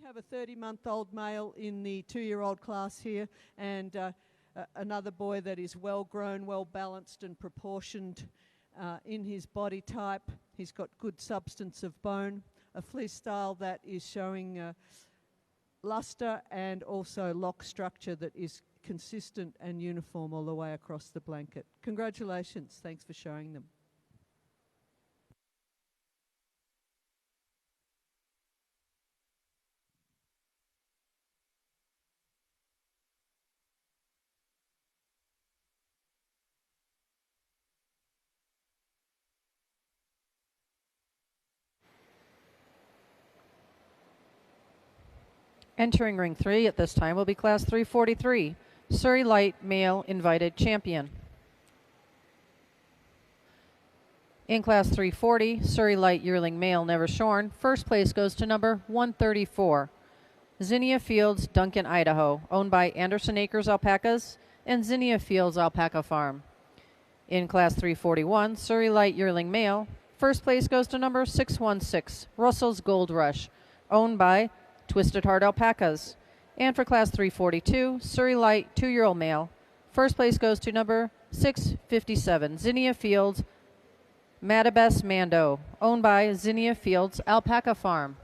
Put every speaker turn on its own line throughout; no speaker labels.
have a 30-month-old male in the 2-year-old class here, and another boy that is well grown, well balanced and proportioned in his body type. He's got good substance of bone, a fleece style that is showing luster and also lock structure that is consistent and uniform all the way across the blanket. Congratulations. Thanks for showing them.
Entering ring 3 at this time will be class 343, Suri Light Male Invited Champion. In class 340, Suri Light Yearling Male Never Shorn, first place goes to number 134, Zinnia Fields, Duncan, Idaho, owned by Anderson Acres Alpacas and Zinnia Fields Alpaca Farm. In class 341, Suri Light Yearling Male, first place goes to number 616, Russell's Gold Rush, owned by Twisted Heart Alpacas. And for class 342, Suri Light 2-year-old male, first place goes to number 657, Zinnia Fields Madabes Mando, owned by Zinnia Fields Alpaca Farm.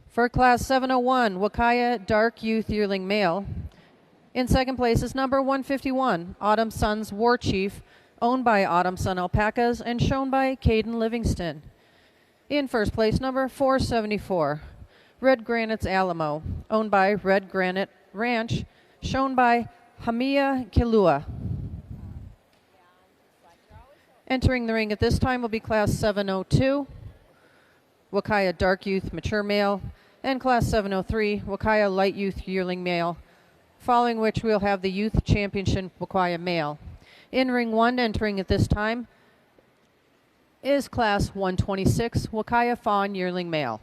For class 701, Huacaya Dark Youth Yearling Male, In second place is number 151, Autumn Sun's War Chief, owned by Autumn Sun Alpacas and shown by Caden Livingston. In first place, number 474, Red Granite's Alamo, owned by Red Granite Ranch, shown by Hamia Kilua. Entering the ring at this time will be Class 702, Huacaya Dark Youth Mature Male, and Class 703, Huacaya Light Youth Yearling Male, following which we'll have the Youth Championship Huacaya Male. In Ring 1, entering at this time, is Class 126, Huacaya Fawn Yearling Male.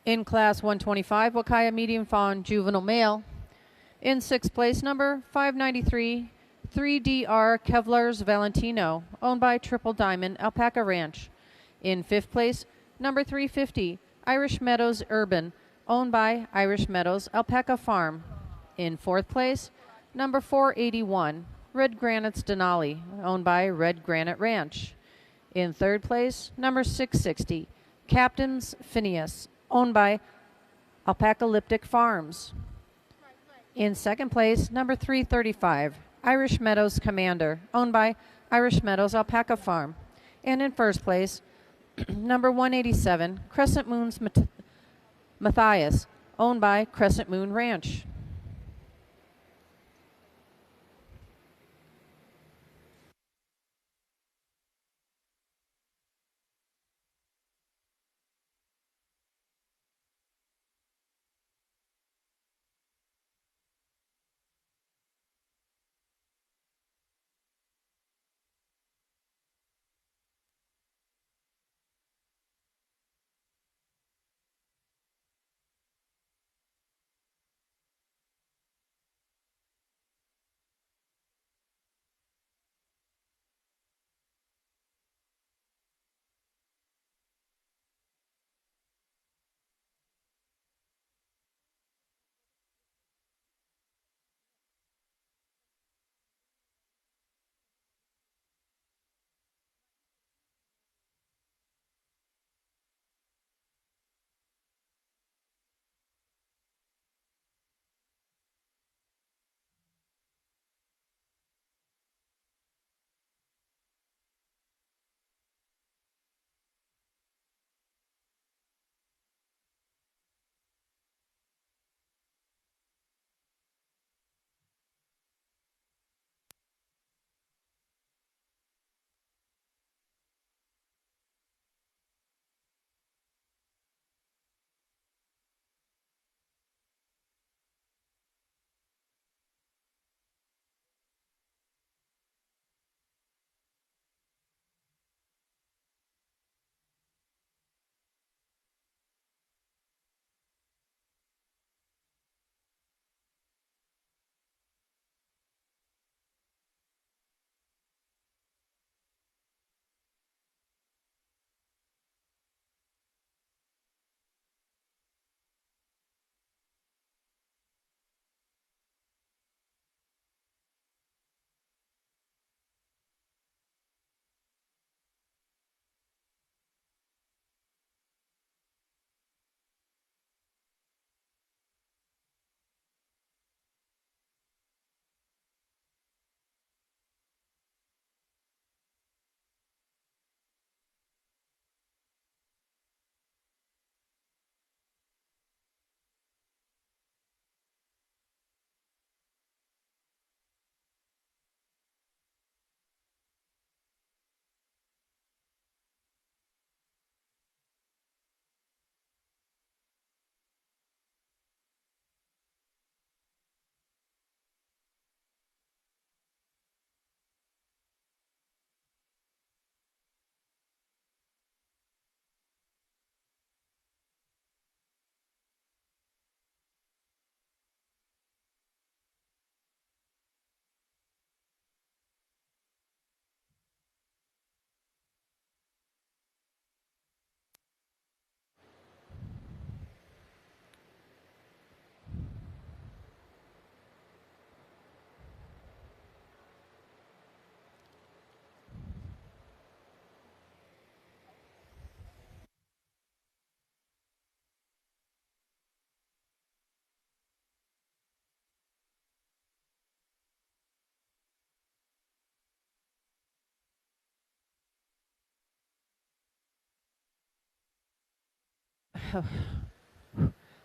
In Class 125, Huacaya Medium Fawn Juvenile Male. In sixth place, number 593, 3DR Kevlar's Valentino, owned by Triple Diamond Alpaca Ranch. In fifth place, number 350, Irish Meadows Urban, owned by Irish Meadows Alpaca Farm. In fourth place, number 481, Red Granite's Denali, owned by Red Granite Ranch. In third place, number 660, Captain's Phineas, owned by Alpacalyptic Farms. In second place, number 335, Irish Meadows Commander, owned by Irish Meadows Alpaca Farm. And in first place, number 187, Crescent Moon's Matthias, owned by Crescent Moon Ranch.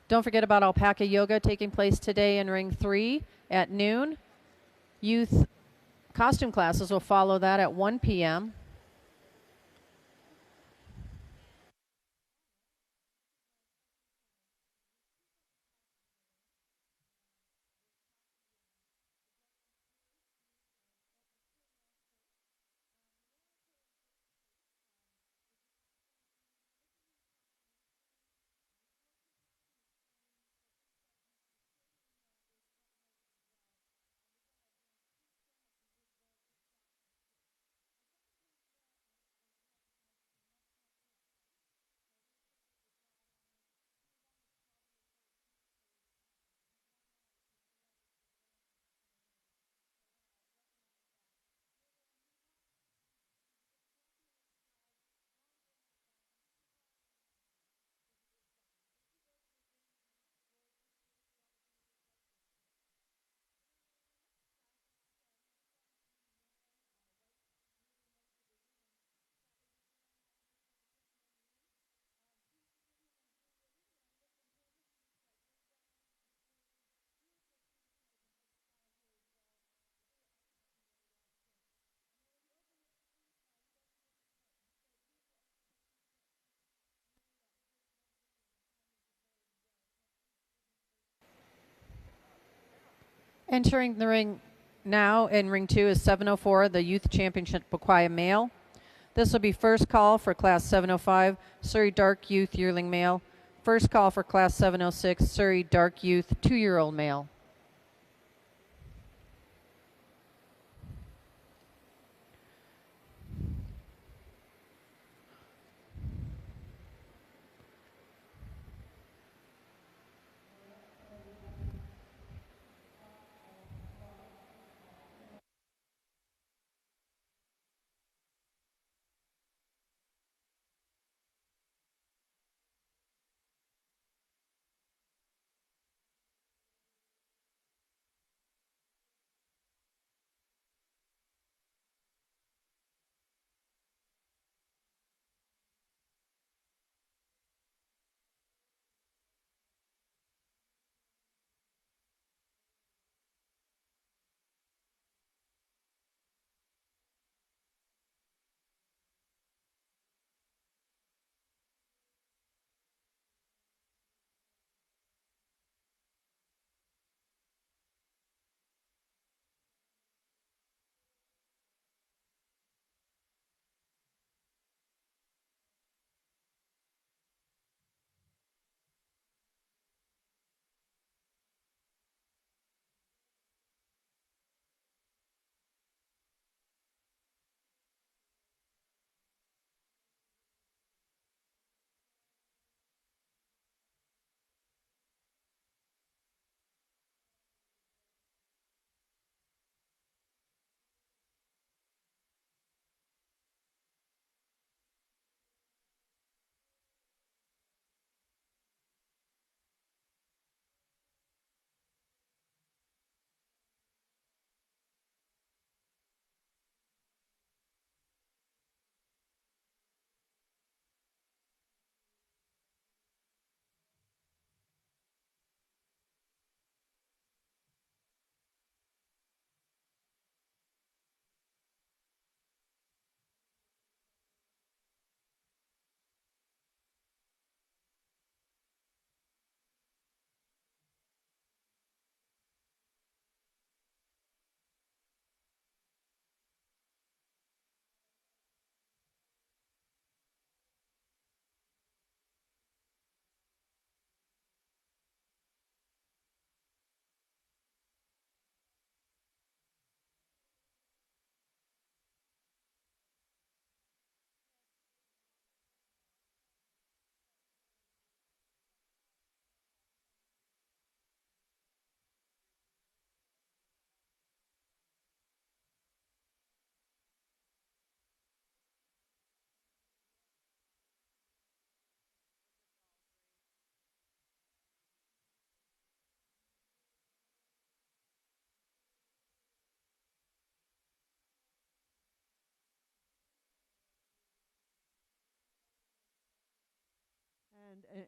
Don't forget about Alpaca Yoga taking place today in Ring 3 at noon. Youth costume classes will follow that at 1 p.m. Entering the ring now in Ring 2 is 704, the Youth Championship Huacaya Male. This will be first call for Class 705, Suri Dark Youth Yearling Male. First call for Class 706, Suri Dark Youth 2-year-old Male.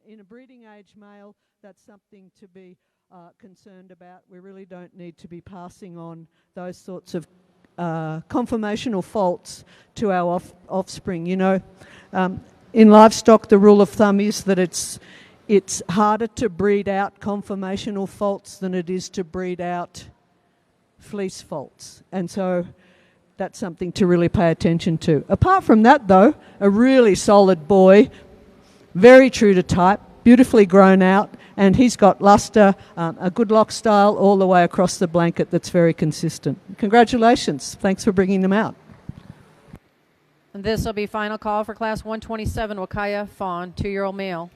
in a breeding age male, that's something to be concerned about. We really don't need to be passing on those sorts of conformational faults to our offspring. You know, in livestock, the rule of thumb is that it's harder to breed out conformational faults than it is to breed out fleece faults. And so that's something to really pay attention to. Apart from that, though, a really solid boy, very true to type, beautifully grown out, and he's got luster, a good lock style all the way across the blanket that's very consistent. Congratulations. Thanks for bringing them out.
And this will be final call for Class 127 Huacaya Fawn 2-year-old male.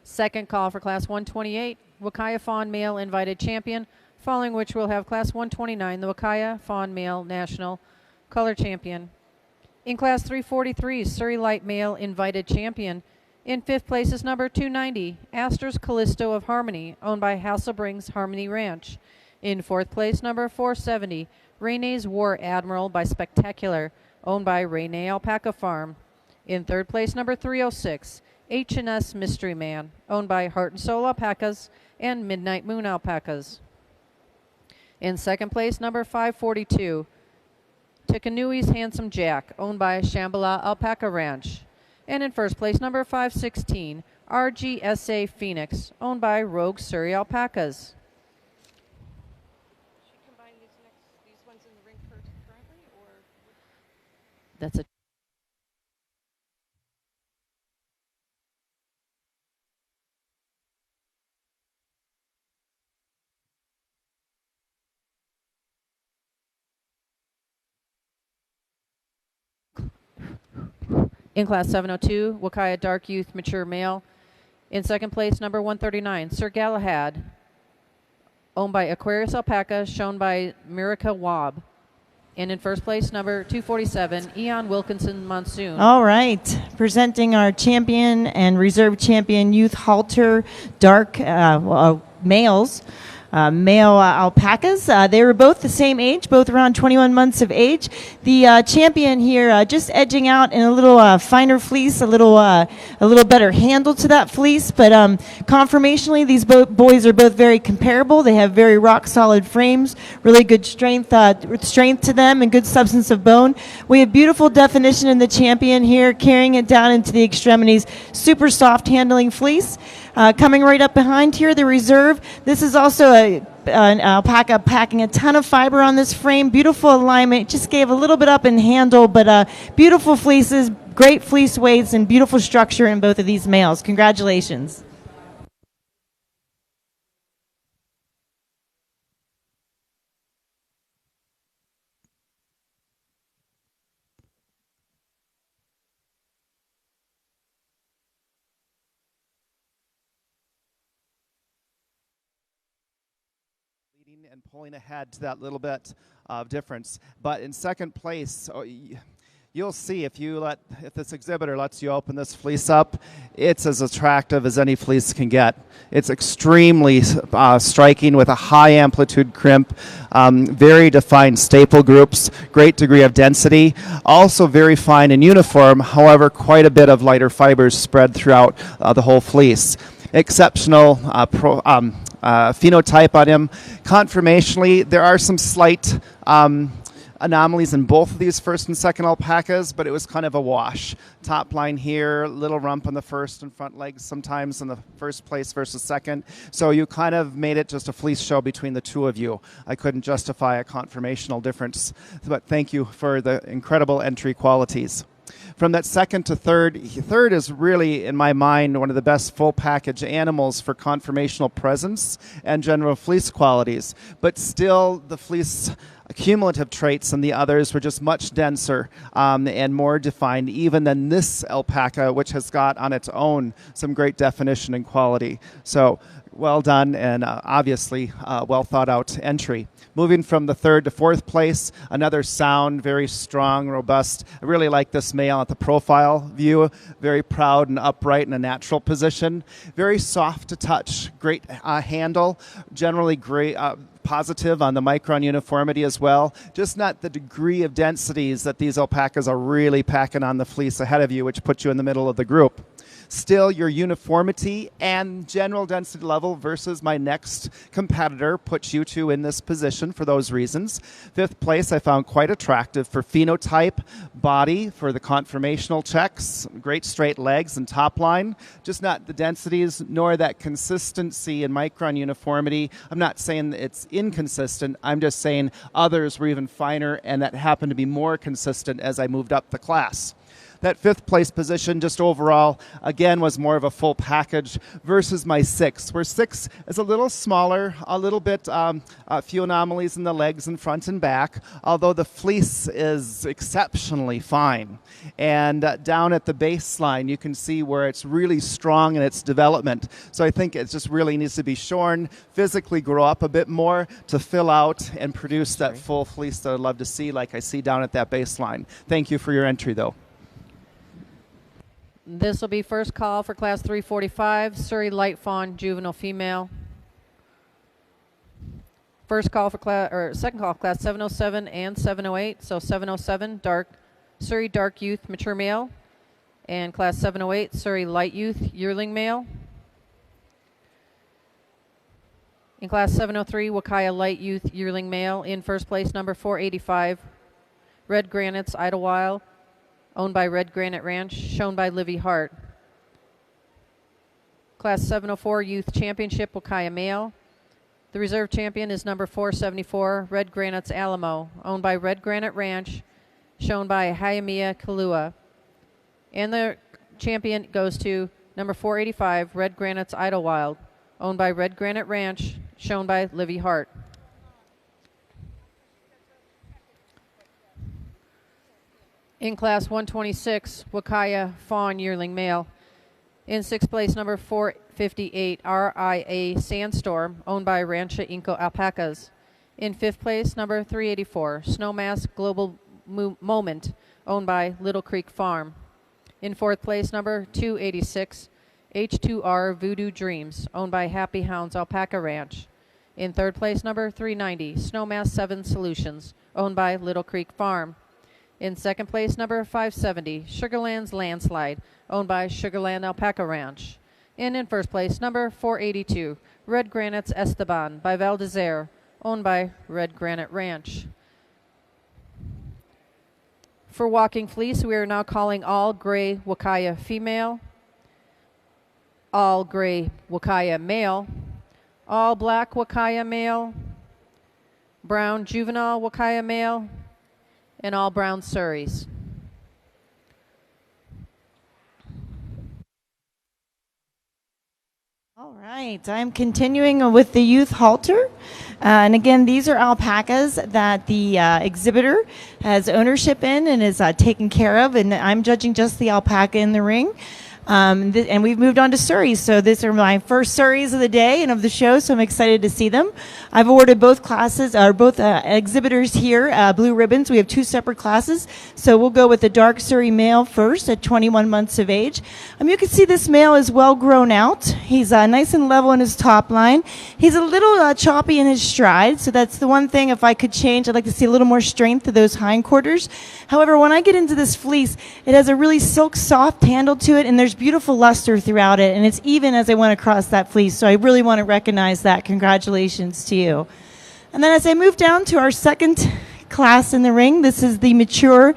Second call for Class 128 Huacaya Fawn male invited champion, following which we'll have Class 129 the Huacaya Fawn male national color champion. In Class 343 Suri light male invited champion. In fifth place is number 290, Astor's Callisto of Harmony, owned by Hasselbring's Harmony Ranch. In fourth place, number 470, Rene's War Admiral by Spectacular, owned by Rene Alpaca Farm. In third place, number 306, H&S Mystery Man, owned by Heart and Soul Alpacas and Midnight Moon Alpacas. In second place, number 542, Tikanui's Handsome Jack, owned by Shambhala Alpaca Ranch. And in first place, number 516, RGSA Phoenix, owned by Rogue Surrey Alpacas. Should we combine these ones in the ring first currently, or? That's a In Class 702, Huacaya Dark Youth Mature Male. In second place, number 139, Sir Galahad, owned by Aquarius Alpaca, shown by Miraca Wab. And in first place, number 247, Eon Wilkinson Monsoon.
All right. Presenting our champion and reserve champion youth halter dark males. Male alpacas. They were both the same age, both around 21 months of age. The champion here just edging out in a little finer fleece, a little better handle to that fleece. But conformationally, these boys are both very comparable. They have very rock solid frames, really good strength to them, and good substance of bone. We have beautiful definition in the champion here, carrying it down into the extremities. Super soft handling fleece. Coming right up behind here, the reserve. This is also an alpaca packing a ton of fiber on this frame. Beautiful alignment. Just gave a little bit up in handle, but beautiful fleeces, great fleece weights, and beautiful structure in both of these males. Congratulations.
And pulling ahead to that little bit of difference. But in second place, you'll see if this exhibitor lets you open this fleece up, it's as attractive as any fleece can get. It's extremely striking with a high amplitude crimp, very defined staple groups, great degree of density, also very fine and uniform, however quite a bit of lighter fibers spread throughout the whole fleece. Exceptional phenotype on him. Conformationally, there are some slight anomalies in both of these first and second alpacas, but it was kind of a wash. Top line here, little rump on the first and front legs sometimes in the first place versus second. So you kind of made it just a fleece show between the two of you. I couldn't justify a conformational difference, but thank you for the incredible entry qualities. From that second to third is really, in my mind, one of the best full package animals for conformational presence and general fleece qualities. But still, the fleece cumulative traits in the others were just much denser and more defined even than this alpaca, which has got on its own some great definition and quality. So well done and obviously well thought out entry. Moving from the third to fourth place, another sound, very strong, robust. I really like this male at the profile view. Very proud and upright in a natural position. Very soft to touch, great handle, generally great, positive on the micron uniformity as well. Just not the degree of densities that these alpacas are really packing on the fleece ahead of you, which puts you in the middle of the group. Still, your uniformity and general density level versus my next competitor puts you two in this position for those reasons. Fifth place I found quite attractive for phenotype, body, for the conformational checks, great straight legs and top line, just not the densities nor that consistency and micron uniformity. I'm not saying it's inconsistent, I'm just saying others were even finer and that happened to be more consistent as I moved up the class. That fifth place position just overall, again, was more of a full package versus my sixth, where six is a little smaller, a little bit, a few anomalies in the legs and front and back, although the fleece is exceptionally fine. And down at the baseline, you can see where it's really strong in its development. So I think it just really needs to be shorn, physically grow up a bit more to fill out and produce that full fleece that I'd love to see, like I see down at that baseline. Thank you for your entry, though.
This will be first call for class 345, Suri Light Fawn, juvenile female. First call for class, or second call for class 707 and 708. So 707, dark, Suri dark youth, mature male. And class 708, Suri light youth, yearling male. In class 703, Huacaya light youth, yearling male. In first place, number 485, Red Granites, Idlewild, owned by Red Granite Ranch, shown by Livy Hart. Class 704 Youth Championship, Huacaya male. The reserve champion is number 474, Red Granites Alamo, owned by Red Granite Ranch, shown by Hayamiya Kalua. And the champion goes to number 485, Red Granites Idlewild, owned by Red Granite Ranch, shown by Livy Hart. In class 126, Huacaya Fawn yearling male. In sixth place, number 458, RIA Sandstorm, owned by Rancho Inco Alpacas. In fifth place, number 384, Snowmass Global Moment, owned by Little Creek Farm. In fourth place, number 286, H2R Voodoo Dreams, owned by Happy Hounds Alpaca Ranch. In third place, number 390, Snowmass 7 Solutions, owned by Little Creek Farm. In second place, number 570, Sugarland's Landslide, owned by Sugarland Alpaca Ranch. And in first place, number 482, Red Granites Esteban by Valdezere, owned by Red Granite Ranch. For walking fleece, we are now calling all gray Huacaya female, all gray Huacaya male, all black Huacaya male, brown juvenile Huacaya male, and all brown Suris.
All right, I'm continuing with the youth halter. And again, these are alpacas that the exhibitor has ownership in and is taken care of. And I'm judging just the alpaca in the ring. And we've moved on to Suris. So these are my first Suris of the day and of the show, so I'm excited to see them. I've awarded both classes, or both exhibitors here, blue ribbons. We have two separate classes. So we'll go with the dark Suri male first at 21 months of age. You can see this male is well grown out. He's nice and level in his top line. He's a little choppy in his stride, so that's the one thing, if I could change, I'd like to see a little more strength to those hindquarters. However, when I get into this fleece, it has a really silk soft handle to it, and there's beautiful luster throughout it, and it's even as I went across that fleece, so I really want to recognize that. Congratulations to you. And then as I move down to our second class in the ring, this is the mature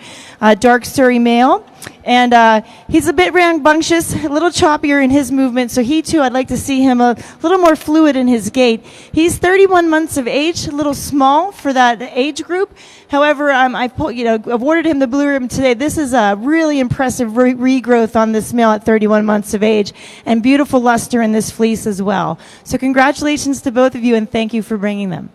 dark Suri male, and he's a bit rambunctious, a little choppier in his movement, so he too, I'd like to see him a little more fluid in his gait. He's 31 months of age, a little small for that age group. However, I've awarded him the blue ribbon today. This is a really impressive regrowth on this male at 31 months of age, and beautiful luster in this fleece as well. So congratulations to both of you, and thank you for bringing them.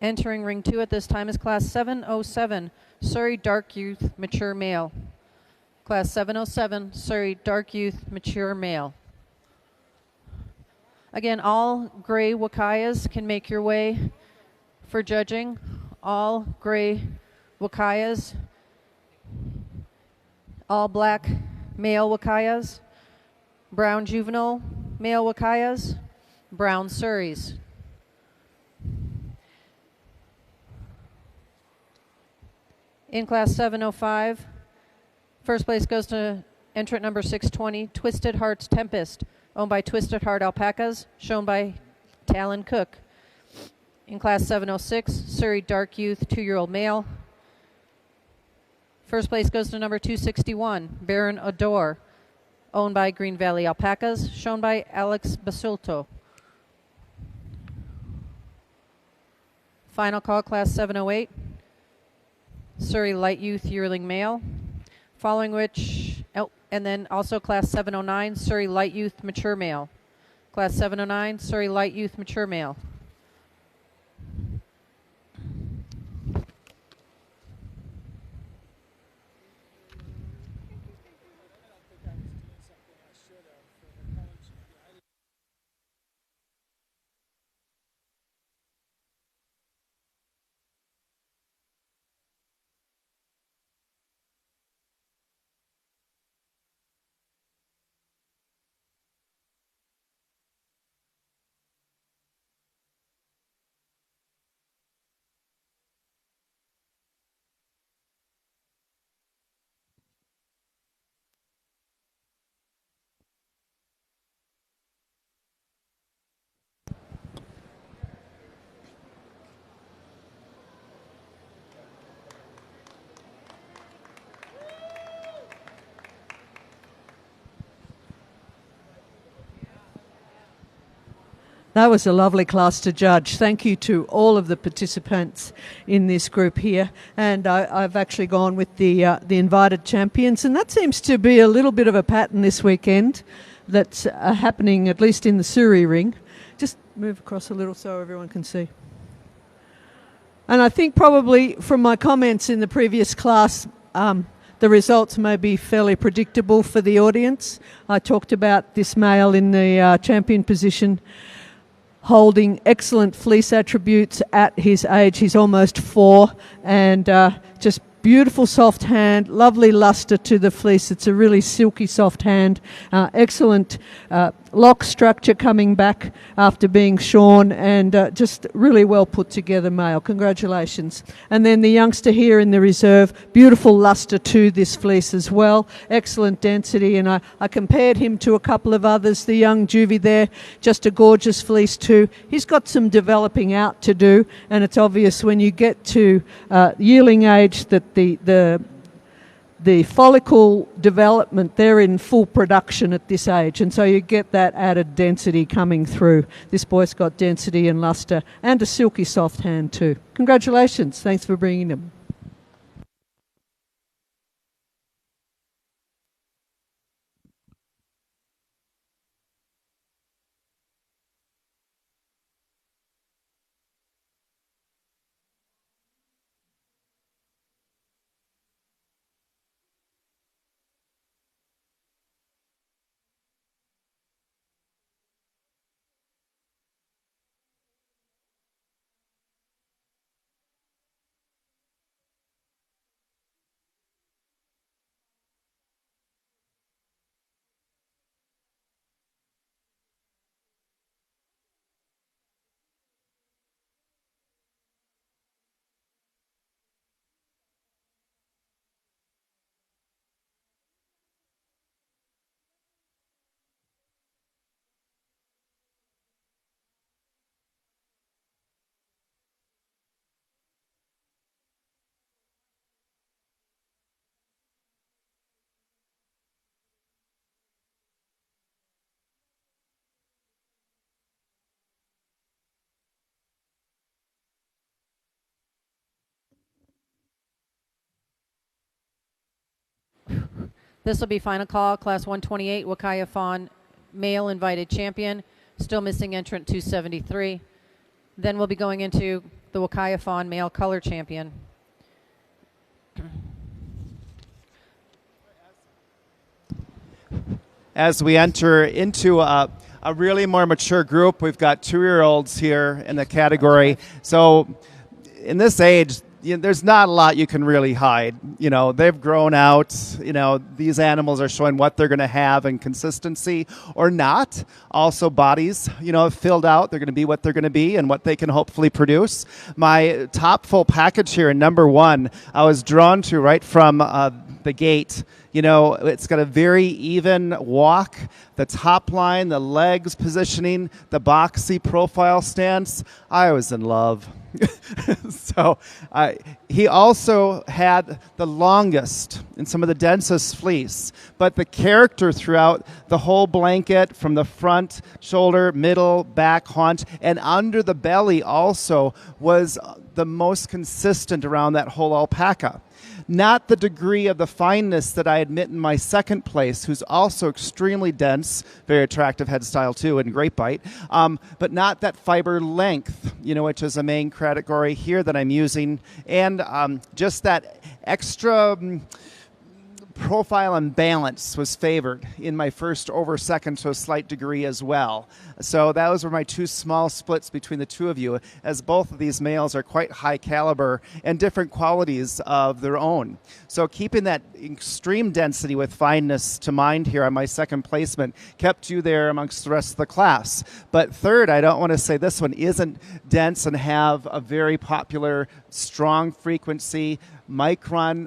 Entering ring 2 at this time is class 707, Suri Dark Youth Mature Male. Class 707, Suri Dark Youth Mature Male. Again, all gray Huacayas can make your way for judging. All gray Huacayas. All black male Huacayas. Brown juvenile male Huacayas. Brown Suris. In class 705, first place goes to entrant number 620, Twisted Heart's Tempest, owned by Twisted Heart Alpacas, shown by Talon Cook. In class 706, Suri Dark Youth 2-year-old male. First place goes to number 261, Baron Adore, owned by Green Valley Alpacas, shown by Alex Basulto. Final call, class 708, Suri Light Youth Yearling Male, following which, and then also class 709, Suri Light Youth Mature Male. Class 709, Suri Light Youth Mature Male.
That was a lovely class to judge. Thank you to all of the participants in this group here. And I've actually gone with the invited champions, and that seems to be a little bit of a pattern this weekend that's happening, at least in the Suri ring. Just move across a little so everyone can see. And I think probably from my comments in the previous class, the results may be fairly predictable for the audience. I talked about this male in the champion position holding excellent fleece attributes at his age. He's almost 4, and just beautiful soft hand, lovely luster to the fleece. It's a really silky soft hand, excellent lock structure coming back after being shorn, and just really well put together male. Congratulations. And then the youngster here in the reserve, beautiful luster to this fleece as well, excellent density, and I compared him to a couple of others. The young juvie there, just a gorgeous fleece too. He's got some developing out to do, and it's obvious when you get to yearling age that the follicle development, they're in full production at this age, and so you get that added density coming through. This boy's got density and luster and a silky soft hand too. Congratulations. Thanks for bringing them.
This will be final call, class 128, Huacaya Fawn, male invited champion, still missing entrant 273. Then we'll be going into the Huacaya Fawn Male Color Champion.
As we enter into a really more mature group, we've got 2-year-olds here in the category. So in this age, there's not a lot you can really hide. They've grown out. These animals are showing what they're going to have in consistency or not. Also, bodies, have filled out. They're going to be what they're going to be and what they can hopefully produce. My top full package here in number 1, I was drawn to right from the gate. It's got a very even walk, the top line, the legs positioning, the boxy profile stance. I was in love. So he also had the longest and some of the densest fleece, but the character throughout the whole blanket from the front, shoulder, middle, back, haunch, and under the belly also was the most consistent around that whole alpaca. Not the degree of the fineness that I admit in my second place, who's also extremely dense, very attractive head style too, and great bite, but not that fiber length, which is a main category here that I'm using, and just that extra profile and balance was favored in my first over second to a slight degree as well. So those were my 2 small splits between the 2 of you, as both of these males are quite high caliber and different qualities of their own. So keeping that extreme density with fineness to mind here on my second placement kept you there amongst the rest of the class. But third, I don't want to say this one isn't dense and have a very popular, strong frequency, micron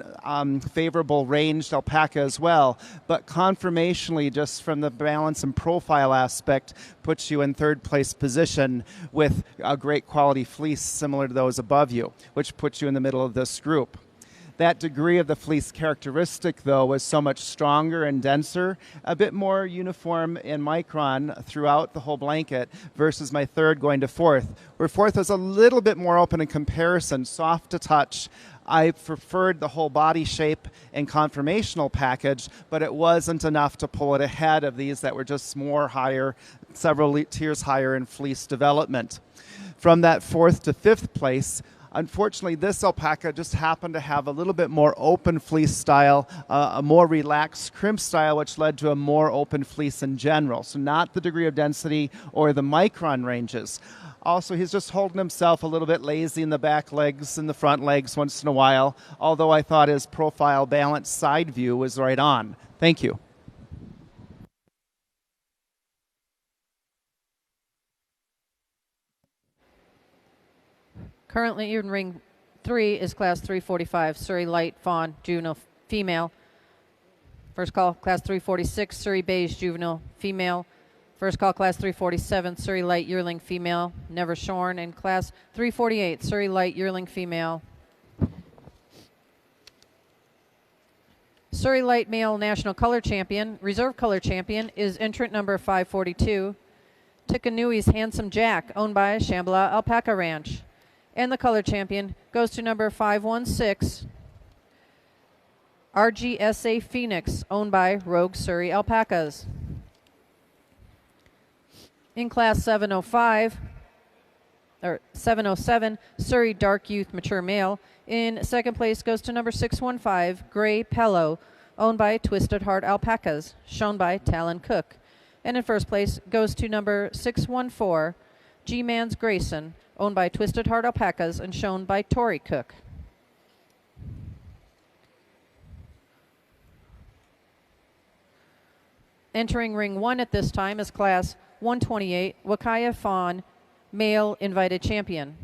favorable ranged alpaca as well, but conformationally, just from the balance and profile aspect, puts you in third place position with a great quality fleece similar to those above you, which puts you in the middle of this group. That degree of the fleece characteristic, though, was so much stronger and denser, a bit more uniform in micron throughout the whole blanket versus my third going to fourth, where fourth was a little bit more open in comparison, soft to touch. I preferred the whole body shape and conformational package, but it wasn't enough to pull it ahead of these that were just more higher, several tiers higher in fleece development. From that fourth to fifth place, unfortunately, this alpaca just happened to have a little bit more open fleece style, a more relaxed crimp style, which led to a more open fleece in general. So not the degree of density or the micron ranges. Also, he's just holding himself a little bit lazy in the back legs and the front legs once in a while, although I thought his profile balance side view was right on. Thank you.
Currently in ring 3 is class 345, Suri Light Fawn Juvenile Female. First call, class 346, Suri Beige Juvenile Female. First call, class 347, Suri Light Yearling Female, never shorn. And class 348, Suri Light Yearling Female. Suri Light Male National Color Champion, Reserve Color Champion is entrant number 542, Tikanui's Handsome Jack, owned by Shambhala Alpaca Ranch. And the color champion goes to number 516, RGSA Phoenix, owned by Rogue Suri Alpacas. In class 707, Suri Dark Youth Mature Male. In second place goes to number 615, Gray Pello, owned by Twisted Heart Alpacas, shown by Talon Cook. And in first place goes to number 614, G-Man's Grayson, owned by Twisted Heart Alpacas and shown by Tori Cook. Entering ring 1 at this time is class 128, Huacaya Fawn Male Invited Champion.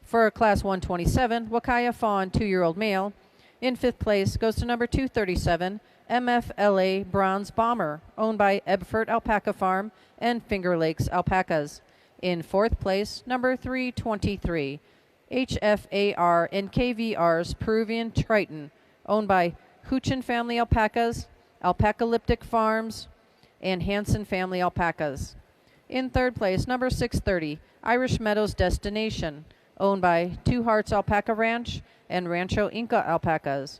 For class 127, Huacaya Fawn 2-year-old male. In fifth place goes to number 237, MFLA Bronze Bomber, owned by Ebfert Alpaca Farm and Finger Lakes Alpacas. In fourth place, number 323, HFAR and KVR's Peruvian Triton, owned by Huchin Family Alpacas, Alpacalyptic Farms, and Hansen Family Alpacas. In third place, number 630, Irish Meadows Destination, owned by Two Hearts Alpaca Ranch and Rancho Inca Alpacas.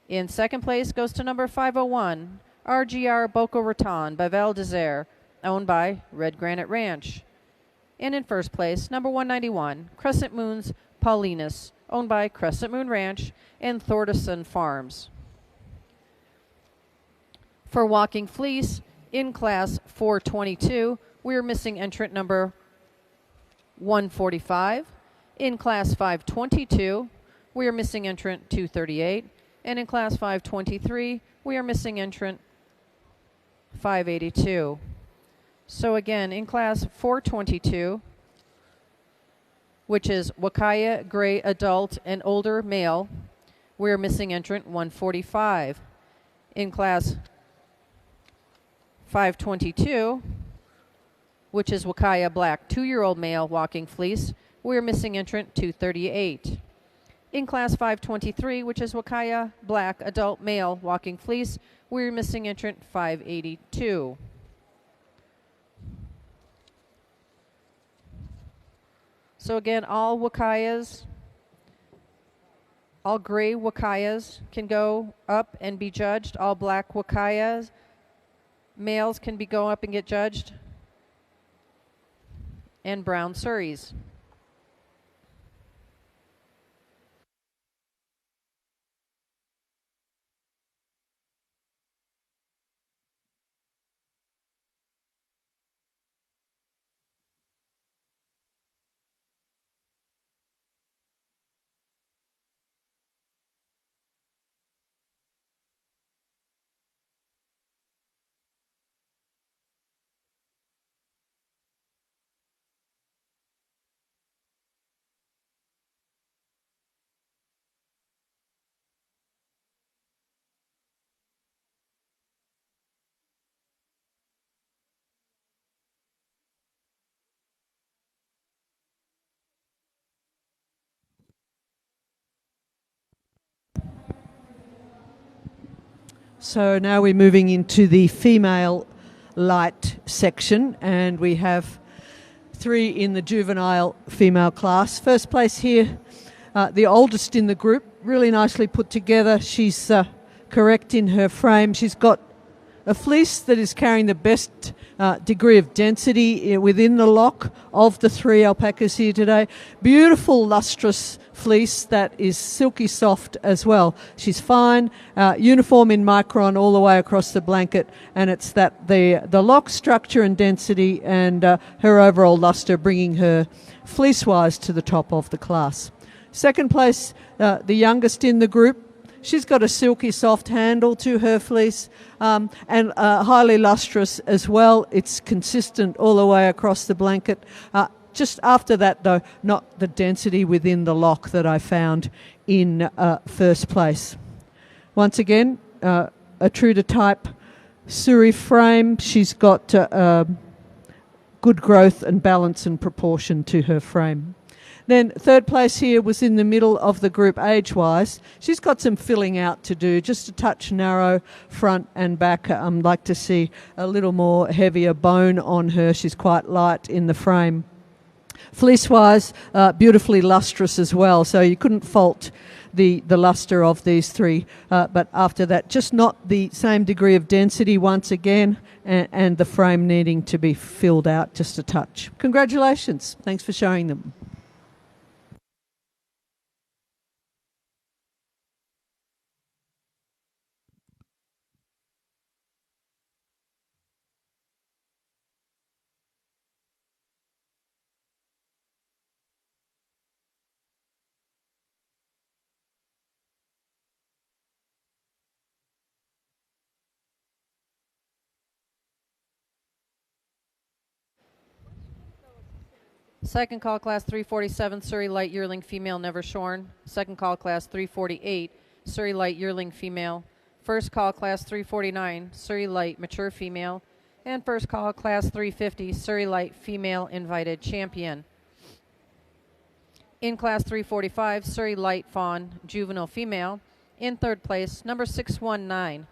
In second place goes to number 501, RGR Boca Raton by Val d'Isere, owned by Red Granite Ranch. And in first place, number 191, Crescent Moon's Paulinus, owned by Crescent Moon Ranch and Thordarson Farms. For Walking Fleece, in class 422, we are missing entrant number 145. In class 522, we are missing entrant 238. And in class 523, we are missing entrant 582. So again, in class 422, which is Huacaya, gray, adult, and older male, we are missing entrant 145. In class 522, which is Huacaya, black, 2-year-old male, walking fleece, we are missing entrant 238. In class 523, which is Huacaya, black, adult, male, walking fleece, we are missing entrant 582. So again, all Huacayas, all gray Huacayas can go up and be judged. All black Huacayas, males can go up and get judged. And brown Suris.
So now we're moving into the female light section, and we have 3 in the juvenile female class. First place here, the oldest in the group, really nicely put together. She's correct in her frame. She's got a fleece that is carrying the best degree of density within the lock of the 3 alpacas here today. Beautiful lustrous fleece that is silky soft as well. She's fine, uniform in micron all the way across the blanket, and it's that the lock structure and density and her overall luster bringing her fleece-wise to the top of the class. Second place, the youngest in the group. She's got a silky soft handle to her fleece and highly lustrous as well. It's consistent all the way across the blanket. Just after that, though, not the density within the lock that I found in first place. Once again, a true to type Suri frame. She's got good growth and balance and proportion to her frame. Then third place here was in the middle of the group age-wise. She's got some filling out to do, just a touch narrow front and back. I'd like to see a little more heavier bone on her. She's quite light in the frame. Fleece-wise, beautifully lustrous as well, so you couldn't fault the luster of these 3. But after that, just not the same degree of density once again, and the frame needing to be filled out just a touch. Congratulations. Thanks for showing them.
Second call, class 347, Suri light yearling female, never shorn. Second call, class 348, Suri light yearling female. First call, class 349, Suri light mature female. And first call, class 350, Suri light female invited champion. In class 345, Suri light fawn juvenile female. In third place, number 619,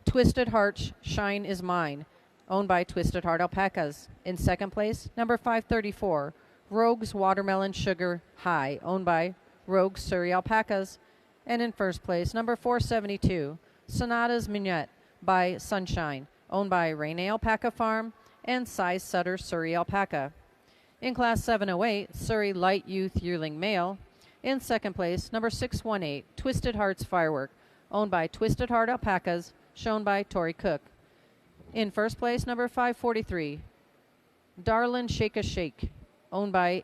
Twisted Heart Shine Is Mine, owned by Twisted Heart Alpacas. In second place, number 534, Rogue's Watermelon Sugar High, owned by Rogue Suri Alpacas. And in first place, number 472, Sonata's Minette by Sunshine, owned by Rainay Alpaca Farm and Size Sutter Suri Alpaca. In Class 708, Surrey Light Youth Yearling Male. In second place, number 618, Twisted Hearts Firework, owned by Twisted Heart Alpacas, shown by Tori Cook. In first place, number 543, Darlin Shake a Shake, owned by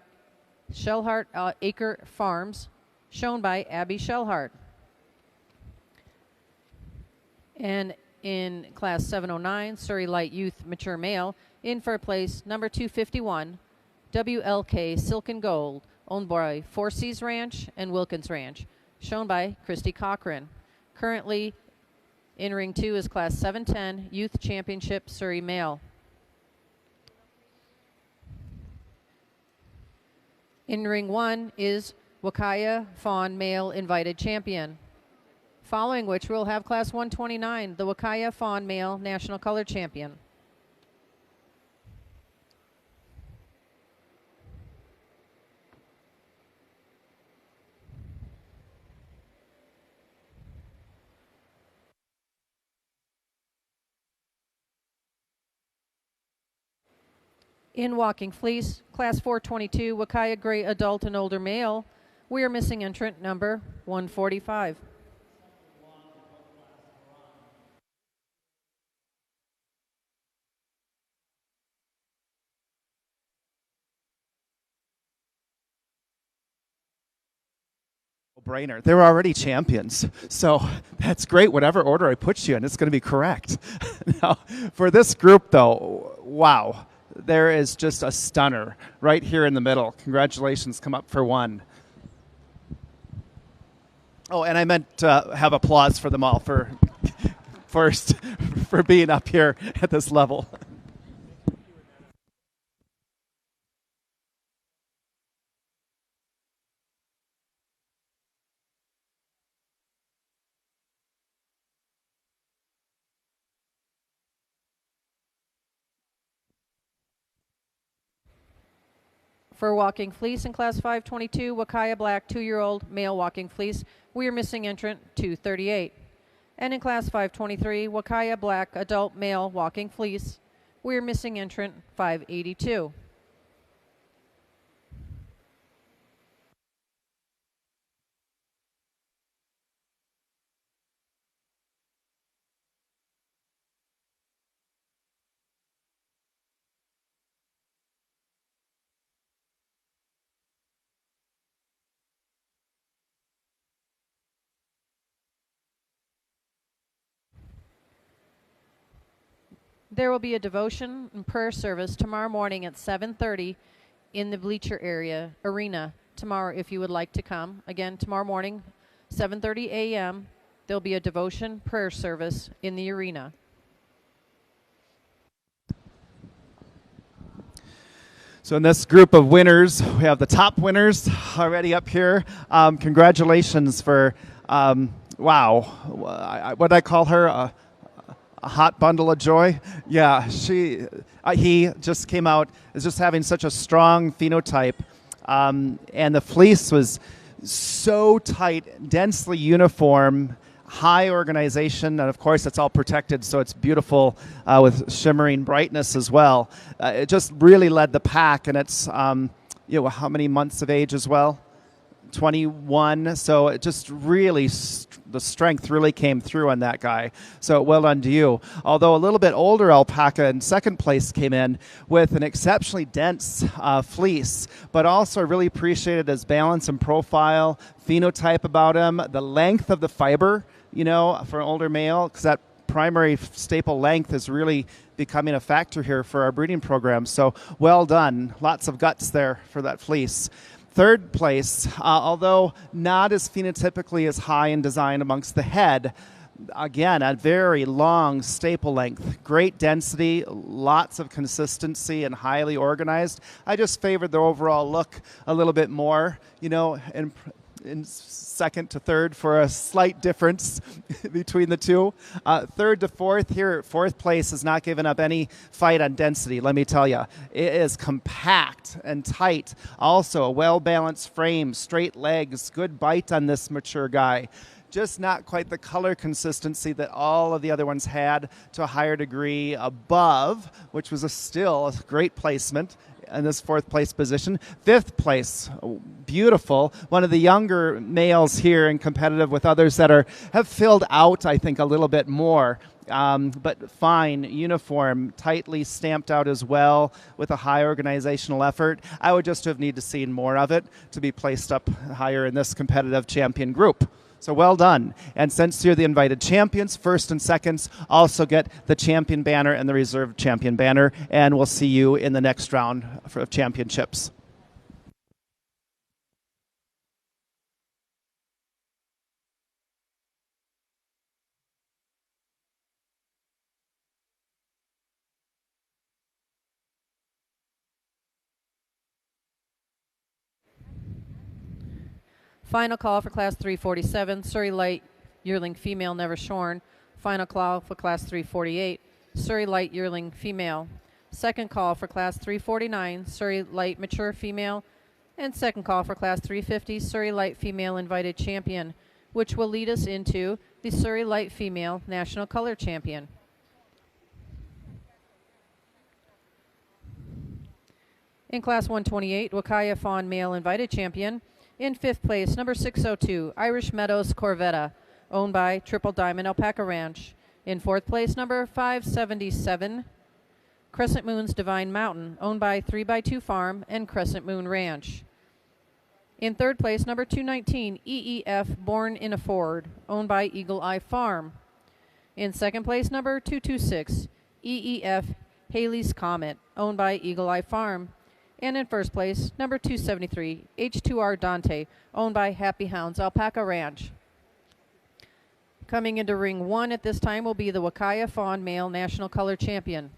Shellhart Acre Farms, shown by Abby Shellhart. And in Class 709, Surrey Light Youth Mature Male, in first place, number 251, WLK Silk and Gold, owned by Four Seas Ranch and Wilkins Ranch, shown by Christy Cochran. Currently in Ring 2 is Class 710 Youth Championship Surrey Male. In Ring 1 is Huacaya Fawn Male Invited Champion. Following which we'll have Class 129, the Huacaya Fawn Male National Color Champion. In Walking Fleece, Class 422, Huacaya Gray Adult and Older Male, we are missing entrant number 145.
Brainer. They were already champions, so that's great. Whatever order I put you in, it's going to be correct. Now, for this group, though, wow. There is just a stunner right here in the middle. Congratulations, come up for one. Oh, and I meant to have applause for them all for first for being up here at this level.
For Walking Fleece in Class 522, Huacaya Black 2-year-old male Walking Fleece, we are missing entrant 238. And in Class 523, Huacaya Black adult male Walking Fleece, we are missing entrant 582. There will be a devotion and prayer service tomorrow morning at 7:30 in the bleacher arena tomorrow if you would like to come. Again, tomorrow morning, 7:30 a.m., there'll be a devotion prayer service in the arena.
So in this group of winners, we have the top winners already up here. Congratulations for, wow, what did I call her? A hot bundle of joy. Yeah, he just came out as just having such a strong phenotype, and the fleece was so tight, densely uniform, high organization, and of course it's all protected, so it's beautiful with shimmering brightness as well. It just really led the pack, and it's how many months of age as well? 21, so it just really, the strength really came through on that guy. So well done to you. Although a little bit older alpaca in second place came in with an exceptionally dense fleece, but also really appreciated his balance and profile, phenotype about him, the length of the fiber, for an older male, because that primary staple length is really becoming a factor here for our breeding program. So well done. Lots of guts there for that fleece. Third place, although not as phenotypically as high in design amongst the head, again, a very long staple length, great density, lots of consistency, and highly organized. I just favored the overall look a little bit more, in second to third for a slight difference between the two. Third to fourth here, fourth place has not given up any fight on density, let me tell you. It is compact and tight. Also, a well-balanced frame, straight legs, good bite on this mature guy. Just not quite the color consistency that all of the other ones had, to a higher degree above, which was still a great placement in this fourth place position. Fifth place, beautiful. One of the younger males here and competitive with others that have filled out, I think, a little bit more. But fine, uniform, tightly stamped out as well with a high organizational effort. I would just have need to seen more of it to be placed up higher in this competitive champion group. So well done. And since you're the invited champions, first and seconds also get the champion banner and the reserve champion banner. And we'll see you in the next round of championships.
Final call for Class 347, Surrey Light Yearling Female Never Shorn. Final call for Class 348, Surrey Light Yearling Female. Second call for Class 349, Surrey Light Mature Female. And second call for Class 350, Surrey Light Female Invited Champion, which will lead us into the Surrey Light Female National Color Champion. In Class 128, Huacaya Fawn Male Invited Champion. In fifth place, number 602, Irish Meadows Corvetta, owned by Triple Diamond Alpaca Ranch. In fourth place, number 577, Crescent Moon's Divine Mountain, owned by 3x2 Farm and Crescent Moon Ranch. In third place, number 219, EEF Born in a Ford, owned by Eagle Eye Farm. In second place, number 226, EEF Haley's Comet, owned by Eagle Eye Farm. And in first place, number 273, H2R Dante, owned by Happy Hounds Alpaca Ranch. Coming into ring 1 at this time will be the Huacaya Fawn Male National Color Champion.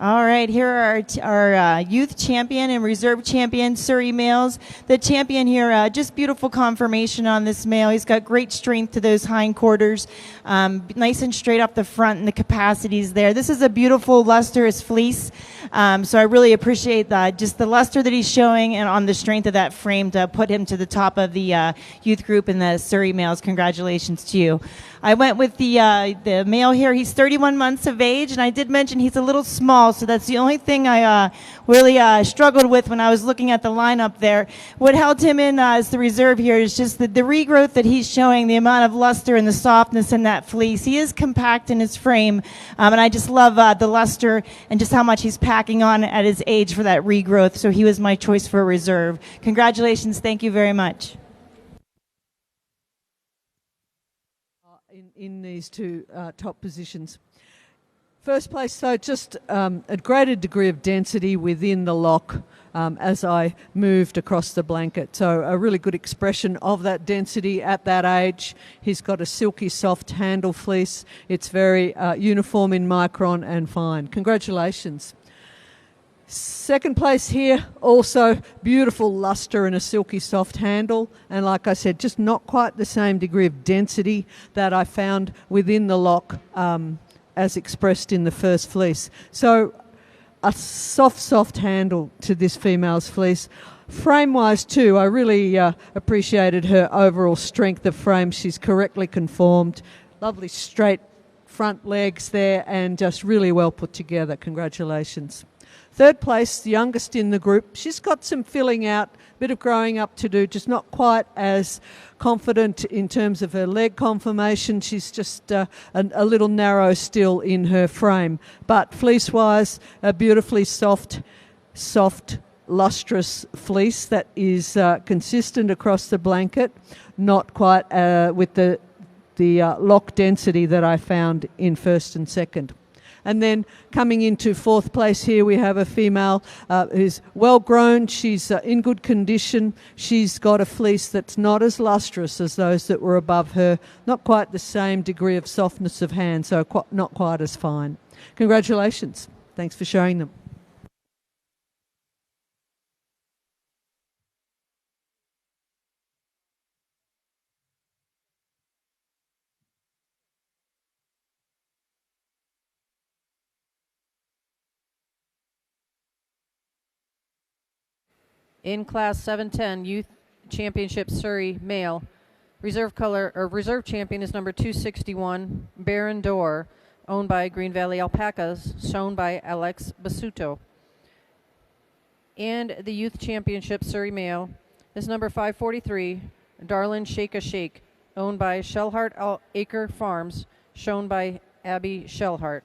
All right, here are our youth champion and reserve champion, Surrey males. The champion here, just beautiful conformation on this male. He's got great strength to those hindquarters, nice and straight up the front, and the capacities there. This is a beautiful lustrous fleece, so I really appreciate just the luster that he's showing and on the strength of that frame to put him to the top of the youth group in the Surrey males. Congratulations to you. I went with the male here. He's 31 months of age, and I did mention he's a little small, so that's the only thing I really struggled with when I was looking at the lineup there. What held him in as the reserve here is just the regrowth that he's showing, the amount of luster and the softness in that fleece. He is compact in his frame, and I just love the luster and just how much he's packing on at his age for that regrowth, so he was my choice for a reserve. Congratulations. Thank you very much.
In these two top positions. First place, so just a greater degree of density within the lock as I moved across the blanket. So a really good expression of that density at that age. He's got a silky soft handle fleece. It's very uniform in micron and fine. Congratulations. Second place here, also beautiful luster and a silky soft handle, and like I said, just not quite the same degree of density that I found within the lock as expressed in the first fleece. So a soft handle to this female's fleece. Frame-wise too, I really appreciated her overall strength of frame. She's correctly conformed, lovely straight front legs there, and just really well put together. Congratulations. Third place, the youngest in the group. She's got some filling out, a bit of growing up to do, just not quite as confident in terms of her leg conformation. She's just a little narrow still in her frame. But fleece-wise, a beautifully soft, lustrous fleece that is consistent across the blanket, not quite with the lock density that I found in first and second. And then coming into fourth place here, we have a female who's well grown. She's in good condition. She's got a fleece that's not as lustrous as those that were above her. Not quite the same degree of softness of hand, so not quite as fine. Congratulations. Thanks for showing them.
In Class 710, Youth Championship Surrey Male, Reserve champion is number 261, Baron Door, owned by Green Valley Alpacas, shown by Alex Basuto. And the youth championship Surrey male is number 543, Darlin Shake a Shake, owned by Shellhart Acre Farms, shown by Abby Shellhart.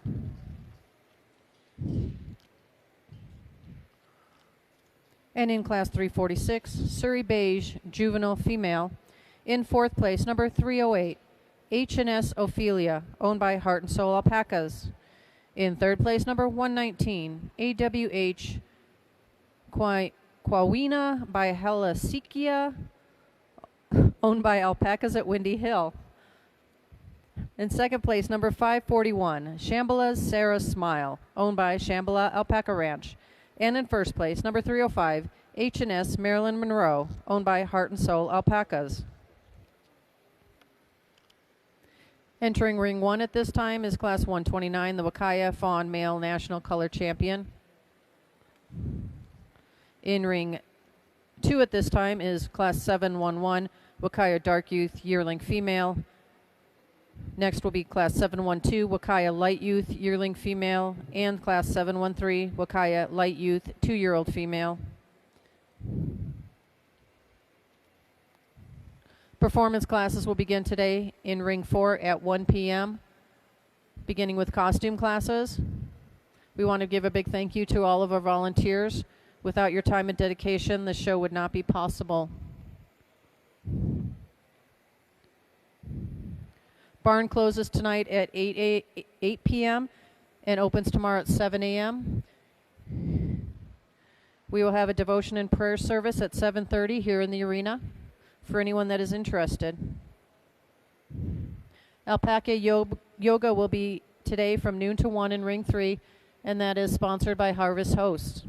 And in class 346, Surrey Beige Juvenile Female. In fourth place, number 308, H&S Ophelia, owned by Heart and Soul Alpacas. In third place, number 119, AWH Quawina by Helasikia, owned by Alpacas at Windy Hill. In second place, number 541, Shambhala's Sarah Smile, owned by Shambhala Alpaca Ranch. And in first place, number 305, H&S Marilyn Monroe, owned by Heart and Soul Alpacas. Entering ring 1 at this time is class 129, the Huacaya Fawn Male National Color Champion. In ring 2 at this time is class 711, Huacaya Dark Youth Yearling Female. Next will be class 712, Huacaya Light Youth Yearling Female, and class 713, Huacaya Light Youth 2-year-old Female. Performance classes will begin today in ring 4 at 1 p.m., beginning with costume classes. We want to give a big thank you to all of our volunteers. Without your time and dedication, the show would not be possible. Barn closes tonight at 8 p.m. and opens tomorrow at 7 a.m. We will have a devotion and prayer service at 7:30 here in the arena for anyone that is interested. Alpaca Yoga will be today from noon to 1 in ring 3, and that is sponsored by Harvest Host.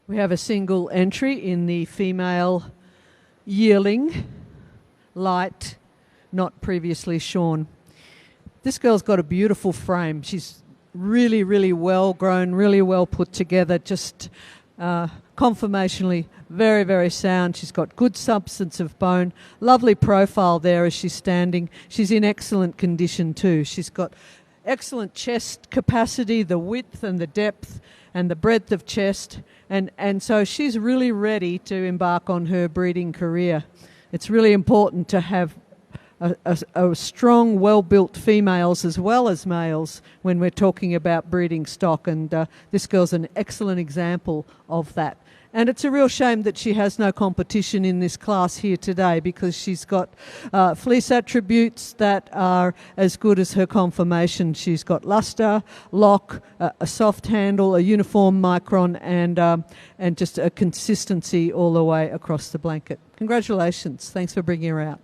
We have a single entry in the female yearling, light, not previously shorn. This girl's got a beautiful frame. She's really, really well grown, really well put together, just conformationally very, very sound. She's got good substance of bone, lovely profile there as she's standing. She's in excellent condition too. She's got excellent chest capacity, the width and the depth and the breadth of chest, and so she's really ready to embark on her breeding career. It's really important to have a strong, well-built females as well as males when we're talking about breeding stock, and this girl's an excellent example of that. And it's a real shame that she has no competition in this class here today, because she's got fleece attributes that are as good as her conformation. She's got luster, lock, a soft handle, a uniform micron, and just a consistency all the way across the blanket. Congratulations. Thanks for bringing her out.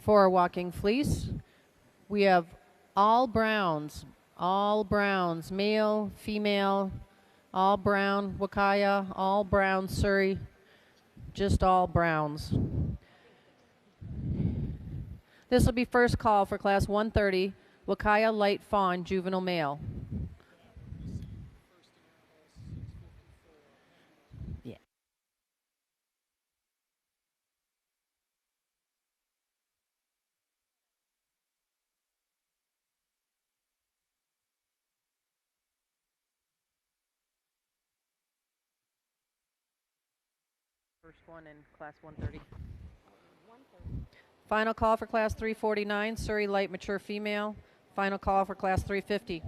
For our walking fleece, we have all browns, male, female, all brown Huacaya, all brown Surrey, just all browns. This will be first call for class 130, Huacaya Light Fawn Juvenile Male. First one in class 130. Final call for class 349, Suri light mature female. Final call for class 350.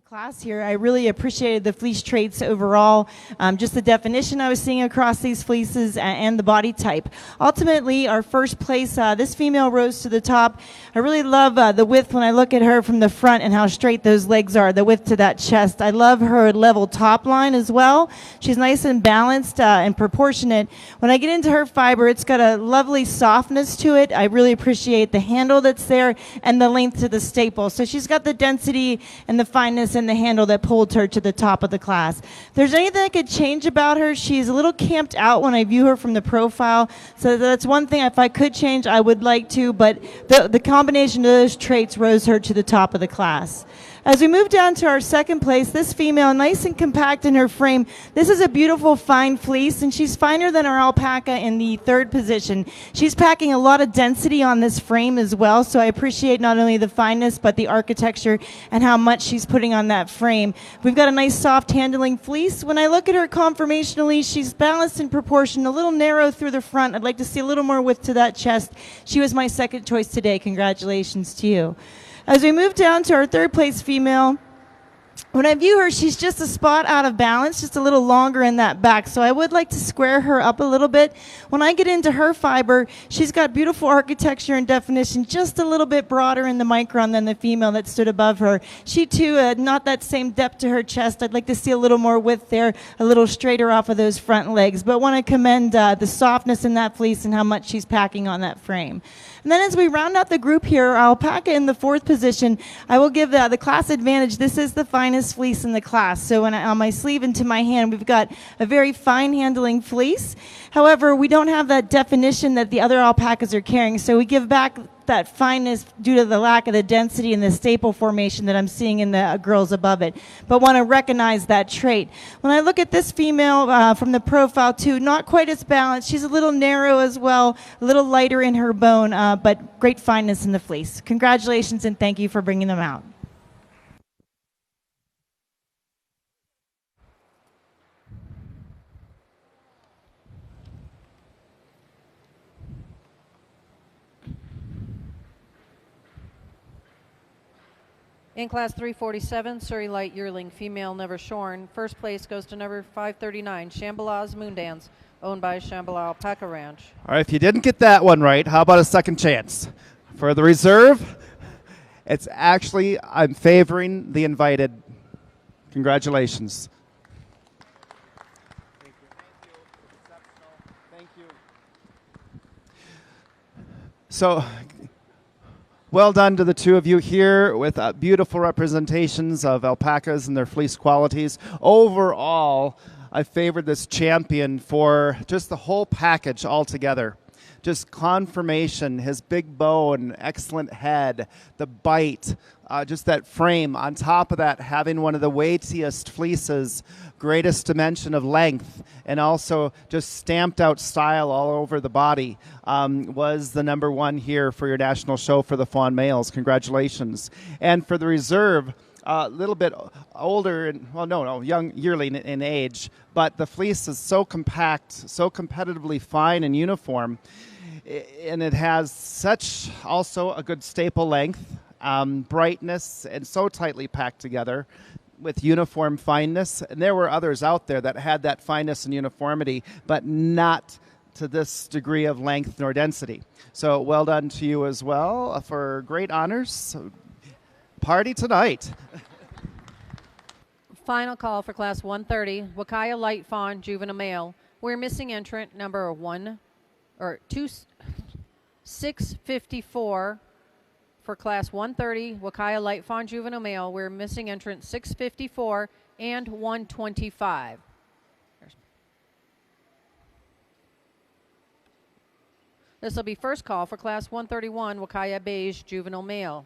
Class here. I really appreciated the fleece traits overall, just the definition I was seeing across these fleeces and the body type. Ultimately, our first place, this female rose to the top. I really love the width when I look at her from the front and how straight those legs are, the width to that chest. I love her level top line as well. She's nice and balanced and proportionate. When I get into her fiber, it's got a lovely softness to it. I really appreciate the handle that's there and the length to the staple. So she's got the density and the fineness and the handle that pulled her to the top of the class. If there's anything I could change about her, she's a little camped out when I view her from the profile. So that's one thing, if I could change, I would like to, but the combination of those traits rose her to the top of the class. As we move down to our second place, this female, nice and compact in her frame. This is a beautiful fine fleece, and she's finer than our alpaca in the third position. She's packing a lot of density on this frame as well, so I appreciate not only the fineness, but the architecture and how much she's putting on that frame. We've got a nice soft handling fleece. When I look at her conformationally, she's balanced in proportion, a little narrow through the front. I'd like to see a little more width to that chest. She was my second choice today. Congratulations to you. As we move down to our third place female, when I view her, she's just a spot out of balance, just a little longer in that back. So I would like to square her up a little bit. When I get into her fiber, she's got beautiful architecture and definition, just a little bit broader in the micron than the female that stood above her. She too, not that same depth to her chest. I'd like to see a little more width there, a little straighter off of those front legs. But want to commend the softness in that fleece and how much she's packing on that frame. And then as we round out the group here, our alpaca in the fourth position, I will give the class advantage. This is the finest fleece in the class. So on my sleeve and to my hand, we've got a very fine handling fleece. However, we don't have that definition that the other alpacas are carrying. So we give back that fineness due to the lack of the density and the staple formation that I'm seeing in the girls above it, but want to recognize that trait. When I look at this female from the profile too, not quite as balanced. She's a little narrow as well, a little lighter in her bone, but great fineness in the fleece. Congratulations and thank you for bringing them out.
In class 347, Suri light yearling female never shorn. First place goes to number 539, Shambhalah's Moondance, owned by Shambhala Alpaca Ranch.
All right, if you didn't get that one right, how about a second chance? For the reserve, it's actually, I'm favoring the invited. Congratulations. Thank you. So, well done to the two of you here with beautiful representations of alpacas and their fleece qualities. Overall, I favored this champion for just the whole package altogether. Just conformation, his big bone, excellent head, the bite, just that frame. On top of that, having one of the weightiest fleeces, greatest dimension of length, and also just stamped out style all over the body, was the number one here for your national show for the fawn males. Congratulations. And for the reserve, a little bit older, young yearling in age, but the fleece is so compact, so competitively fine and uniform, and it has such also a good staple length, brightness, and so tightly packed together with uniform fineness. And there were others out there that had that fineness and uniformity, but not to this degree of length nor density. So well done to you as well for great honors. Party tonight.
Final call for class 130, Huacaya light fawn juvenile male. We're missing entrant number 654 for class 130, Huacaya light fawn juvenile male. We're missing entrant 654 and 125. This will be first call for class 131, Huacaya beige juvenile male.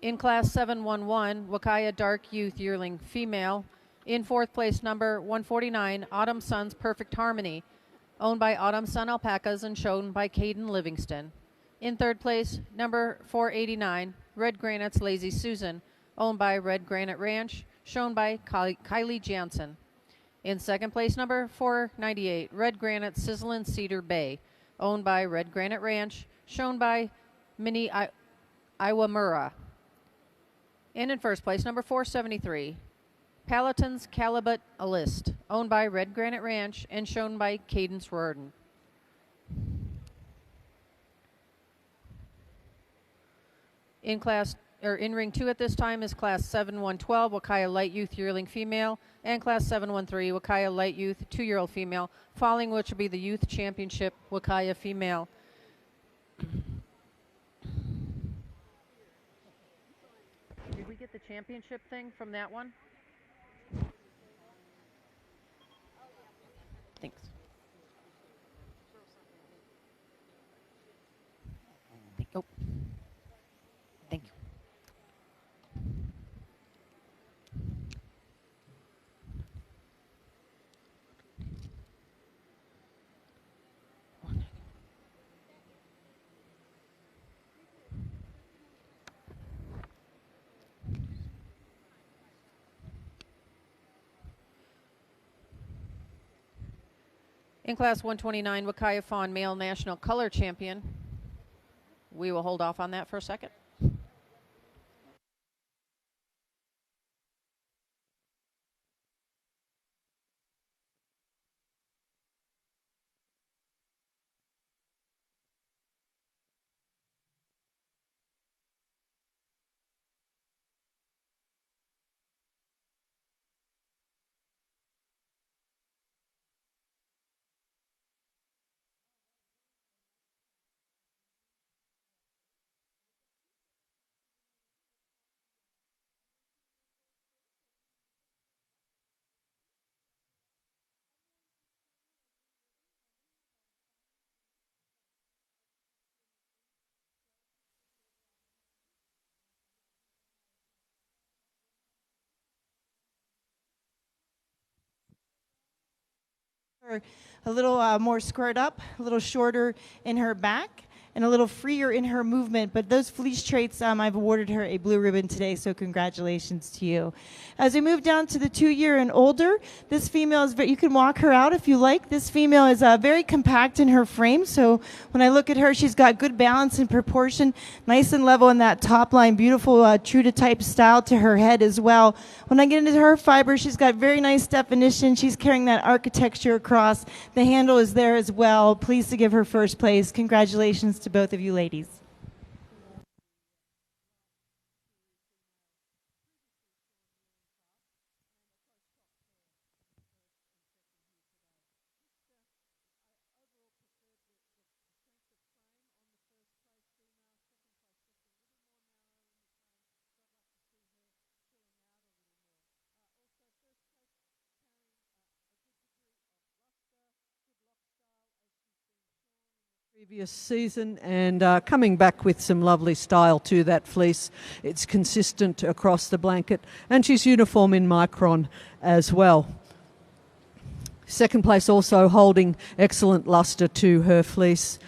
In class 711, Huacaya dark youth yearling female. In fourth place, number 149, Autumn Sun's Perfect Harmony, owned by Autumn Sun Alpacas and shown by Caden Livingston. In third place, number 489, Red Granite's Lazy Susan, owned by Red Granite Ranch, shown by Kylie Jansen. In second place, number 498, Red Granite Sizzlin' Cedar Bay, owned by Red Granite Ranch, shown by Minnie Iwamura. And in first place, number 473, Palatines Calibut Alist, owned by Red Granite Ranch and shown by Cadence Rorden. In ring 2 at this time is class 7112 Huacaya Light Youth Yearling Female and class 713 Huacaya Light Youth 2-year-old Female, following which will be the Youth Championship Huacaya Female. Did we get the championship thing from that one? Thanks. Oh. Thank you. In class 129, Huacaya Fawn Male National Color Champion. We will hold off on that for a second.
A little more squared up, a little shorter in her back, and a little freer in her movement. But those fleece traits, I've awarded her a blue ribbon today, so congratulations to you. As we move down to the 2-year and older, this female is you can walk her out if you like. This female is very compact in her frame, so when I look at her, she's got good balance and proportion, nice and level in that top line, beautiful true to type style to her head as well. When I get into her fiber, she's got very nice definition. She's carrying that architecture across. The handle is there as well. Pleased to give her first place. Congratulations to both of you ladies.
Previous season, and coming back with some lovely style to that fleece. It's consistent across the blanket, and she's uniform in micron as well. Second place also holding excellent luster to her fleece.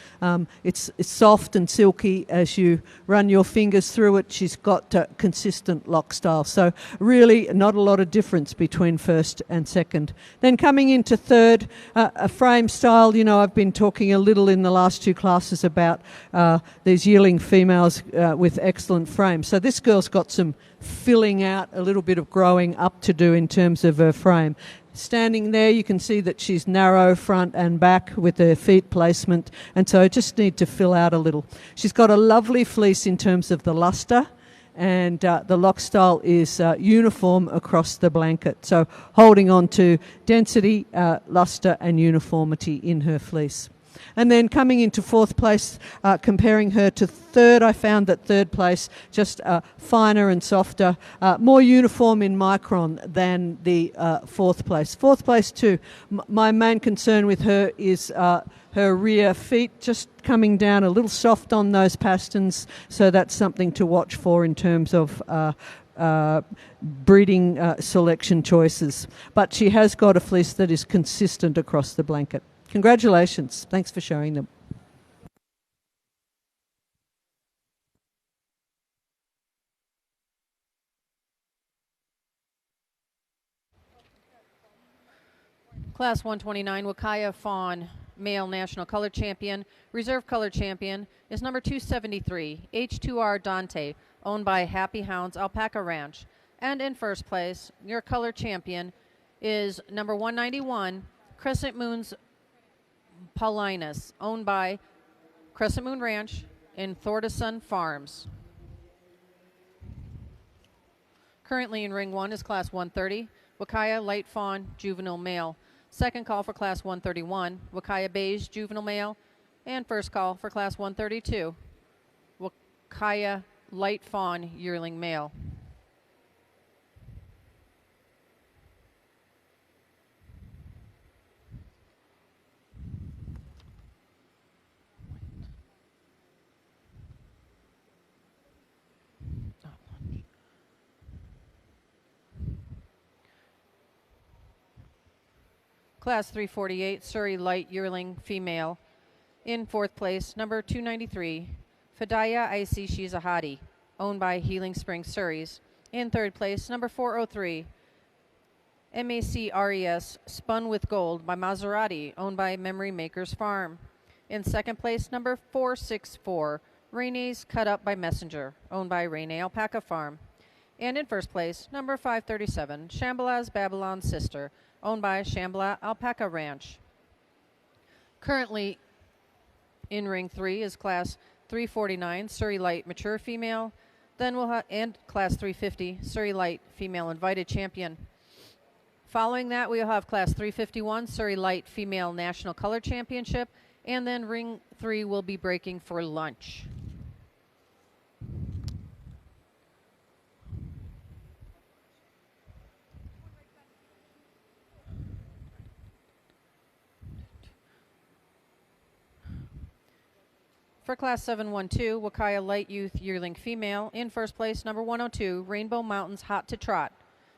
It's soft and silky as you run your fingers through it. She's got consistent lock style. So really not a lot of difference between first and second. Then coming into third, a frame style. You know, I've been talking a little in the last 2 classes about these yearling females with excellent frames. So this girl's got some filling out, a little bit of growing up to do in terms of her frame. Standing there, you can see that she's narrow front and back with her feet placement, and so I just need to fill out a little. She's got a lovely fleece in terms of the luster, and the lock style is uniform across the blanket. So holding on to density, luster and uniformity in her fleece. And then coming into fourth place, comparing her to third, I found that third place just finer and softer, more uniform in micron than the fourth place. Fourth place too, my main concern with her is her rear feet just coming down a little soft on those pastons, so that's something to watch for in terms of breeding selection choices. But she has got a fleece that is consistent across the blanket. Congratulations. Thanks for showing them.
Class 129, Huacaya Fawn, male national color champion. Reserve color champion is number 273, H2R Dante, owned by Happy Hounds Alpaca Ranch. And in first place, your color champion is number 191, Crescent Moon's Paulinus, owned by Crescent Moon Ranch in Thordason Farms. Currently in ring 1 is class 130, Huacaya Light Fawn Juvenile Male. Second call for class 131, Huacaya Beige Juvenile Male. And first call for class 132, Huacaya Light Fawn Yearling Male. Class 348, Suri Light Yearling Female. In fourth place, number 293, Fidaya Icy Shizahadi, owned by Healing Spring Suris. In third place, number 403, MAC RES Spun with Gold by Maserati, owned by Memory Makers Farm. In second place, number 464, Rene's Cut Up by Messenger, owned by Rene Alpaca Farm. And in first place, number 537, Shambhala's Babylon Sister, owned by Shambhala Alpaca Ranch. Currently in ring 3 is class 349, Suri Light Mature Female. Then we'll have, and class 350, Suri Light Female Invited Champion. Following that, we'll have class 351, Suri Light Female National Color Championship. And then ring 3 will be breaking for lunch. For class 712, Huacaya Light Youth Yearling Female. In first place, number 102, Rainbow Mountains Hot to Trot,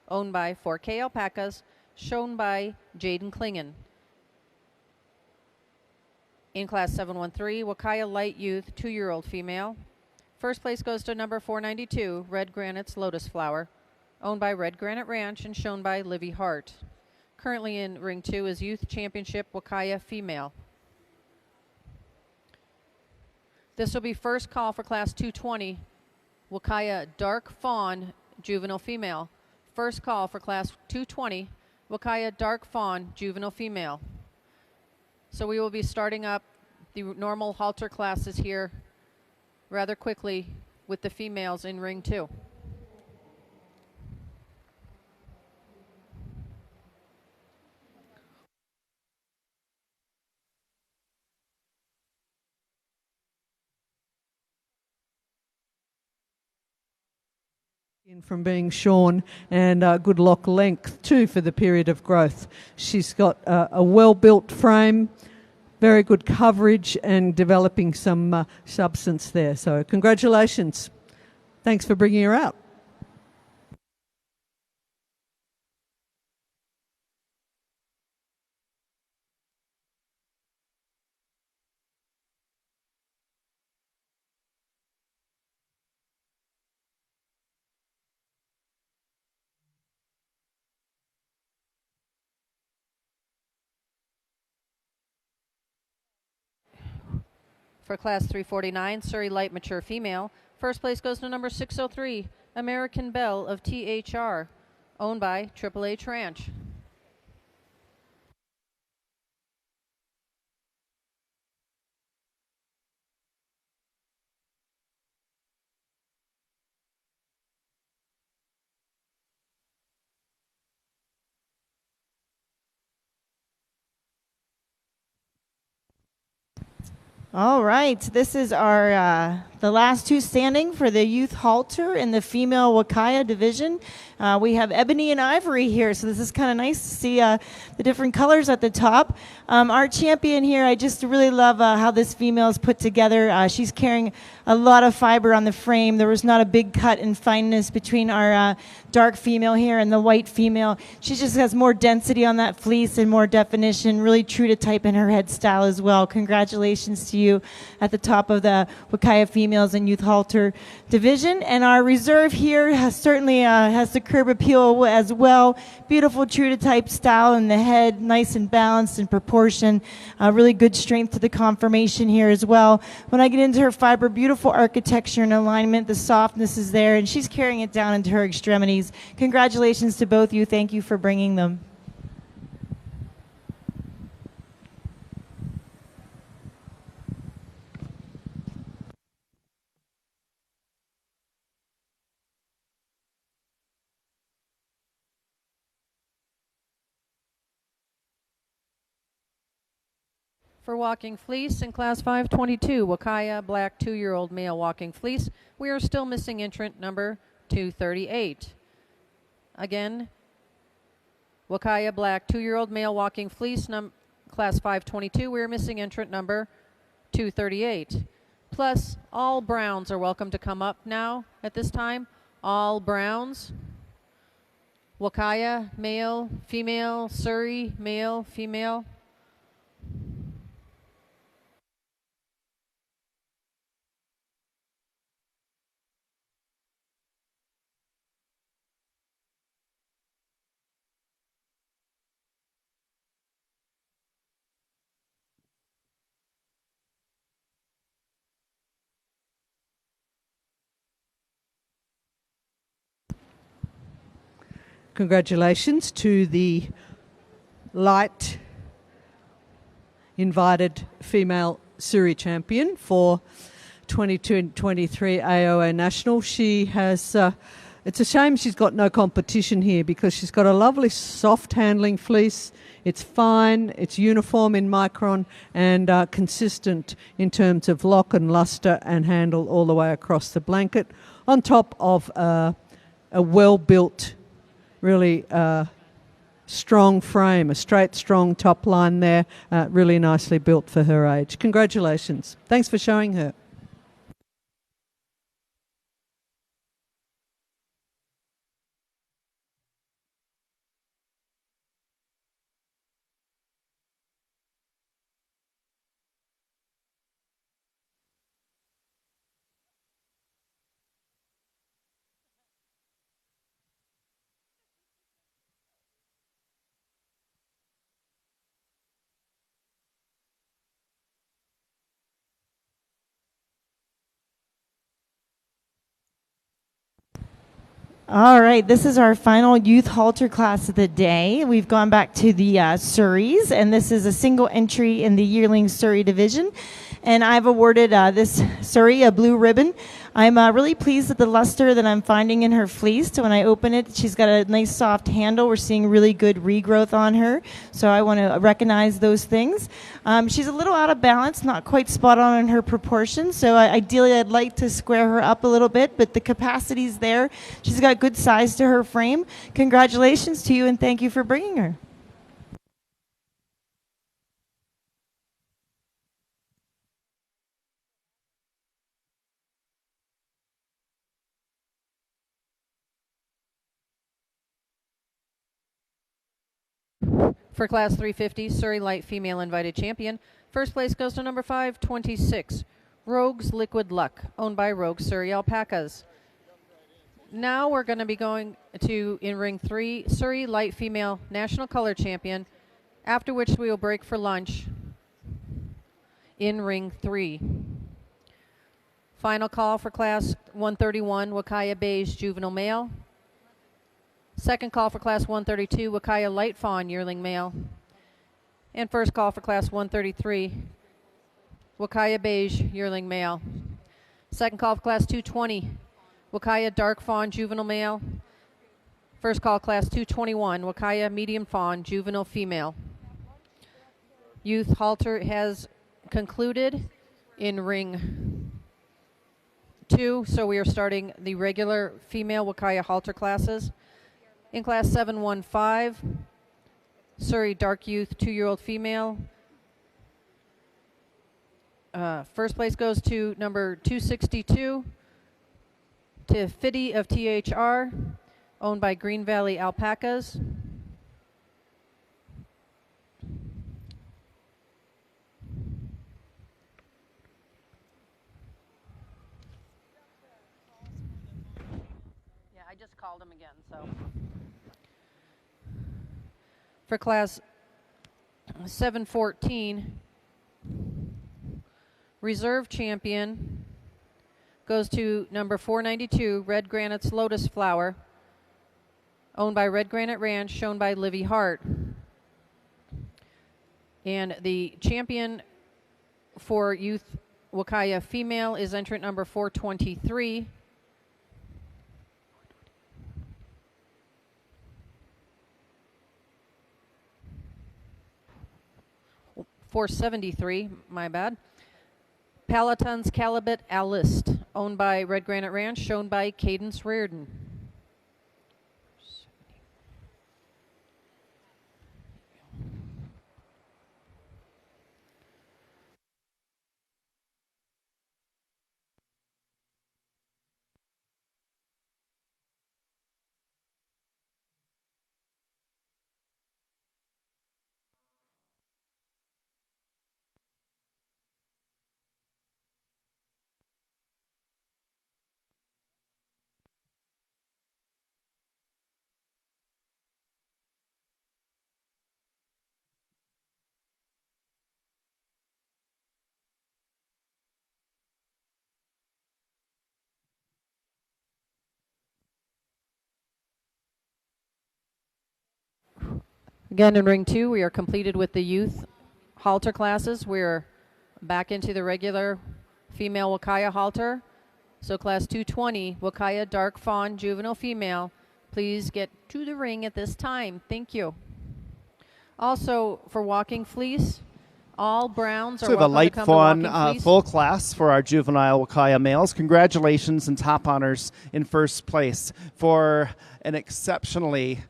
owned by 4K Alpacas, shown by Jaden Klingen. In class 713, Huacaya Light Youth 2-year-old Female. First place goes to number 492, Red Granite's Lotus Flower, owned by Red Granite Ranch and shown by Livy Hart. Currently in ring 2 is Youth Championship Huacaya Female. This will be first call for class 220, Huacaya Dark Fawn Juvenile Female. First call for class 220, Huacaya Dark Fawn Juvenile Female. So we will be starting up the normal halter classes here rather quickly with the females in ring 2.
From being shorn, and good lock length too for the period of growth. She's got a well-built frame, very good coverage, and developing some substance there. So congratulations. Thanks for bringing her out.
For class 349, Suri Light Mature Female. First place goes to number 603, American Belle of THR, owned by Triple H Ranch.
All right, this is our the last two standing for the youth halter in the female Huacaya division. We have ebony and ivory here, so this is kind of nice to see the different colors at the top. Our champion here, I just really love how this female is put together. She's carrying a lot of fiber on the frame. There was not a big cut in fineness between our dark female here and the white female. She just has more density on that fleece and more definition, really true to type in her head style as well. Congratulations to you at the top of the Huacaya female females in youth halter division. And our reserve here certainly has the curb appeal as well. Beautiful true to type style in the head, nice and balanced in proportion. Really good strength to the conformation here as well. When I get into her fiber, beautiful architecture and alignment. The softness is there, and she's carrying it down into her extremities. Congratulations to both you. Thank you for bringing them.
For walking fleece in class 522, Huacaya black 2-year-old male walking fleece, we are still missing entrant number 238. Again, Huacaya black 2-year-old male walking fleece, class 522, we are missing entrant number 238. Plus, all browns are welcome to come up now at this time. All browns. Huacaya, male, female, Suri, male, female.
Congratulations to the light invited female Suri champion for 22 and 23 AOA National. She has, it's a shame she's got no competition here because she's got a lovely soft handling fleece. It's fine, it's uniform in micron and consistent in terms of lock and luster and handle all the way across the blanket on top of a well-built, really strong frame, a straight, strong top line there, really nicely built for her age. Congratulations. Thanks for showing her.
All right, this is our final youth halter class of the day. We've gone back to the Suris, and this is a single entry in the yearling Suri division. And I've awarded this Suri a blue ribbon. I'm really pleased with the luster that I'm finding in her fleece. So when I open it, she's got a nice soft handle. We're seeing really good regrowth on her. So I want to recognize those things. She's a little out of balance, not quite spot on in her proportions. So ideally, I'd like to square her up a little bit, but the capacity's there. She's got good size to her frame. Congratulations to you, and thank you for bringing her.
For class 350, Suri light female invited champion, first place goes to number 526, Rogue's Liquid Luck, owned by Rogue Suri Alpacas. Now we're going to be going to, in ring 3, Suri light female national color champion, after which we will break for lunch in ring 3. Final call for class 131, Huacaya beige juvenile male. Second call for class 132, Huacaya light fawn yearling male. And first call for class 133, Huacaya beige yearling male. Second call for class 220, Huacaya dark fawn juvenile male. First call class 221, Huacaya medium fawn juvenile female. Youth halter has concluded in ring 2, so we are starting the regular female Huacaya halter classes. In class 715, Suri dark youth 2-year-old female. First place goes to number 262, to Fiddy of THR, owned by Green Valley Alpacas. just called him again, so. For class 714, reserve champion goes to number 492, Red Granite's Lotus Flower, owned by Red Granite Ranch, shown by Livy Hart. And the champion for youth Huacaya female is entrant number 423. 473, my bad. Palatons Calibet Alist, owned by Red Granite Ranch, shown by Cadence Reardon. Again, in ring 2, we are completed with the youth halter classes. We're back into the regular female Huacaya halter. So class 220, Huacaya Dark Fawn Juvenile Female, please get to the ring at this time. Thank you. Also, for walking fleece, all browns are
so we have a
welcome to
light
come to
fawn
walking fleece.
full class for our juvenile Huacaya males. Congratulations and top honors in first place for an exceptionally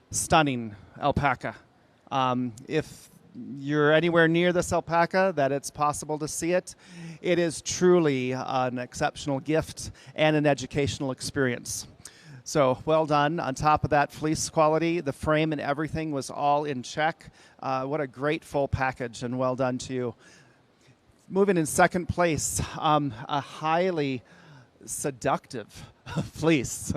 stunning alpaca. If you're anywhere near this alpaca, that it's possible to see it, it is truly an exceptional gift and an educational experience. So well done. On top of that fleece quality, the frame and everything was all in check. What a great full package, and well done to you. Moving in second place, a highly seductive fleece.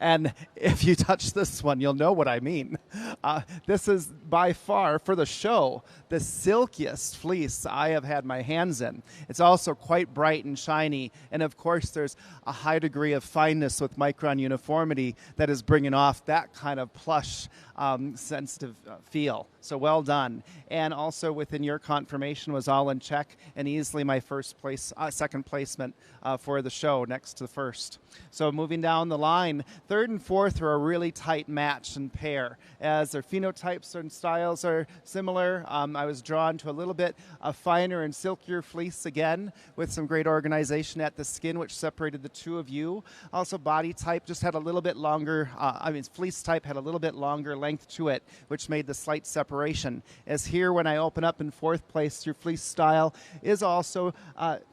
And if you touch this one, you'll know what I mean. This is by far, for the show, the silkiest fleece I have had my hands in. It's also quite bright and shiny. And of course, there's a high degree of fineness with micron uniformity that is bringing off that kind of plush, sensitive feel. So well done. And also within your confirmation was all in check and easily my second placement for the show next to the first. So moving down the line, third and fourth are a really tight match and pair. As their phenotypes and styles are similar, I was drawn to a little bit finer and silkier fleece again, with some great organization at the skin, which separated the two of you. Also, body type just had a little bit longer, fleece type had a little bit longer length to it, which made the slight separation. As here, when I open up in fourth place, your fleece style is also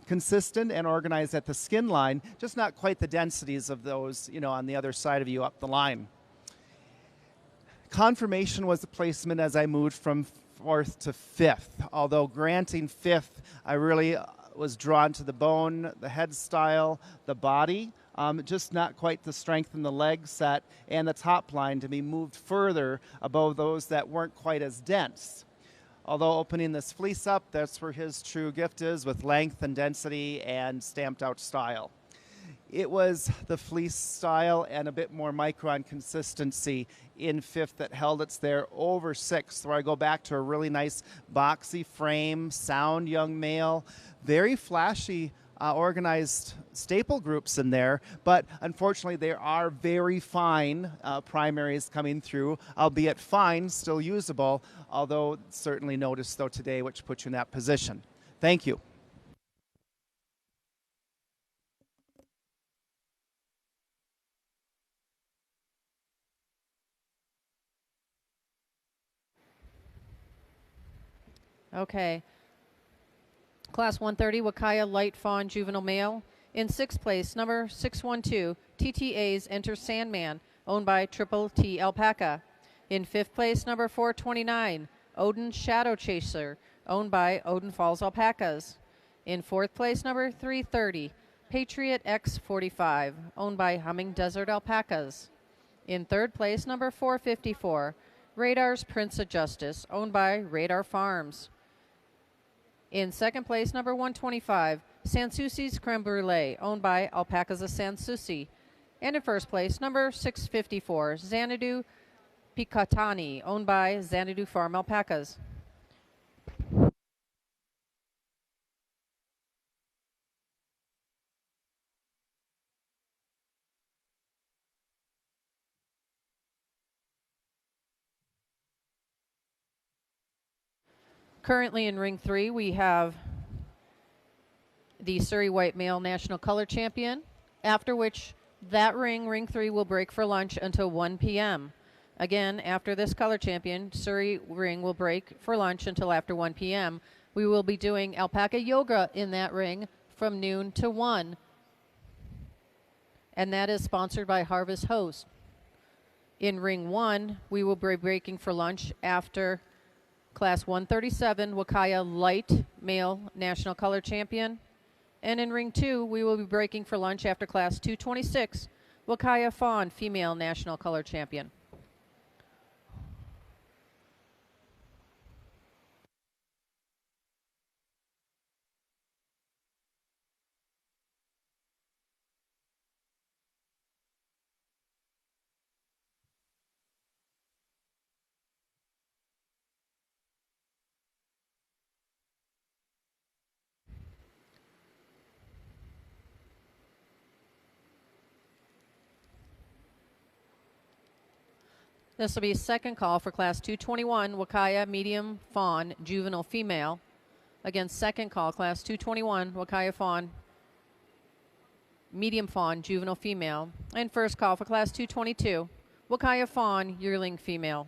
consistent and organized at the skin line, just not quite the densities of those, on the other side of you up the line. Confirmation was the placement as I moved from fourth to fifth. Although granting fifth, I really was drawn to the bone, the head style, the body, just not quite the strength in the leg set and the top line to be moved further above those that weren't quite as dense. Although opening this fleece up, that's where his true gift is, with length and density and stamped out style. It was the fleece style and a bit more micron consistency in fifth that held it there over sixth, where I go back to a really nice boxy frame, sound young male, very flashy, organized staple groups in there, but unfortunately there are very fine primaries coming through, albeit fine, still usable, although certainly noticed though today, which puts you in that position. Thank you.
Okay. Class 130, Huacaya Light Fawn Juvenile Male. In sixth place, number 612, TTA's Enter Sandman, owned by Triple T Alpaca. In fifth place, number 429, Odin Shadow Chaser, owned by Odin Falls Alpacas. In fourth place, number 330, Patriot X45, owned by Humming Desert Alpacas. In third place, number 454, Radar's Prince of Justice, owned by Radar Farms. In second place, number 125, Sanssouci's Creme Brulee, owned by Alpacas of Sanssouci. And in first place, number 654, Xanadu Picatani, owned by Xanadu Farm Alpacas. Currently in ring 3, we have the Suri White Male National Color Champion, after which that ring 3, will break for lunch until 1 p.m. Again, after this color champion, Suri ring will break for lunch until after 1 p.m. We will be doing alpaca yoga in that ring from noon to 1. And that is sponsored by Harvest Host. In ring 1, we will be breaking for lunch after Class 137, Huacaya Light Male National Color Champion. And in ring 2, we will be breaking for lunch after Class 226, Huacaya Fawn Female National Color Champion. This will be second call for Class 221, Huacaya Medium Fawn Juvenile Female. Again, second call, Class 221, Huacaya Fawn Medium Fawn Juvenile Female. And first call for Class 222, Huacaya Fawn Yearling Female.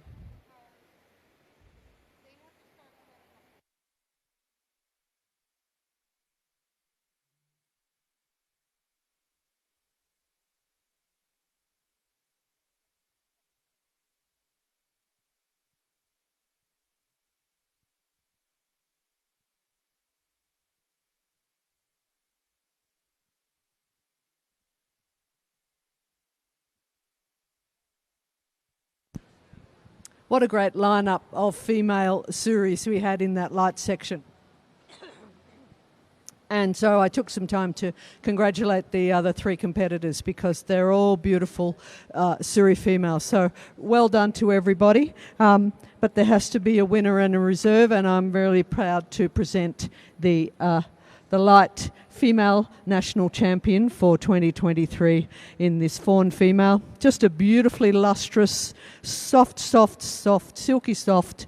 What a great lineup of female Suris we had in that light section. And so I took some time to congratulate the other 3 competitors because they're all beautiful Suri females. So well done to everybody. But there has to be a winner and a reserve, and I'm really proud to present the light female national champion for 2023 in this fawn female. Just a beautifully lustrous, soft, silky soft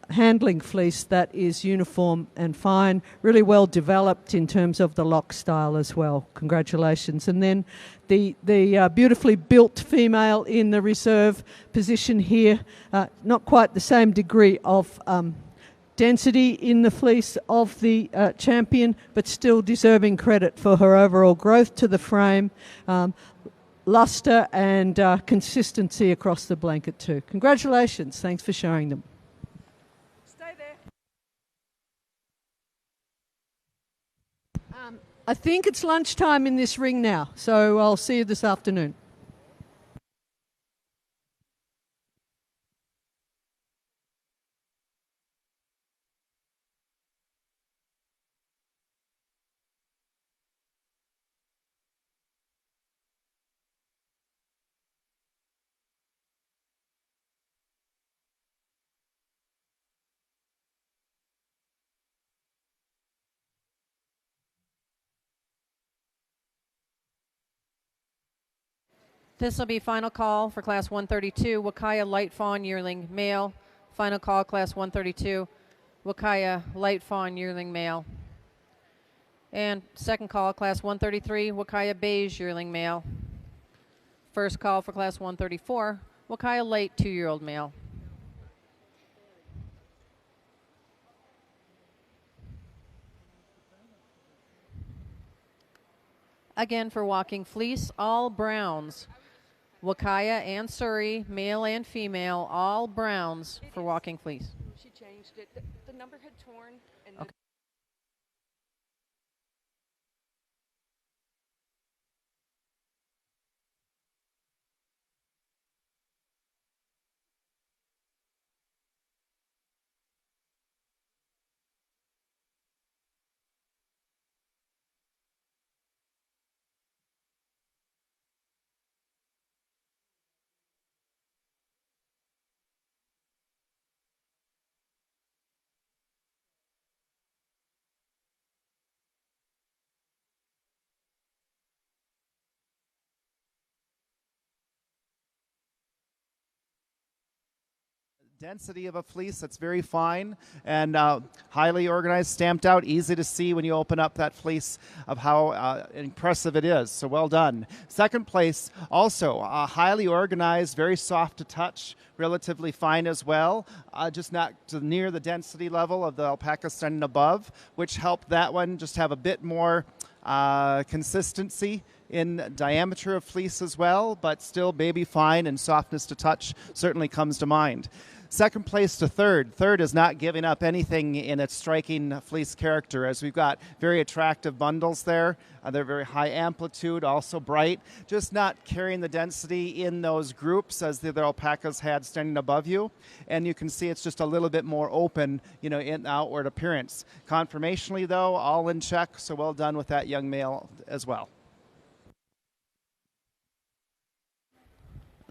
handling fleece that is uniform and fine, really well developed in terms of the lock style as well. Congratulations. And then the beautifully built female in the reserve position here, not quite the same degree of density in the fleece of the champion, but still deserving credit for her overall growth to the frame, luster and consistency across the blanket too. Congratulations. Thanks for showing them. Stay there. I think it's lunchtime in this ring now, so I'll see you this afternoon.
This will be final call for Class 132, Huacaya Light Fawn Yearling Male. Final call, Class 132, Huacaya Light Fawn Yearling Male. And second call, Class 133, Huacaya Beige Yearling Male. First call for Class 134, Huacaya Light 2-year-old Male. Again, for walking fleece, all browns. Huacaya and Suri, male and female, all browns for walking fleece.
She changed it. The number had torn, and
Okay.
density of a fleece that's very fine and highly organized, stamped out, easy to see when you open up that fleece of how impressive it is. So well done. Second place, also highly organized, very soft to touch, relatively fine as well, just not near the density level of the alpaca standing above, which helped that one just have a bit more consistency in diameter of fleece as well, but still baby fine, and softness to touch certainly comes to mind. Second place to third. Third is not giving up anything in its striking fleece character, as we've got very attractive bundles there. They're very high amplitude, also bright, just not carrying the density in those groups as the other alpacas had standing above you. And you can see it's just a little bit more open, in outward appearance. Conformationally, though, all in check, so well done with that young male as well.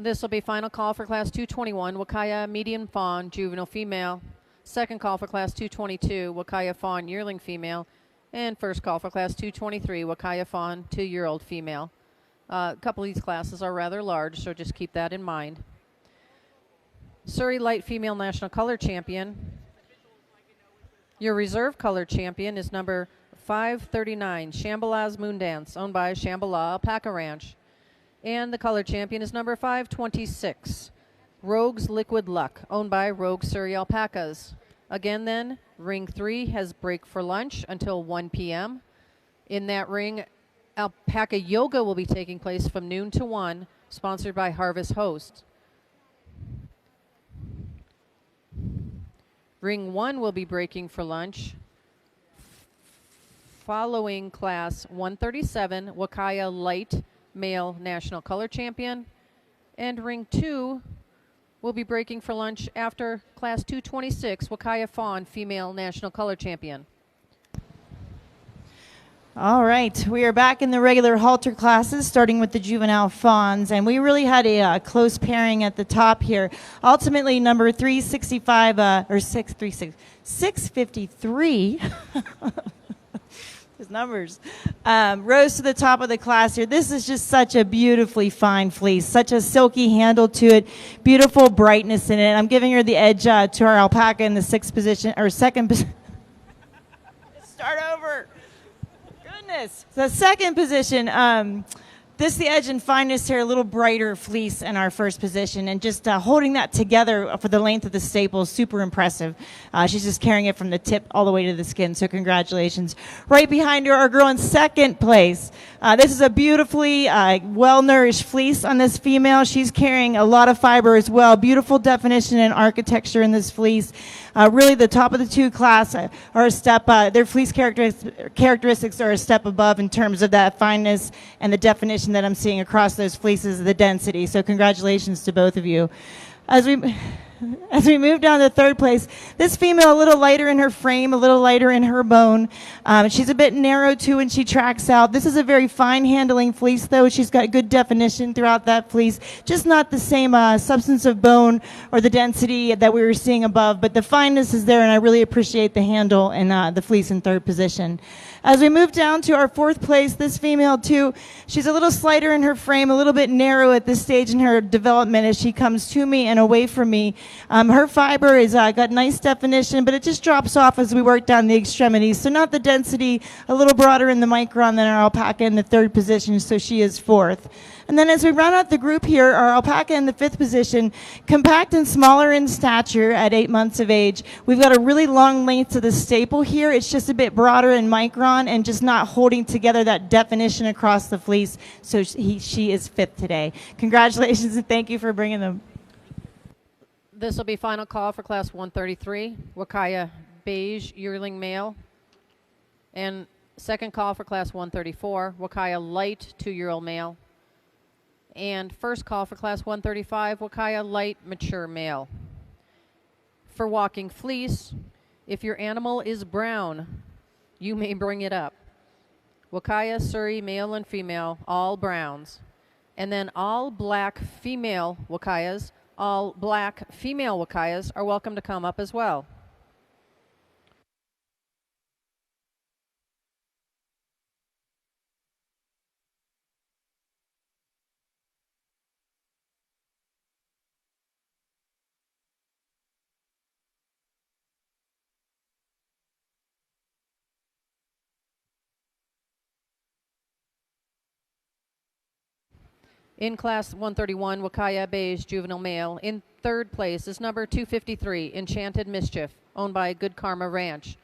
This will be final call for Class 221, Huacaya Medium Fawn, Juvenile Female. Second call for Class 222, Huacaya Fawn, Yearling Female. And first call for Class 223, Huacaya Fawn, 2-year-old Female. A couple of these classes are rather large, so just keep that in mind. Suri Light Female National Color Champion. Your reserve color champion is number 539, Shambhalah's Moondance, owned by Shambhalah Alpaca Ranch. And the color champion is number 526, Rogue's Liquid Luck, owned by Rogue Suri Alpacas. Again then, ring 3 has break for lunch until 1 p.m. In that ring, Alpaca Yoga will be taking place from noon to 1, sponsored by Harvest Host. Ring 1 will be breaking for lunch following Class 137, Huacaya Light Male National Color Champion, and ring 2 will be breaking for lunch after Class 226, Huacaya Fawn Female National Color Champion.
All right, we are back in the regular halter classes, starting with the juvenile fawns, and we really had a close pairing at the top here. Ultimately, number 365, 653, his numbers, rose to the top of the class here. This is just such a beautifully fine fleece, such a silky handle to it, beautiful brightness in it. I'm giving her the edge to our alpaca in the sixth position, or second position. Start over. Goodness. The second position, this the edge and fineness here, a little brighter fleece in our first position, and just holding that together for the length of the staple is super impressive. She's just carrying it from the tip all the way to the skin, so congratulations. Right behind her, our girl in second place. This is a beautifully well-nourished fleece on this female. She's carrying a lot of fiber as well. Beautiful definition and architecture in this fleece. Really, the top of the two class are a step, their fleece characteristics are a step above in terms of that fineness and the definition that I'm seeing across those fleeces, the density. So congratulations to both of you. As we move down to third place, this female a little lighter in her frame, a little lighter in her bone. She's a bit narrow too when she tracks out. This is a very fine handling fleece though. She's got good definition throughout that fleece. Just not the same substance of bone or the density that we were seeing above, but the fineness is there, and I really appreciate the handle and the fleece in third position. As we move down to our fourth place, this female too, she's a little slighter in her frame, a little bit narrow at this stage in her development as she comes to me and away from me. Her fiber is got nice definition, but it just drops off as we work down the extremities. So not the density, a little broader in the micron than our alpaca in the third position, so she is fourth. And then as we round out the group here, our alpaca in the fifth position, compact and smaller in stature at 8 months of age. We've got a really long length to the staple here. It's just a bit broader in micron and just not holding together that definition across the fleece. So she is fifth today. Congratulations and thank you for bringing them.
This will be final call for Class 133, Huacaya Beige Yearling Male. And second call for Class 134, Huacaya Light 2-year-old Male. And first call for Class 135, Huacaya Light Mature Male. For walking fleece, if your animal is brown, you may bring it up. Huacaya, Suri, male and female, all browns. And then all black female Huacayas, all black female Huacayas are welcome to come up as well. In Class 131, Huacaya Beige Juvenile Male. In third place is number 253, Enchanted Mischief, owned by Good Karma Ranch.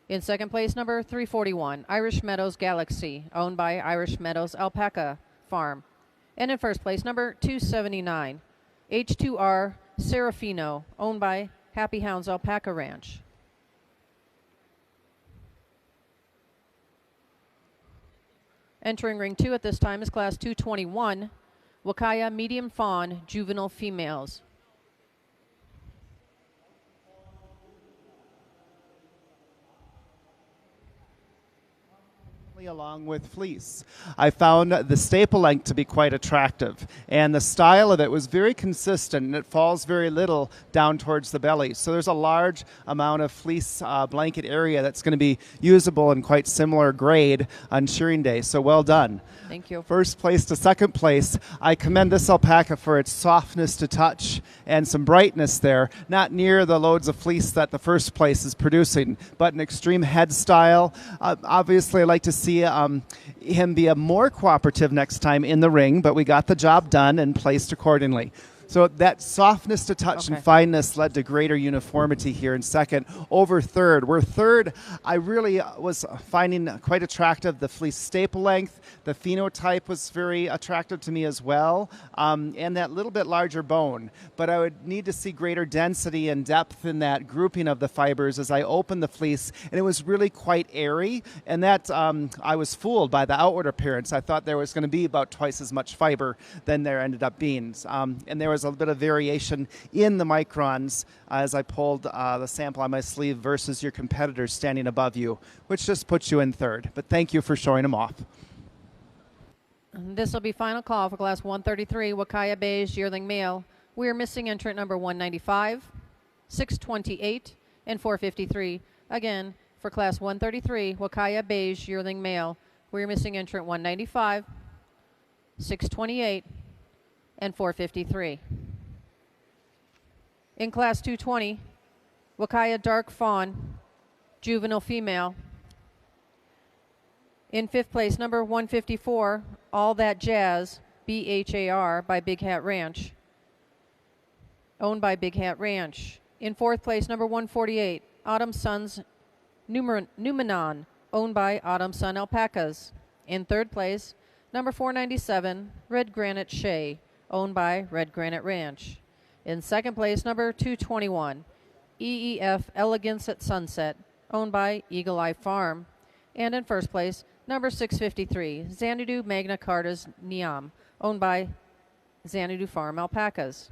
In second place, number 341, Irish Meadows Galaxy, owned by Irish Meadows Alpaca Farm. And in first place, number 279, H2R Serafino, owned by Happy Hounds Alpaca Ranch. Entering ring 2 at this time is Class 221, Huacaya Medium Fawn Juvenile Females.
Along with Fleece. I found the staple length to be quite attractive, and the style of it was very consistent, and it falls very little down towards the belly. So there's a large amount of fleece blanket area that's going to be usable in quite similar grade on shearing day. So well done.
Thank you.
First place to second place, I commend this alpaca for its softness to touch and some brightness there, not near the loads of fleece that the first place is producing, but an extreme head style. Obviously, I like to see him be a more cooperative next time in the ring, but we got the job done and placed accordingly. So that softness to touch and fineness led to greater uniformity here in second. Over third, where third, I really was finding quite attractive the fleece staple length. The phenotype was very attractive to me as well, and that little bit larger bone. But I would need to see greater density and depth in that grouping of the fibers as I opened the fleece, and it was really quite airy, and that I was fooled by the outward appearance. I thought there was going to be about twice as much fiber than there ended up being, and there was a bit of variation in the microns as I pulled the sample on my sleeve versus your competitors standing above you, which just puts you in third. But thank you for showing them off.
This will be final call for Class 133, Huacaya Beige Yearling Male. We are missing entrant number 195, 628, and 453. Again, for Class 133, Huacaya Beige Yearling Male, we are missing entrant 195, 628, and 453. In Class 220, Huacaya Dark Fawn, Juvenile Female. In fifth place, number 154, All That Jazz, BHAR, by Big Hat Ranch, owned by Big Hat Ranch. In fourth place, number 148, Autumn Sun's Numenon, owned by Autumn Sun Alpacas. In third place, number 497, Red Granite Shea, owned by Red Granite Ranch. In second place, number 221, EEF Elegance at Sunset, owned by Eagle Eye Farm. And in first place, number 653, Xanadu Magna Carta's Niam, owned by Xanadu Farm Alpacas.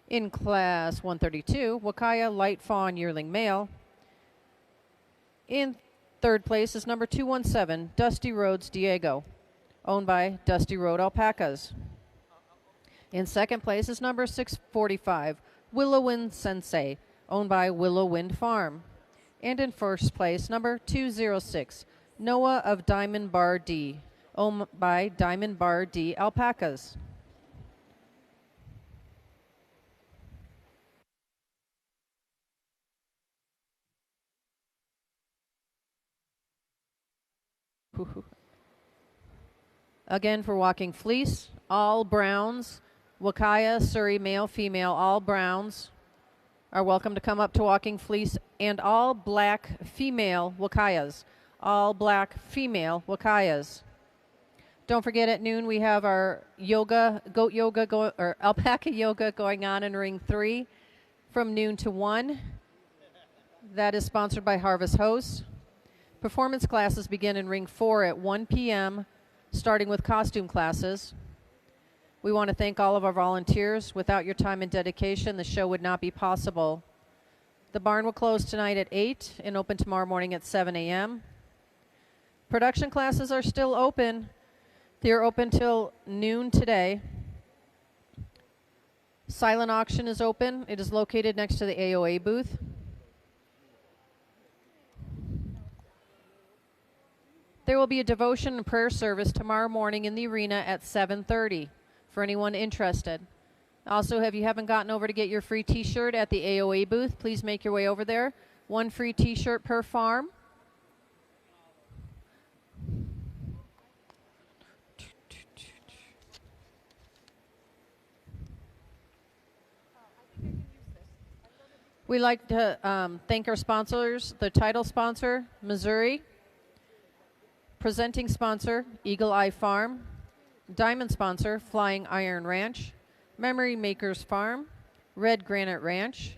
In Class 132, Huacaya Light Fawn Yearling Male. In third place is number 217, Dusty Roads Diego, owned by Dusty Road Alpacas. In second place is number 645, Willow Wind Sensei, owned by Willow Wind Farm. And in first place, number 206, Noah of Diamond Bar D, owned by Diamond Bar D Alpacas. Again, for walking fleece, all browns, Huacaya, Suri, male, female, all browns are welcome to come up to walking fleece, and all black female Huacayas. All black female Huacayas. Don't forget, at noon we have our yoga, goat yoga, or alpaca yoga going on in ring 3 from noon to 1. That is sponsored by Harvest Hosts. Performance classes begin in ring 4 at 1 p.m., starting with costume classes. We want to thank all of our volunteers. Without your time and dedication, the show would not be possible. The barn will close tonight at 8 and open tomorrow morning at 7 a.m. Production classes are still open. They're open till noon today. Silent auction is open. It is located next to the AOA booth. There will be a devotion and prayer service tomorrow morning in the arena at 7:30 for anyone interested. Also, if you haven't gotten over to get your free t-shirt at the AOA booth, please make your way over there. 1 free t-shirt per farm. We'd like to thank our sponsors, the title sponsor, Missouri, presenting sponsor, Eagle Eye Farm, diamond sponsor, Flying Iron Ranch, Memory Makers Farm, Red Granite Ranch,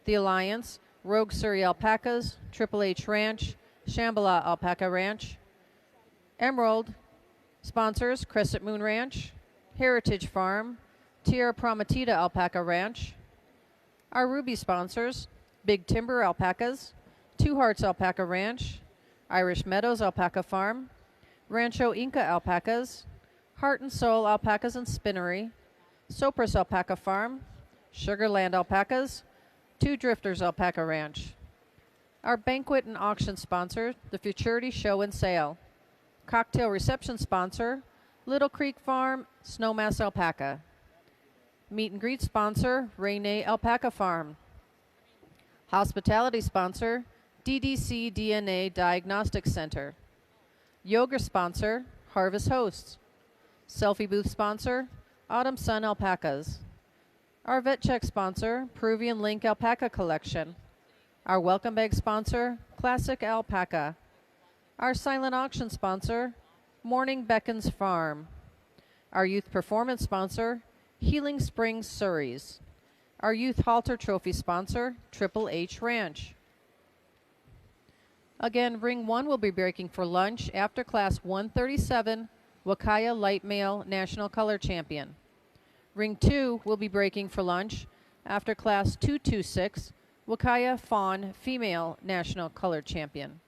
The Alliance, Rogue Surrey Alpacas, Triple H Ranch, Shambhala Alpaca Ranch, Emerald, sponsors, Crescent Moon Ranch, Heritage Farm, Tierra Prometida Alpaca Ranch. Our Ruby sponsors, Big Timber Alpacas, Two Hearts Alpaca Ranch, Irish Meadows Alpaca Farm, Rancho Inca Alpacas, Heart and Soul Alpacas and Spinnery, Sopris Alpaca Farm, Sugarland Alpacas, Two Drifters Alpaca Ranch. Our banquet and auction sponsor, the Futurity Show and Sale. Cocktail reception sponsor, Little Creek Farm, Snowmass Alpaca. Meet and greet sponsor, Rainay Alpaca Farm. Hospitality sponsor, DDC DNA Diagnostic Center. Yoga sponsor, Harvest Hosts. Selfie booth sponsor, Autumn Sun Alpacas. Our vet check sponsor, Peruvian Link Alpaca Collection. Our welcome bag sponsor, Classic Alpaca. Our silent auction sponsor, Morning Beckons Farm. Our youth performance sponsor, Healing Springs Surreys. Our youth halter trophy sponsor, Triple H Ranch. Again, Ring 1 will be breaking for lunch after Class 137, Huacaya Light Male National Color Champion. Ring 2 will be breaking for lunch after Class 226, Huacaya Fawn Female National Color Champion.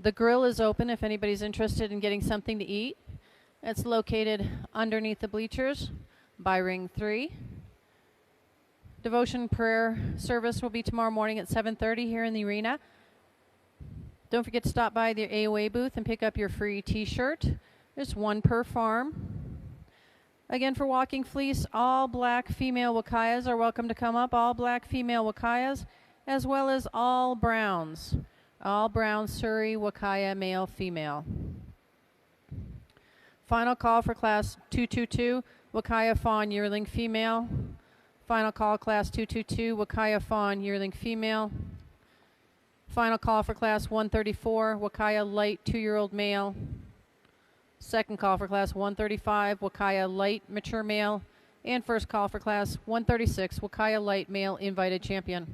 The grill is open if anybody's interested in getting something to eat. It's located underneath the bleachers by ring 3. Devotion prayer service will be tomorrow morning at 7:30 here in the arena. Don't forget to stop by the AOA booth and pick up your free t-shirt. There's one per farm. Again, for Walking Fleece, all black female Huacayas are welcome to come up. All black female Huacayas, as well as all browns. All brown Suri Huacaya male, female. Final call for class 222, Huacaya fawn yearling female. Final call class 222, Huacaya fawn yearling female. Final call for class 134, Huacaya light 2-year-old male. Second call for class 135, Huacaya light mature male. And first call for class 136, Huacaya light male invited champion.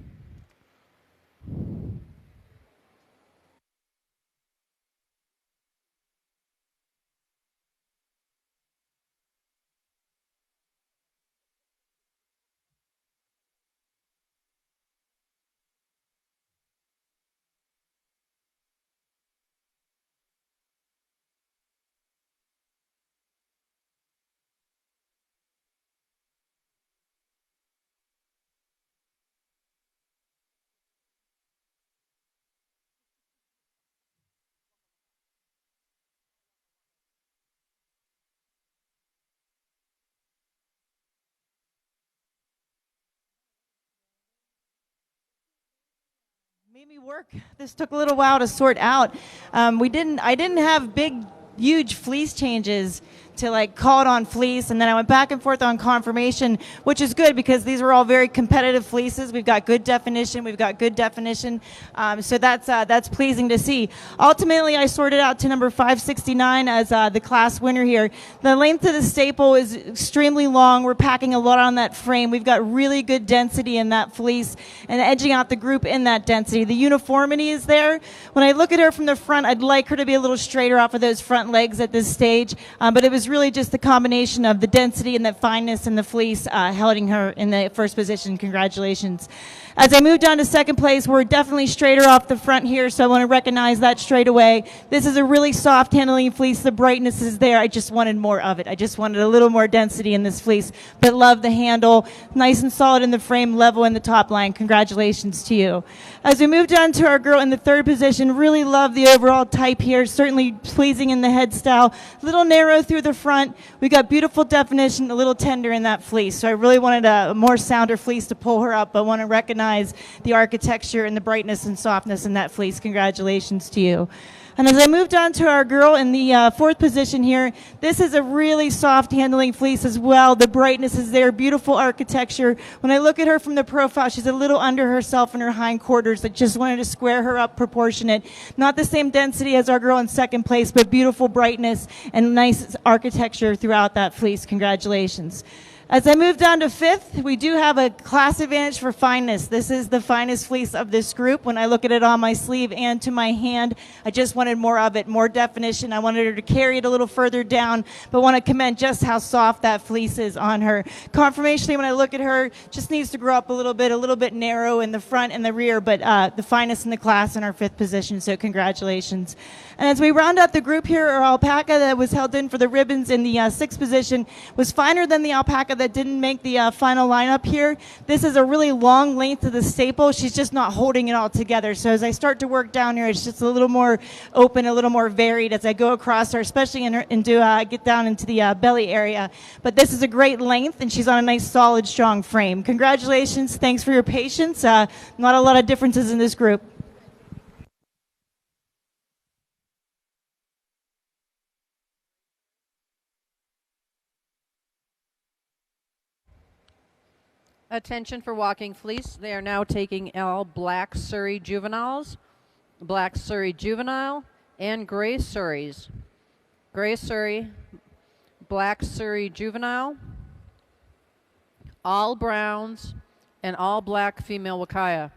Made me work. This took a little while to sort out. I didn't have big, huge fleece changes to like call it on fleece, and then I went back and forth on confirmation, which is good because these were all very competitive fleeces. We've got good definition. So that's pleasing to see. Ultimately, I sorted out to number 569 as the class winner here. The length of the staple is extremely long. We're packing a lot on that frame. We've got really good density in that fleece and edging out the group in that density. The uniformity is there. When I look at her from the front, I'd like her to be a little straighter off of those front legs at this stage, but it was really just the combination of the density and the fineness in the fleece holding her in the first position. Congratulations. As I move down to second place, we're definitely straighter off the front here, so I want to recognize that straight away. This is a really soft handling fleece. The brightness is there. I just wanted more of it. I just wanted a little more density in this fleece, but love the handle. Nice and solid in the frame, level in the top line. Congratulations to you. As we move down to our girl in the third position, really love the overall type here. Certainly pleasing in the head style. A little narrow through the front. We got beautiful definition, a little tender in that fleece. So I really wanted a more sounder fleece to pull her up, but want to recognize the architecture and the brightness and softness in that fleece. Congratulations to you. And as I moved on to our girl in the fourth position here, this is a really soft handling fleece as well. The brightness is there, beautiful architecture. When I look at her from the profile, she's a little under herself in her hindquarters. I just wanted to square her up proportionate. Not the same density as our girl in second place, but beautiful brightness and nice architecture throughout that fleece. Congratulations. As I move down to fifth, we do have a class advantage for fineness. This is the finest fleece of this group. When I look at it on my sleeve and to my hand, I just wanted more of it, more definition. I wanted her to carry it a little further down, but want to commend just how soft that fleece is on her. Conformationally, when I look at her, just needs to grow up a little bit narrow in the front and the rear, but the finest in the class in our fifth position, so congratulations. And as we round out the group here, our alpaca that was held in for the ribbons in the sixth position was finer than the alpaca that didn't make the final lineup here. This is a really long length of the staple. She's just not holding it all together. So as I start to work down here, it's just a little more open, a little more varied as I go across her, especially get down into the belly area. But this is a great length, and she's on a nice, solid, strong frame. Congratulations. Thanks for your patience. Not a lot of differences in this group.
Attention for Walking Fleece. They are now taking all black Suri juveniles, black Suri juvenile, and gray Suris. Gray Suri, black Suri juvenile, all browns, and all black female Huacaya.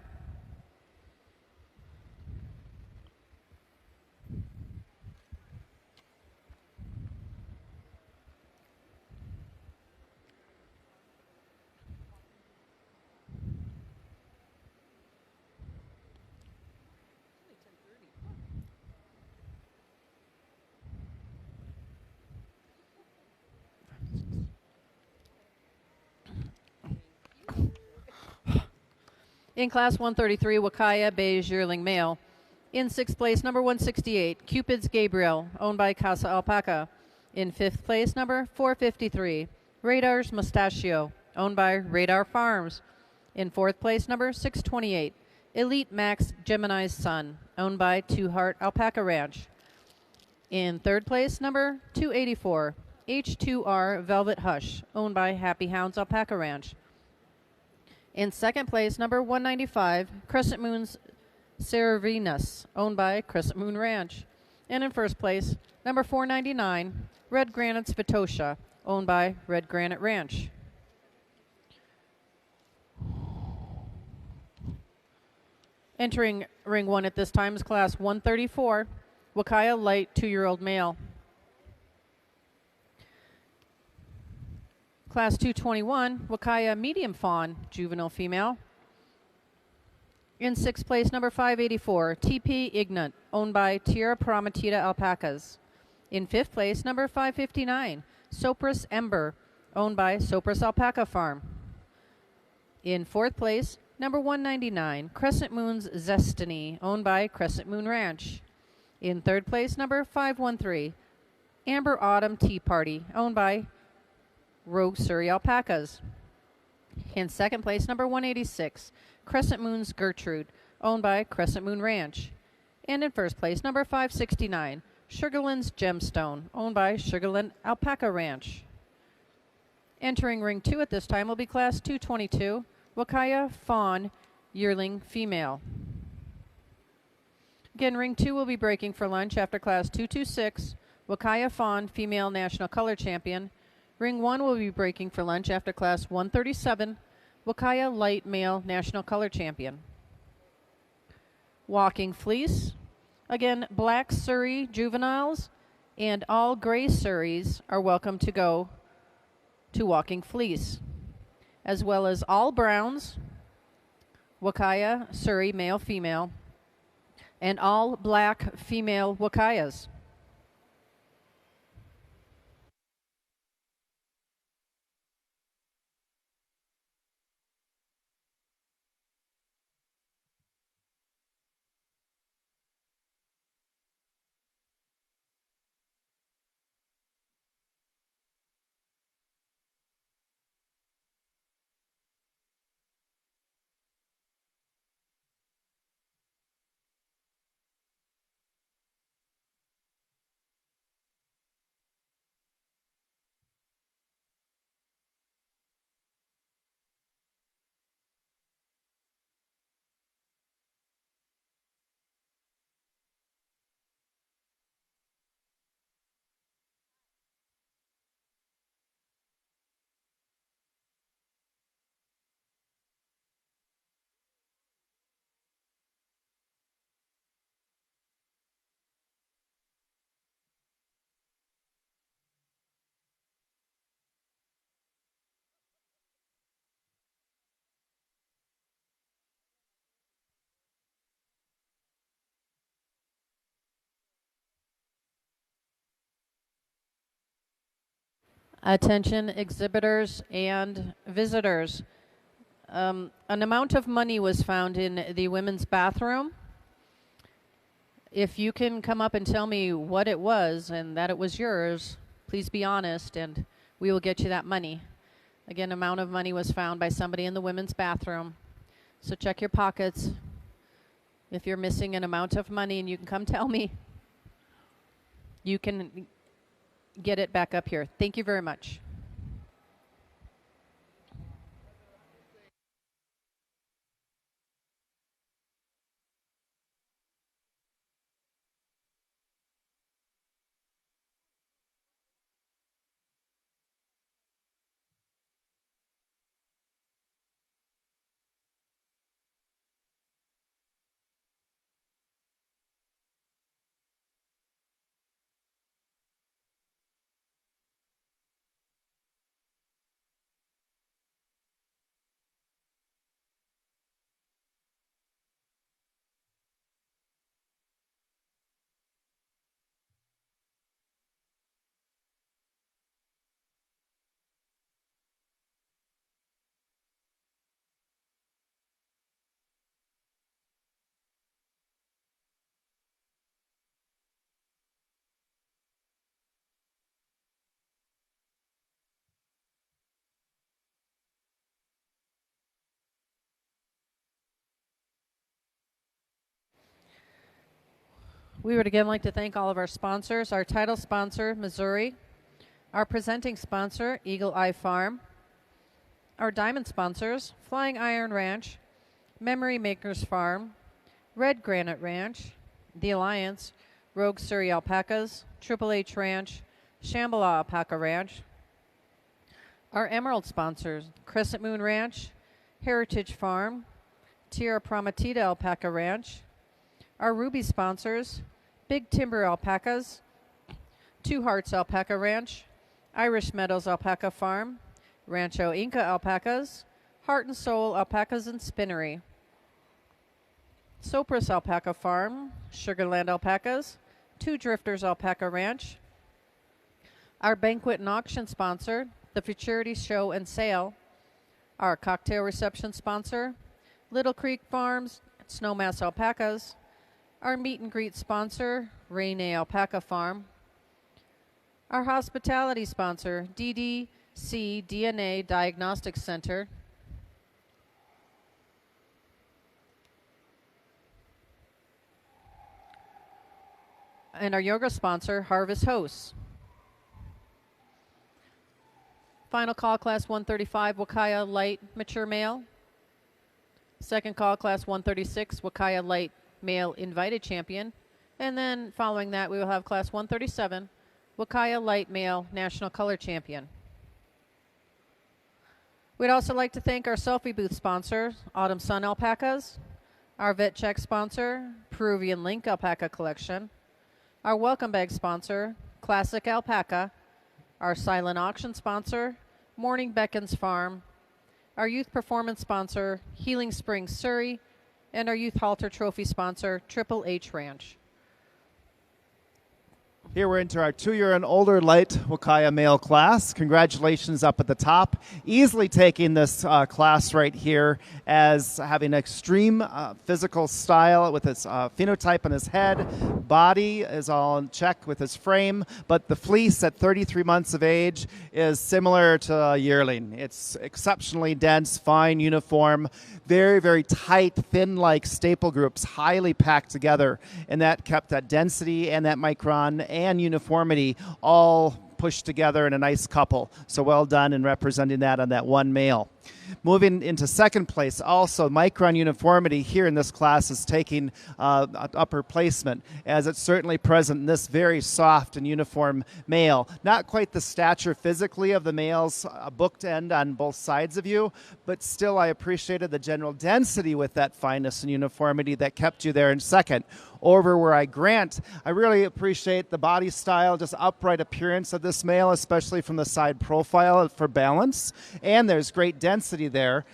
In Class 133, Huacaya Beige Yearling Male. In 6th place, number 168, Cupid's Gabriel, owned by Casa Alpaca. In 5th place, number 453, Radar's Mustachio, owned by Radar Farms. In 4th place, number 628, Elite Max Gemini's Son, owned by Two Heart Alpaca Ranch. In 3rd place, number 284, H2R Velvet Hush, owned by Happy Hounds Alpaca Ranch. In 2nd place, number 195, Crescent Moon's Cervinus, owned by Crescent Moon Ranch. And in 1st place, number 499, Red Granite's Vitosha, owned by Red Granite Ranch. Entering ring 1 at this time is Class 134, Huacaya Light 2-year-old Male. Class 221, Huacaya Medium Fawn, Juvenile Female. In 6th place, number 584, TP Ignat, owned by Tierra Prometida Alpacas. In 5th place, number 559, Sopris Ember, owned by Sopris Alpaca Farm. In 4th place, number 199, Crescent Moon's Zestiny, owned by Crescent Moon Ranch. In 3rd place, number 513, Amber Autumn Tea Party, owned by Rogue Suri Alpacas. In 2nd place, number 186, Crescent Moon's Gertrude, owned by Crescent Moon Ranch. And in 1st place, number 569, Sugarland's Gemstone, owned by Sugarland Alpaca Ranch. Entering ring 2 at this time will be Class 222, Huacaya Fawn Yearling Female. Again, ring 2 will be breaking for lunch after Class 226, Huacaya Fawn Female National Color Champion. Ring 1 will be breaking for lunch after Class 137, Huacaya Light Male National Color Champion. Walking Fleece. Again, black Suri juveniles and all gray Suris are welcome to go to Walking Fleece, as well as all browns, Huacaya Suri male female, and all black female Huacayas. Attention exhibitors and visitors. An amount of money was found in the women's bathroom. If you can come up and tell me what it was and that it was yours, please be honest and we will get you that money. Again, amount of money was found by somebody in the women's bathroom. So check your pockets. If you're missing an amount of money and you can come tell me, you can get it back up here. Thank you very much. We would again like to thank all of our sponsors, our title sponsor, Missouri, our presenting sponsor, Eagle Eye Farm, our diamond sponsors, Flying Iron Ranch, Memory Makers Farm, Red Granite Ranch, The Alliance, Rogue Suri Alpacas, Triple H Ranch, Shambhala Alpaca Ranch, our emerald sponsors, Crescent Moon Ranch, Heritage Farm, Tierra Prometida Alpaca Ranch, our ruby sponsors, Big Timber Alpacas, Two Hearts Alpaca Ranch, Irish Meadows Alpaca Farm, Rancho Inca Alpacas, Heart and Soul Alpacas and Spinnery, Sopris Alpaca Farm, Sugarland Alpacas, Two Drifters Alpaca Ranch, our banquet and auction sponsor, the Futurity Show and Sale, our cocktail reception sponsor, Little Creek Farms, Snowmass Alpacas, our meet and greet sponsor, Rainay Alpaca Farm, our hospitality sponsor, DDC DNA Diagnostic Center, and our yoga sponsor, Harvest Hosts. Final call, class 135, Huacaya Light Mature Male. Second call, class 136, Huacaya Light Male Invited Champion. And then following that, we will have class 137, Huacaya Light Male National Color Champion. We'd also like to thank our selfie booth sponsors, Autumn Sun Alpacas, our vet check sponsor, Peruvian Link Alpaca Collection, our welcome bag sponsor, Classic Alpaca, our silent auction sponsor, Morning Beckons Farm, our youth performance sponsor, Healing Springs Suri, and our youth halter trophy sponsor, Triple H Ranch.
Here we're into our 2-year and older light Huacaya male class. Congratulations up at the top. Easily taking this class right here as having extreme physical style with his phenotype on his head. Body is all in check with his frame, but the fleece at 33 months of age is similar to a yearling. It's exceptionally dense, fine, uniform, very, very tight, thin-like staple groups, highly packed together, and that kept that density and that micron and uniformity all pushed together in a nice couple. So well done in representing that on that one male. Moving into second place, also micron uniformity here in this class is taking upper placement, as it's certainly present in this very soft and uniform male. Not quite the stature physically of the males, booked end on both sides of you, but still I appreciated the general density with that fineness and uniformity that kept you there in second. Over where I grant, I really appreciate the body style, just upright appearance of this male, especially from the side profile for balance, and there's great density there.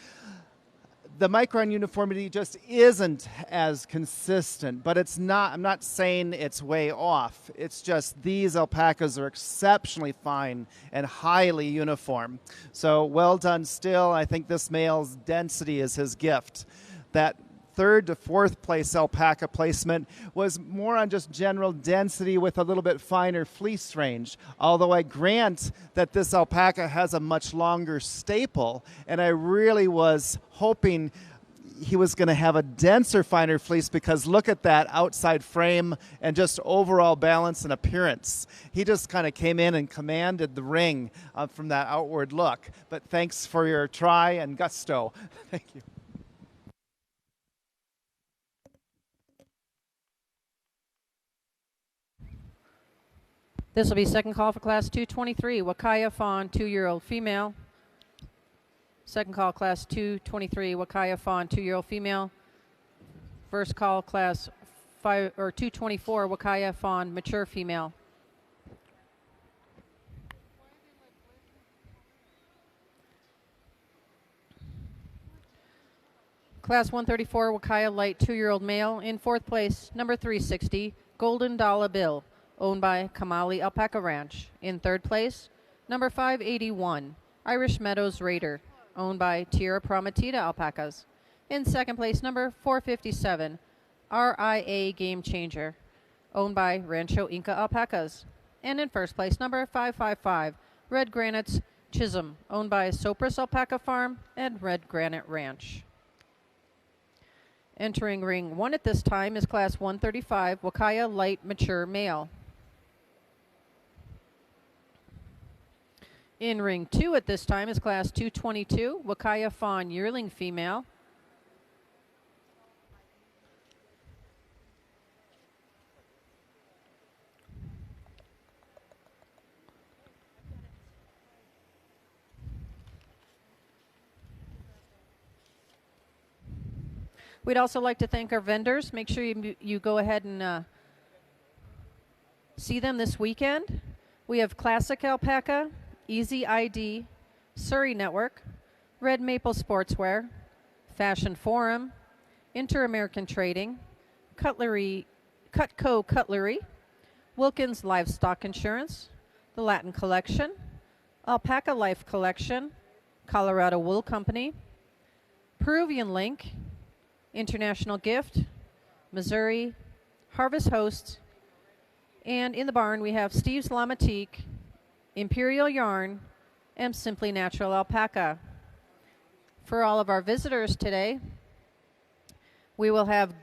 The micron uniformity just isn't as consistent, but it's not, I'm not saying it's way off. It's just these alpacas are exceptionally fine and highly uniform. So well done still. I think this male's density is his gift. That third to fourth place alpaca placement was more on just general density with a little bit finer fleece range. Although I grant that this alpaca has a much longer staple, and I really was hoping he was going to have a denser, finer fleece, because look at that outside frame and just overall balance and appearance. He just kind of came in and commanded the ring from that outward look. But thanks for your try and gusto. Thank you.
This will be second call for class 223, Huacaya Fawn, 2-year-old female. Second call, class 223, Huacaya Fawn, 2-year-old female. First call, class 224, Huacaya Fawn, mature female. Class 134, Huacaya Light, 2-year-old male. In fourth place, number 360, Golden Dollar Bill, owned by Kamali Alpaca Ranch. In third place, number 581, Irish Meadows Raider, owned by Tierra Prometida Alpacas. In second place, number 457, RIA Game Changer, owned by Rancho Inca Alpacas. And in first place, number 555, Red Granite's Chisholm, owned by Sopris Alpaca Farm and Red Granite Ranch. Entering ring 1 at this time is class 135, Huacaya light mature male. In ring 2 at this time is class 222, Huacaya fawn yearling female. We'd also like to thank our vendors. Make sure you go ahead and see them this weekend. We have Classic Alpaca, Easy ID, Suri Network, Red Maple Sportswear, Fashion Forum, Inter-American Trading, Cutco Cutlery, Wilkins Livestock Insurance, the Latin Collection, Alpaca Life Collection, Colorado Wool Company, Peruvian Link, International Gift, Missouri, Harvest Hosts, and in the barn we have Steve's Lamatique, Imperial Yarn, and Simply Natural Alpaca. For all of our visitors today, we will have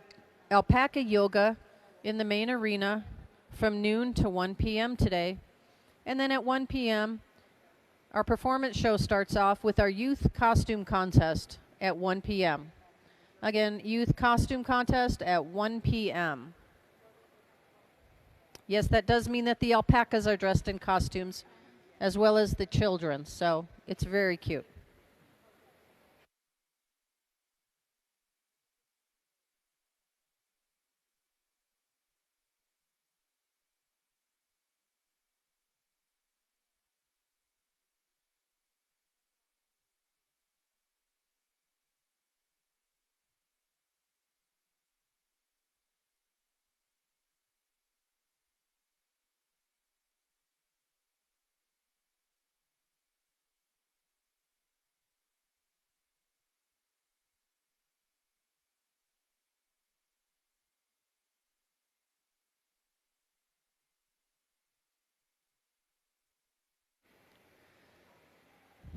alpaca yoga in the main arena from noon to 1 p.m. today. And then at 1 p.m., our performance show starts off with our youth costume contest at 1 p.m. Again, youth costume contest at 1 p.m. Yes, that does mean that the alpacas are dressed in costumes as well as the children, so it's very cute.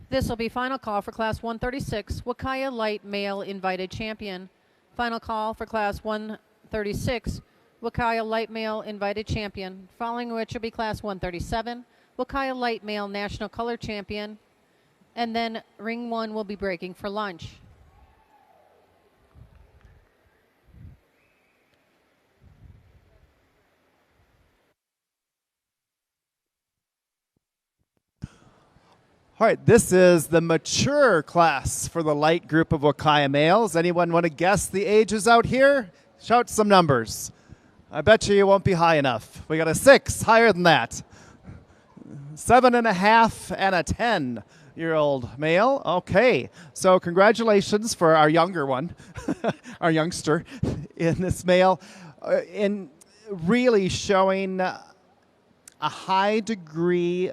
This will be final call for Class 136, Huacaya Light Male Invited Champion. Final call for Class 136, Huacaya Light Male Invited Champion, following which will be Class 137, Huacaya Light Male National Color Champion, and then Ring 1 will be breaking for lunch.
All right, this is the mature class for the light group of Huacaya males. Anyone want to guess the ages out here? Shout some numbers. I bet you won't be high enough. We got a 6, higher than that. 7.5 and a 10-year-old male. Okay, so congratulations for our younger one, our youngster in this male, in really showing a high degree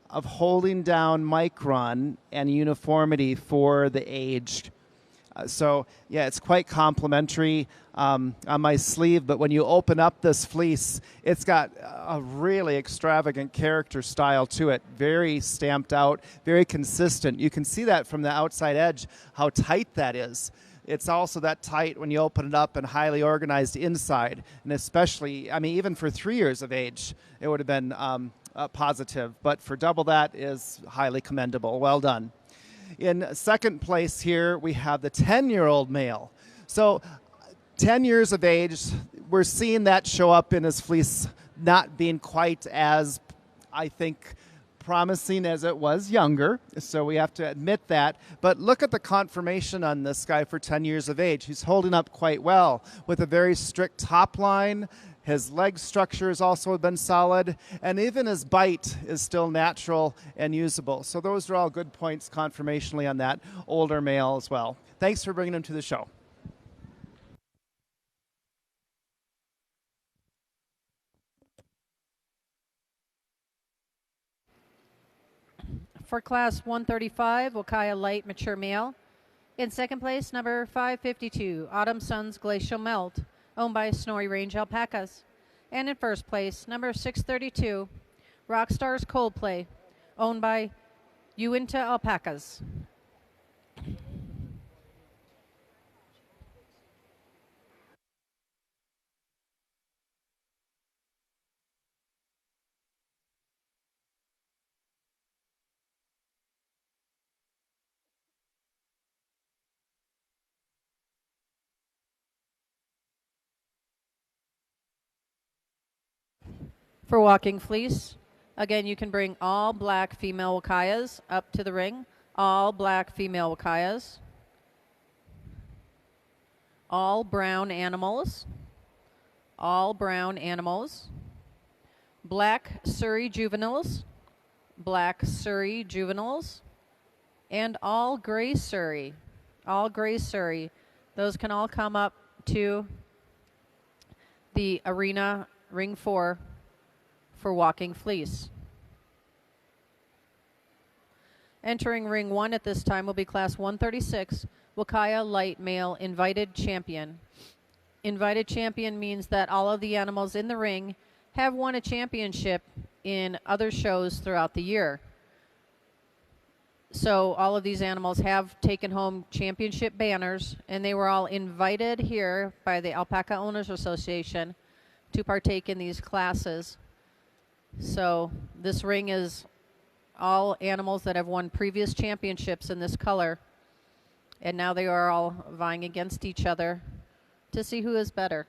of holding down micron and uniformity for the age. So, yeah, it's quite complimentary on my sleeve, but when you open up this fleece, it's got a really extravagant character style to it. Very stamped out, very consistent. You can see that from the outside edge, how tight that is. It's also that tight when you open it up and highly organized inside. And especially, I mean, even for 3 years of age, it would have been positive. But for double that is highly commendable. Well done. In second place here, we have the 10-year-old male. So 10 years of age, we're seeing that show up in his fleece not being quite as, I think, promising as it was younger, so we have to admit that. But look at the confirmation on this guy for 10 years of age. He's holding up quite well with a very strict top line. His leg structure has also been solid, and even his bite is still natural and usable. So those are all good points confirmationally on that older male as well. Thanks for bringing him to the show.
For Class 135, Huacaya Light Mature Male. In second place, number 552, Autumn Sun's Glacial Melt, owned by Snowy Range Alpacas. And in first place, number 632, Rockstars Coldplay, owned by Uinta Alpacas. For walking fleece, again, you can bring all black female Huacayas up to the ring. All black female Huacayas. All brown animals. All brown animals. Black Suri juveniles. Black Suri juveniles. And all gray Suri. All gray Suri. Those can all come up to the arena ring 4 for walking fleece. Entering ring 1 at this time will be class 136, Huacaya light male invited champion. Invited champion means that all of the animals in the ring have won a championship in other shows throughout the year. So all of these animals have taken home championship banners, and they were all invited here by the Alpaca Owners Association to partake in these classes. So this ring is all animals that have won previous championships in this color, and now they are all vying against each other to see who is better.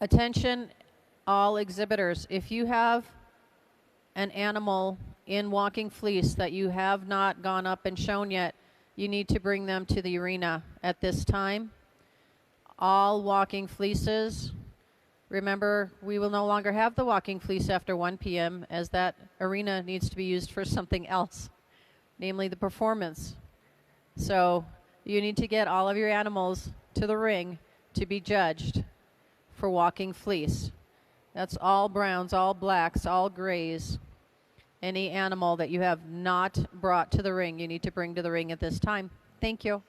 Attention all exhibitors, if you have an animal in walking fleece that you have not gone up and shown yet, you need to bring them to the arena at this time. All walking fleeces, remember, we will no longer have the walking fleece after 1 p.m. as that arena needs to be used for something else, namely the performance. So you need to get all of your animals to the ring to be judged for walking fleece. That's all browns, all blacks, all grays. Any animal that you have not brought to the ring, you need to bring to the ring at this time. Thank you.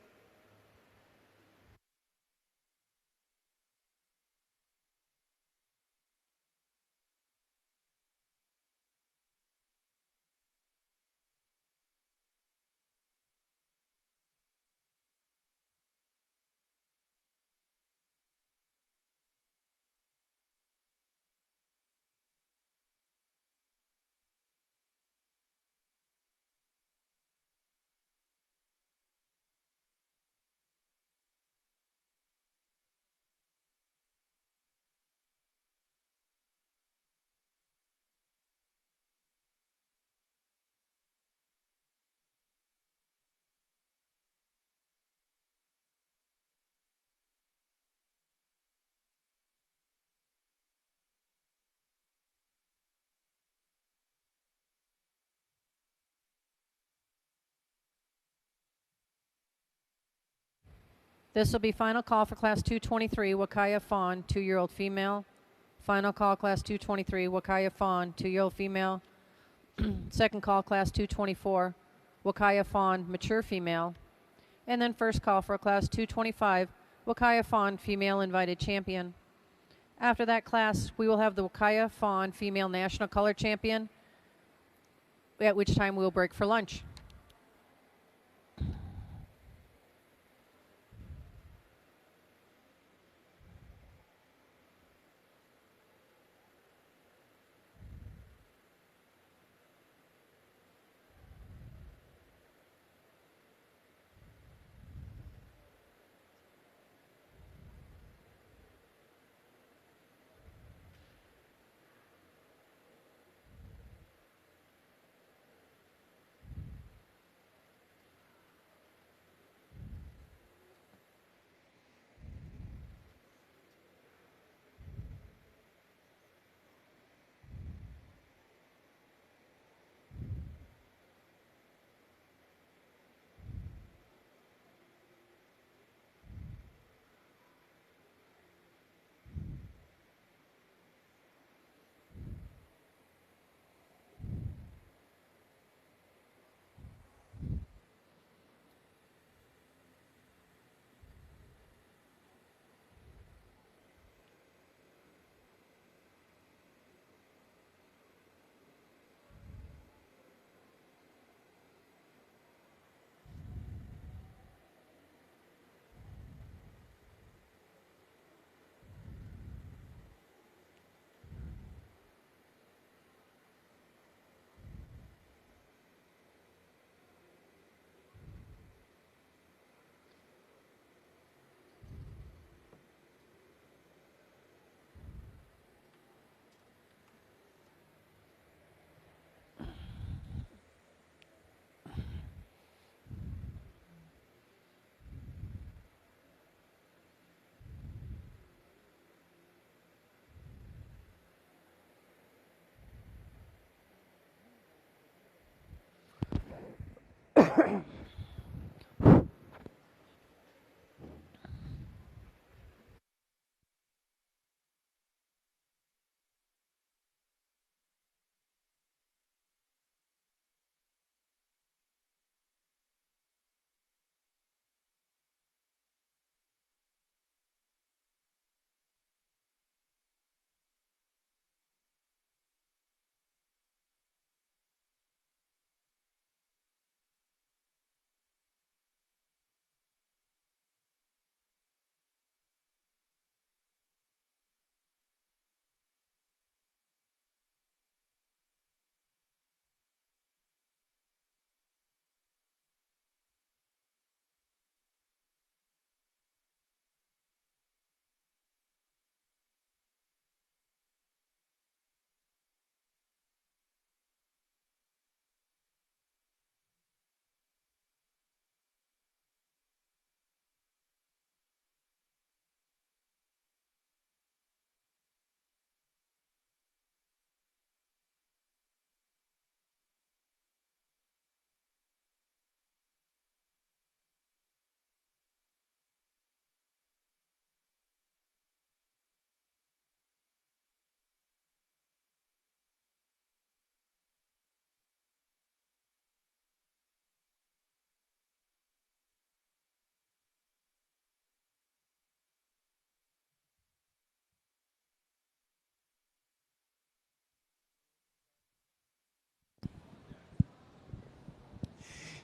This will be final call for class 223, Huacaya fawn, 2-year-old female. Final call, class 223, Huacaya fawn, 2-year-old female. Second call, class 224, Huacaya fawn, mature female. And then first call for class 225, Huacaya fawn, female invited champion. After that class, we will have the Huacaya fawn, female national color champion, at which time we will break for lunch.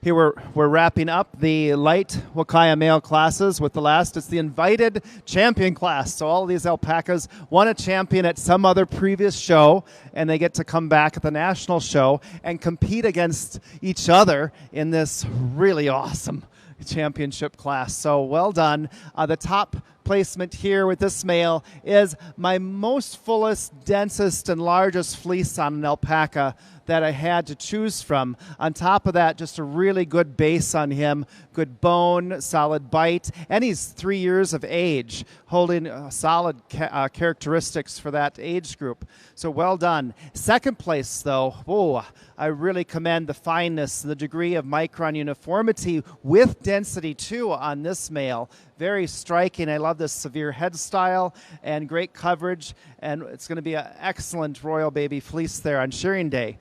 Here we're wrapping up the light Huacaya male classes with the last. It's the invited champion class. So all of these alpacas won a champion at some other previous show, and they get to come back at the national show and compete against each other in this really awesome championship class. So well done. The top placement here with this male is my most fullest, densest, and largest fleece on an alpaca that I had to choose from. On top of that, just a really good base on him, good bone, solid bite, and he's 3 years of age, holding solid characteristics for that age group. So well done. Second place, though, I really commend the fineness, the degree of micron uniformity with density, too, on this male. Very striking. I love this severe head style and great coverage, and it's going to be an excellent Royal Baby fleece there on shearing day.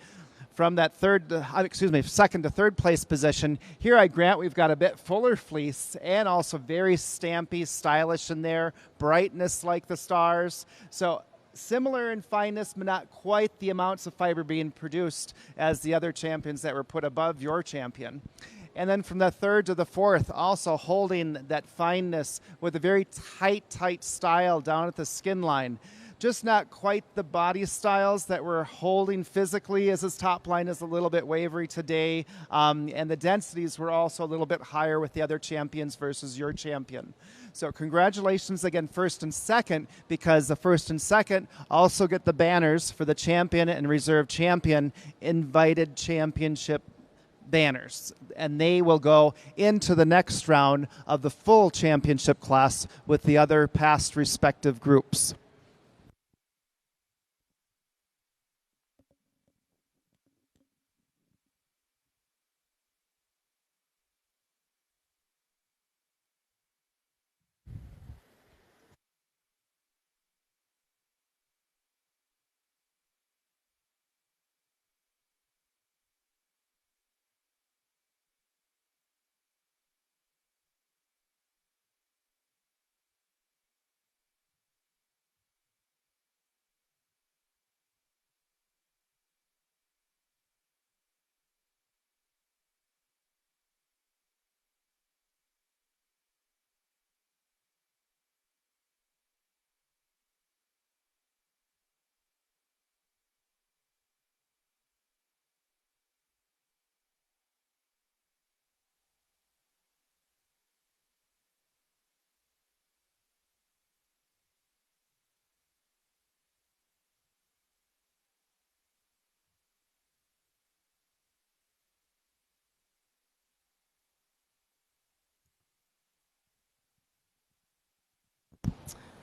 From that second to third place position, here I grant we've got a bit fuller fleece and also very stampy, stylish in there, brightness like the stars. So similar in fineness, but not quite the amounts of fiber being produced as the other champions that were put above your champion. And then from the third to the fourth, also holding that fineness with a very tight style down at the skin line. Just not quite the body styles that we're holding physically, as his top line is a little bit wavery today. And the densities were also a little bit higher with the other champions versus your champion. So congratulations again, first and second, because the first and second also get the banners for the champion and reserve champion invited championship banners, and they will go into the next round of the full championship class with the other past respective groups.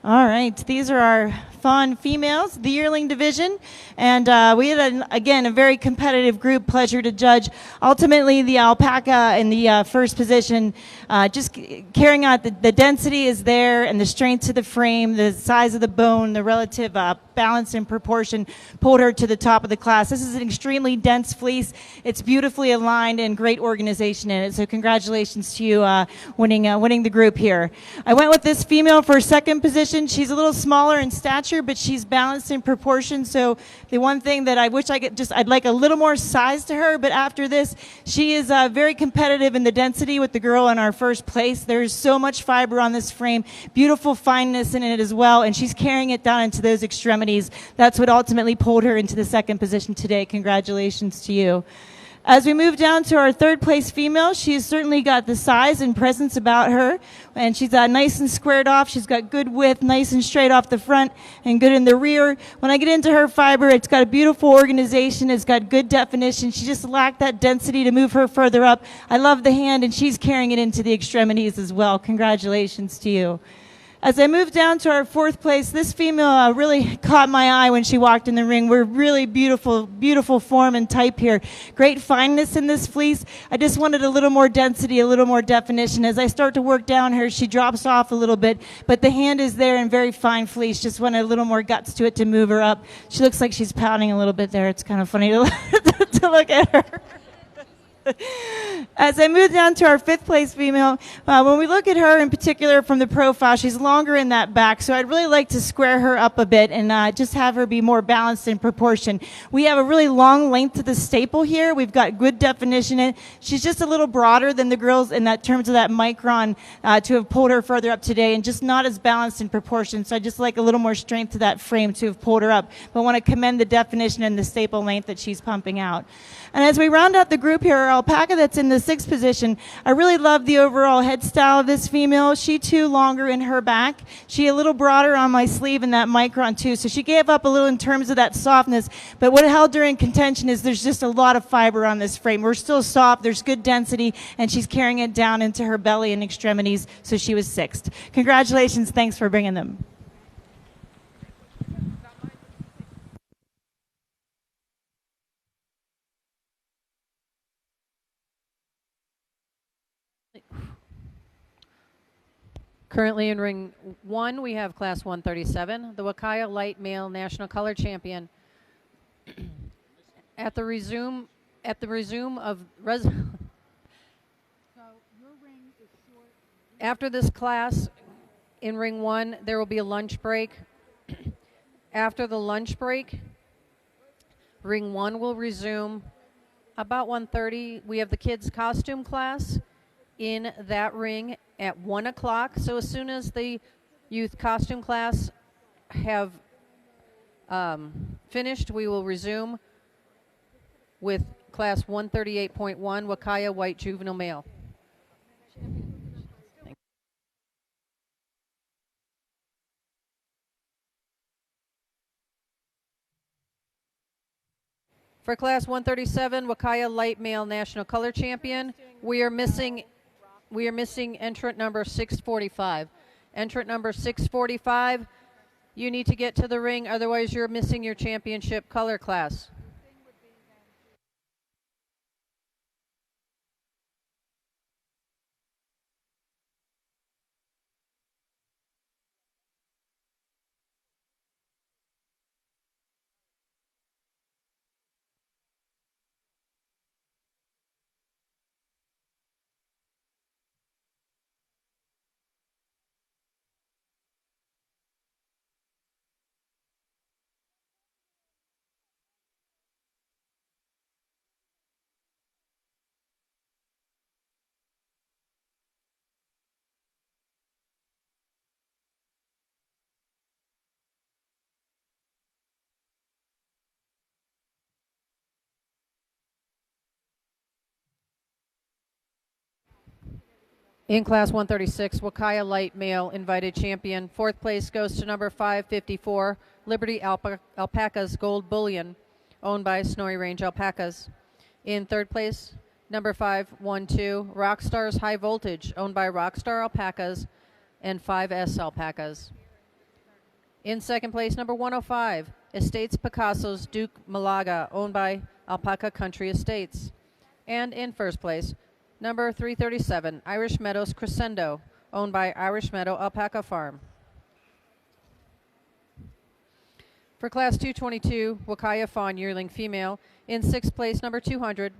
All right, these are our Fawn females, the yearling division. And we had, again, a very competitive group. Pleasure to judge. Ultimately, the alpaca in the first position, just carrying out the density is there and the strength to the frame, the size of the bone, the relative balance and proportion pulled her to the top of the class. This is an extremely dense fleece. It's beautifully aligned and great organization in it. So congratulations to you winning the group here. I went with this female for second position. She's a little smaller in stature, but she's balanced in proportion. So the one thing that I wish I'd like a little more size to her, but after this, she is very competitive in the density with the girl in our first place. There's so much fiber on this frame, beautiful fineness in it as well, and she's carrying it down into those extremities. That's what ultimately pulled her into the second position today. Congratulations to you. As we move down to our third place female, she's certainly got the size and presence about her, and she's nice and squared off. She's got good width, nice and straight off the front and good in the rear. When I get into her fiber, it's got a beautiful organization. It's got good definition. She just lacked that density to move her further up. I love the hand, and she's carrying it into the extremities as well. Congratulations to you. As I move down to our fourth place, this female really caught my eye when she walked in the ring. We're really beautiful, beautiful form and type here. Great fineness in this fleece. I just wanted a little more density, a little more definition. As I start to work down her, she drops off a little bit, but the hand is there and very fine fleece. Just wanted a little more guts to it to move her up. She looks like she's pouting a little bit there. It's kind of funny to look at her. As I move down to our fifth place female, when we look at her in particular from the profile, she's longer in that back, so I'd really like to square her up a bit and just have her be more balanced in proportion. We have a really long length to the staple here. We've got good definition in it. She's just a little broader than the girls in that terms of that micron to have pulled her further up today, and just not as balanced in proportion, so I just like a little more strength to that frame to have pulled her up, but want to commend the definition and the staple length that she's pumping out. And as we round out the group here, our alpaca that's in the sixth position, I really love the overall head style of this female. She too longer in her back. She a little broader on my sleeve in that micron too. So she gave up a little in terms of that softness. But what held her in contention is there's just a lot of fiber on this frame. We're still soft. There's good density. And she's carrying it down into her belly and extremities. So she was sixth. Congratulations. Thanks for bringing them.
Currently in ring 1, we have class 137, the Huacaya Light Male National Color Champion. At the resume of after this class, in ring 1, there will be a lunch break. After the lunch break, ring 1 will resume about 1:30. We have the kids' costume class in that ring at 1 o'clock. So as soon as the youth costume class have finished, we will resume with class 138.1, Huacaya White Juvenile Male. For class 137, Huacaya Light Male National Color Champion, we are missing entrant number 645. Entrant number 645, you need to get to the ring, otherwise you're missing your championship color class. In class 136, Huacaya Light Male Invited Champion. Fourth place goes to number 554, Liberty Alpacas Gold Bullion, owned by Snowy Range Alpacas. In third place, number 512, Rockstars High Voltage, owned by Rockstar Alpacas and 5S Alpacas. In second place, number 105, Estates Picasso's Duke Malaga, owned by Alpaca Country Estates. And in first place, number 337, Irish Meadows Crescendo, owned by Irish Meadow Alpaca Farm. For Class 222, Huacaya Fawn Yearling Female. In sixth place, number 200,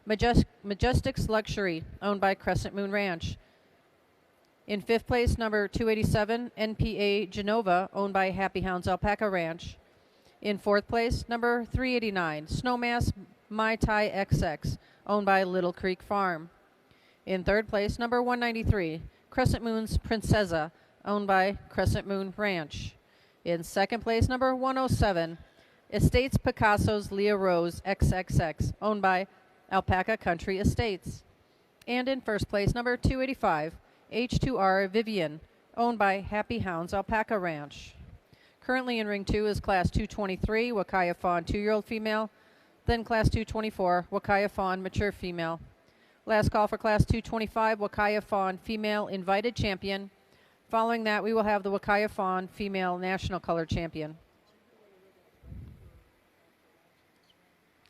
Majestic's Luxury, owned by Crescent Moon Ranch. In fifth place, number 287, NPA Genova, owned by Happy Hounds Alpaca Ranch. In fourth place, number 389, Snowmass Mai Tai XX, owned by Little Creek Farm. In third place, number 193, Crescent Moon's Princesa, owned by Crescent Moon Ranch. In second place, number 107, Estates Picasso's Leah Rose XXX, owned by Alpaca Country Estates. And in first place, number 285, H2R Vivian, owned by Happy Hounds Alpaca Ranch. Currently in ring 2 is Class 223, Huacaya Fawn 2-year-old female, then Class 224, Huacaya Fawn mature female. Last call for Class 225, Huacaya Fawn female invited champion. Following that, we will have the Huacaya Fawn female national color champion.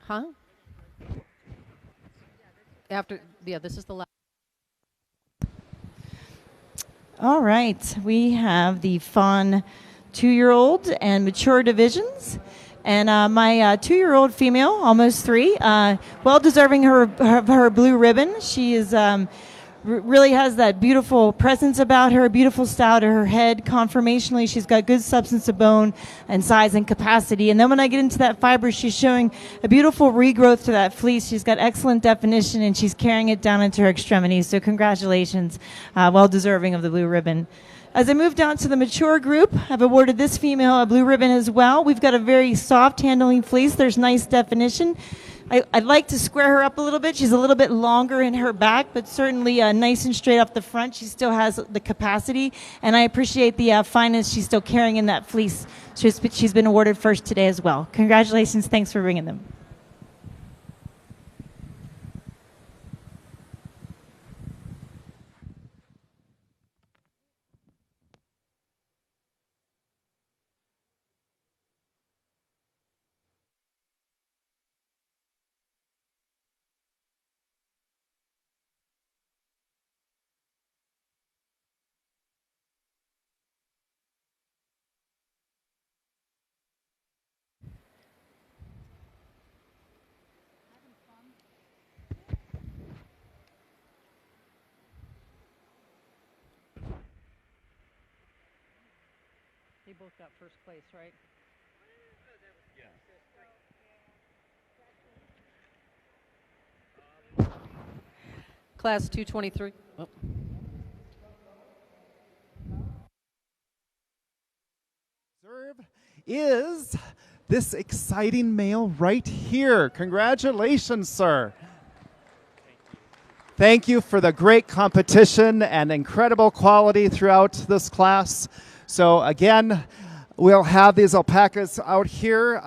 Huh? This is the last.
All right, we have the fawn 2-year-old and mature divisions. And my 2-year-old female, almost 3, well deserving her blue ribbon. She is really has that beautiful presence about her, beautiful style to her head. Conformationally, she's got good substance of bone and size and capacity. And then when I get into that fiber, she's showing a beautiful regrowth to that fleece. She's got excellent definition, and she's carrying it down into her extremities. So congratulations, well deserving of the blue ribbon. As I move down to the mature group, I've awarded this female a blue ribbon as well. We've got a very soft handling fleece. There's nice definition. I'd like to square her up a little bit. She's a little bit longer in her back, but certainly nice and straight up the front. She still has the capacity, and I appreciate the fineness she's still carrying in that fleece. She's been awarded first today as well. Congratulations. Thanks for bringing them.
They both got first place, right? Yeah. Class 223. Oh.
Reserve is this exciting male right here. Congratulations, sir. Thank you for the great competition and incredible quality throughout this class. So again, we'll have these alpacas out here.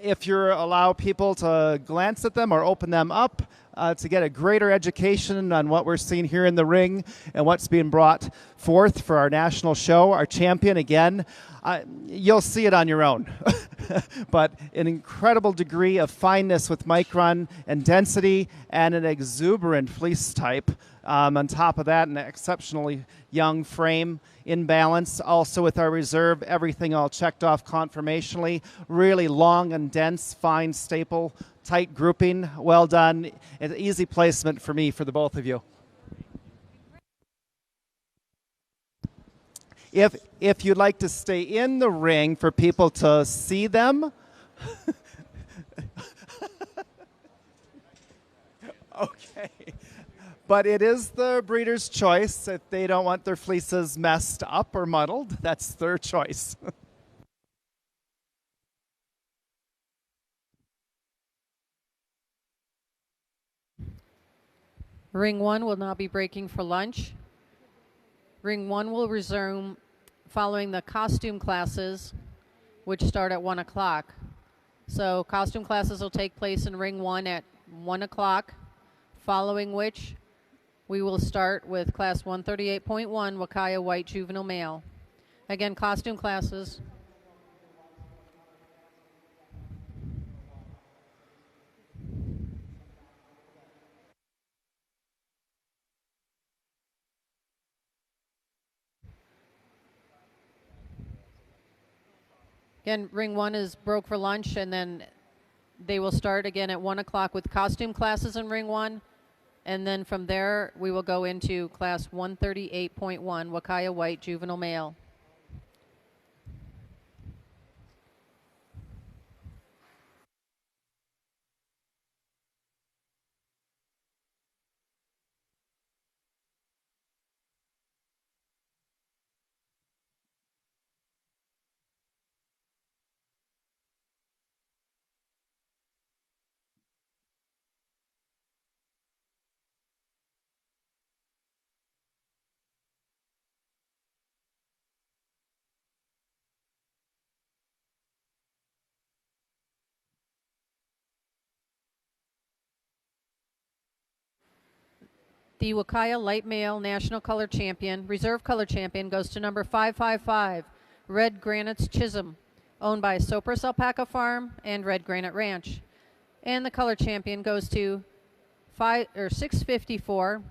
If you allow people to glance at them or open them up to get a greater education on what we're seeing here in the ring and what's being brought forth for our national show, our champion again, you'll see it on your own. But an incredible degree of fineness with micron and density and an exuberant fleece type. On top of that, an exceptionally young frame in balance. Also with our reserve, everything all checked off conformationally. Really long and dense, fine staple, tight grouping. Well done. An easy placement for me, for the both of you. If you'd like to stay in the ring for people to see them, okay. But it is the breeder's choice. If they don't want their fleeces messed up or muddled, that's their choice.
Ring 1 will now be breaking for lunch. Ring 1 will resume following the costume classes, which start at 1 o'clock. So costume classes will take place in Ring 1 at 1 o'clock, following which we will start with Class 138.1 Huacaya White Juvenile Male. Again, costume classes Again, ring 1 is broke for lunch, and then they will start again at 1 o'clock with costume classes in ring 1. And then from there, we will go into class 138.1, Huacaya White Juvenile Male. The Huacaya Light Male National Color Champion, Reserve Color Champion, goes to number 555, Red Granites Chisholm, owned by Sopris Alpaca Farm and Red Granite Ranch. And the Color Champion goes to 654,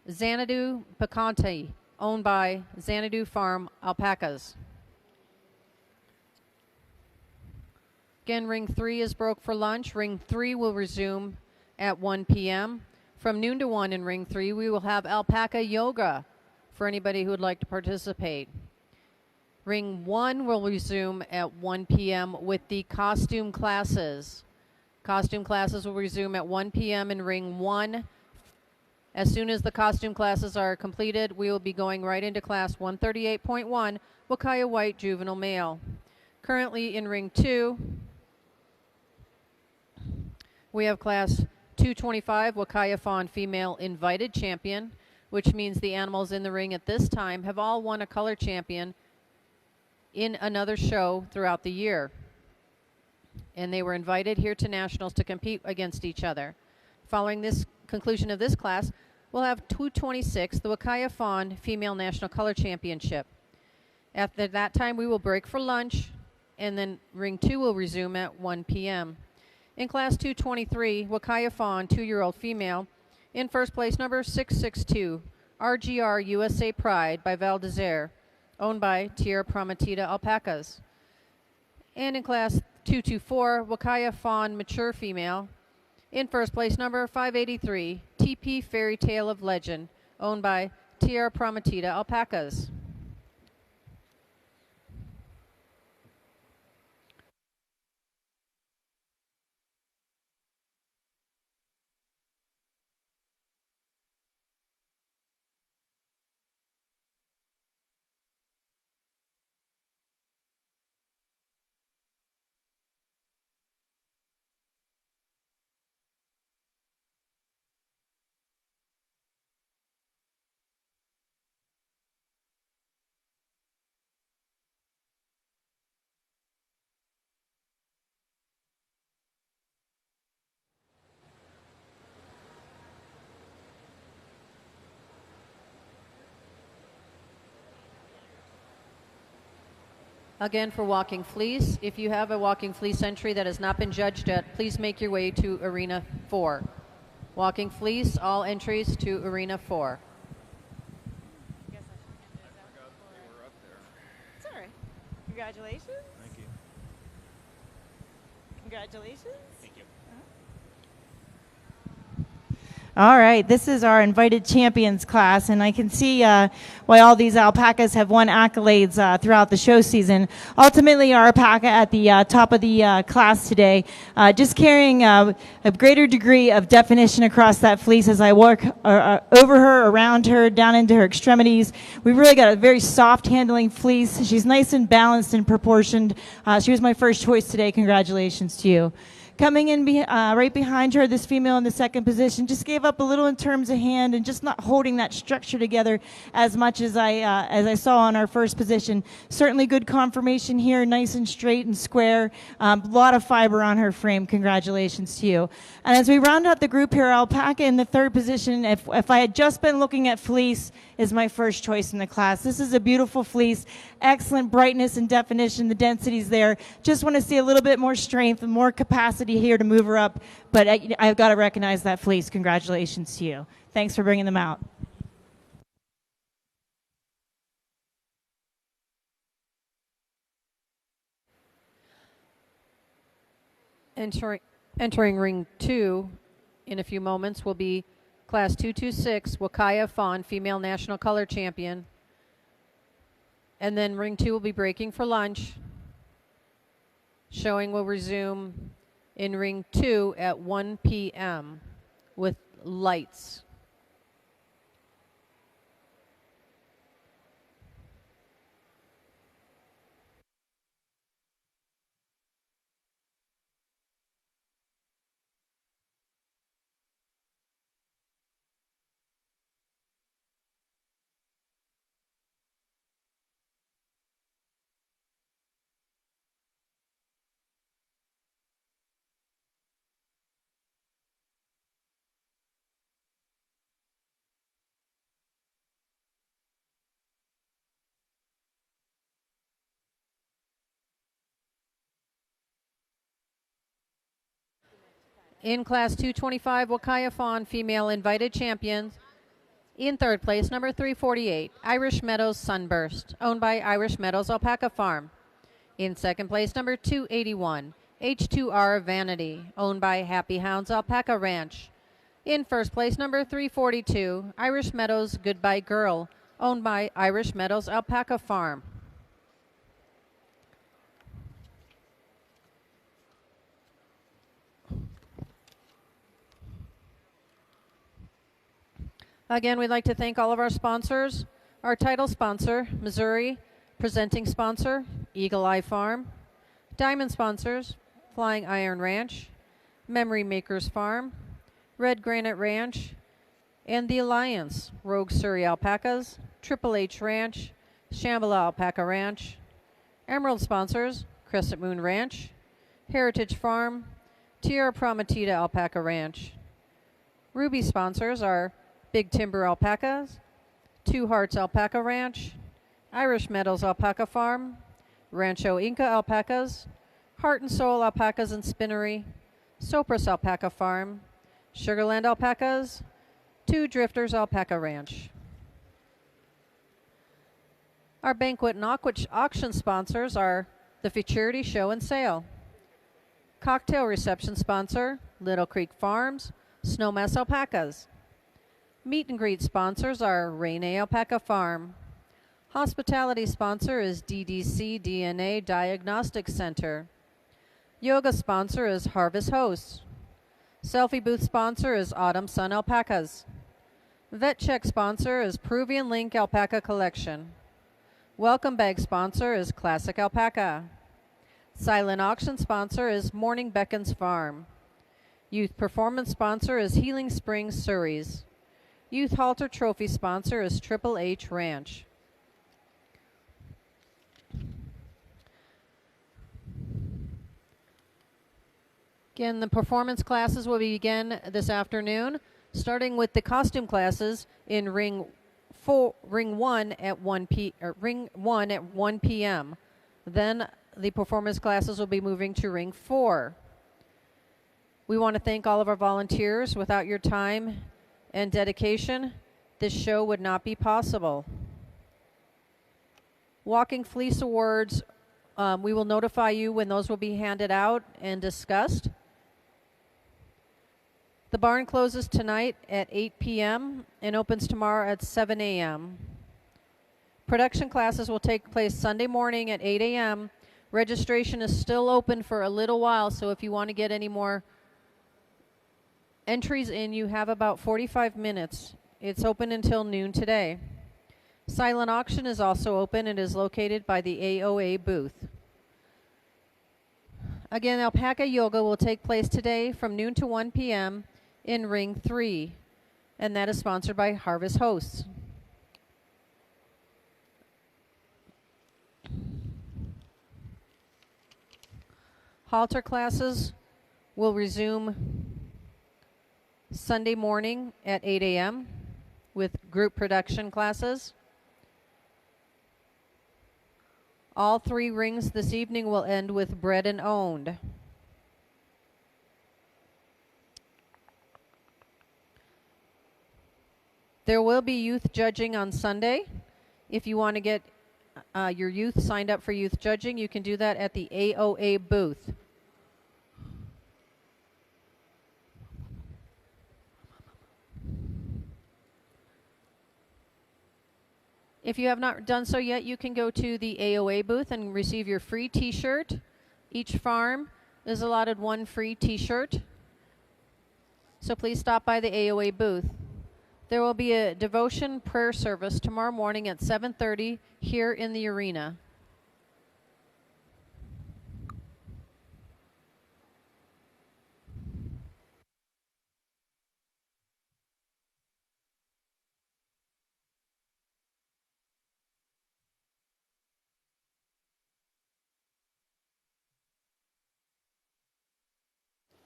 Xanadu Picante, owned by Xanadu Farm Alpacas. Again, ring 3 is broke for lunch. Ring 3 will resume at 1 p.m. From noon to 1 in ring 3, we will have alpaca yoga for anybody who would like to participate. Ring 1 will resume at 1 p.m. with the costume classes. Costume classes will resume at 1 p.m. in ring 1. As soon as the costume classes are completed, we will be going right into class 138.1, Huacaya White Juvenile Male. Currently in ring 2, we have class 225, Huacaya Fawn Female Invited Champion, which means the animals in the ring at this time have all won a color champion in another show throughout the year. And they were invited here to Nationals to compete against each other. Following this conclusion of this class, we'll have 226, the Huacaya Fawn Female National Color Championship. After that time, we will break for lunch, and then ring 2 will resume at 1 p.m. In class 223, Huacaya Fawn 2-year-old female, in first place number 662, RGR USA Pride by Val d'Isere, owned by Tierra Prometida Alpacas. And in class 224, Huacaya Fawn mature female, in first place number 583, TP Fairy Tale of Legend, owned by Tierra Prometida Alpacas. Again, for walking fleece, if you have a walking fleece entry that has not been judged yet, please make your way to Arena 4. Walking fleece, all entries to Arena 4.
It's all right. Congratulations.
Thank you.
Congratulations.
Thank you.
All right, this is our invited champions class, and I can see why all these alpacas have won accolades throughout the show season. Ultimately, our alpaca at the top of the class today, just carrying a greater degree of definition across that fleece as I walk over her, around her, down into her extremities. We've really got a very soft handling fleece. She's nice and balanced and proportioned. She was my first choice today. Congratulations to you. Coming in right behind her, this female in the second position just gave up a little in terms of hand and just not holding that structure together as much as I saw on our first position. Certainly good conformation here, nice and straight and square. A lot of fiber on her frame. Congratulations to you. And as we round out the group here, alpaca in the third position, if I had just been looking at fleece, is my first choice in the class. This is a beautiful fleece, excellent brightness and definition, the density's there. Just want to see a little bit more strength and more capacity here to move her up, but I've got to recognize that fleece. Congratulations to you. Thanks for bringing them out.
Entering ring 2 in a few moments will be Class 226, Huacaya Fawn, female national color champion. And then ring 2 will be breaking for lunch. Showing will resume in ring 2 at 1 p.m. with lights. In Class 225, Huacaya Fawn, female invited champions. In third place, number 348, Irish Meadows Sunburst, owned by Irish Meadows Alpaca Farm. In second place, number 281, H2R Vanity, owned by Happy Hounds Alpaca Ranch. In first place, number 342, Irish Meadows Goodbye Girl, owned by Irish Meadows Alpaca Farm. Again, we'd like to thank all of our sponsors. Our title sponsor, Missouri. Presenting sponsor, Eagle Eye Farm. Diamond sponsors, Flying Iron Ranch, Memory Makers Farm, Red Granite Ranch, and the Alliance, Rogue Suri Alpacas, Triple H Ranch, Shambhala Alpaca Ranch. Emerald sponsors, Crescent Moon Ranch, Heritage Farm, Tierra Prometida Alpaca Ranch. Ruby sponsors are Big Timber Alpacas, Two Hearts Alpaca Ranch, Irish Meadows Alpaca Farm, Rancho Inca Alpacas, Heart and Soul Alpacas and Spinnery, Sopris Alpaca Farm, Sugarland Alpacas, Two Drifters Alpaca Ranch. Our banquet and auction sponsors are the Futurity Show and Sale. Cocktail reception sponsor, Little Creek Farms, Snowmass Alpacas. Meet and greet sponsors are Rainay Alpaca Farm. Hospitality sponsor is DDC DNA Diagnostic Center. Yoga sponsor is Harvest Hosts. Selfie booth sponsor is Autumn Sun Alpacas. Vet check sponsor is Peruvian Link Alpaca Collection. Welcome bag sponsor is Classic Alpaca. Silent auction sponsor is Morning Beckons Farm. Youth performance sponsor is Healing Springs Suris. Youth halter trophy sponsor is Triple H Ranch. Again, the performance classes will begin this afternoon, starting with the costume classes in ring 1 at 1 p.m. Then the performance classes will be moving to ring 4. We want to thank all of our volunteers. Without your time and dedication, this show would not be possible. Walking Fleece Awards, we will notify you when those will be handed out and discussed. The barn closes tonight at 8 p.m. and opens tomorrow at 7 a.m. Production classes will take place Sunday morning at 8 a.m. Registration is still open for a little while, so if you want to get any more entries in, you have about 45 minutes. It's open until noon today. Silent auction is also open and is located by the AOA booth. Again, Alpaca Yoga will take place today from noon to 1 p.m. in ring 3, and that is sponsored by Harvest Hosts. Halter classes will resume Sunday morning at 8 a.m. with group production classes. All 3 rings this evening will end with Bred and Owned. There will be youth judging on Sunday. If you want to get your youth signed up for youth judging, you can do that at the AOA booth. If you have not done so yet, you can go to the AOA booth and receive your free t-shirt. Each farm is allotted one free t-shirt. So please stop by the AOA booth. There will be a devotion prayer service tomorrow morning at 7:30 here in the arena.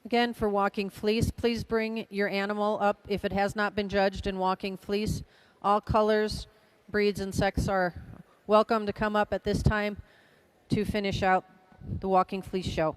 Again, for walking fleece, please bring your animal up if it has not been judged in walking fleece. All colors, breeds, and sex are welcome to come up at this time to finish out the walking fleece show.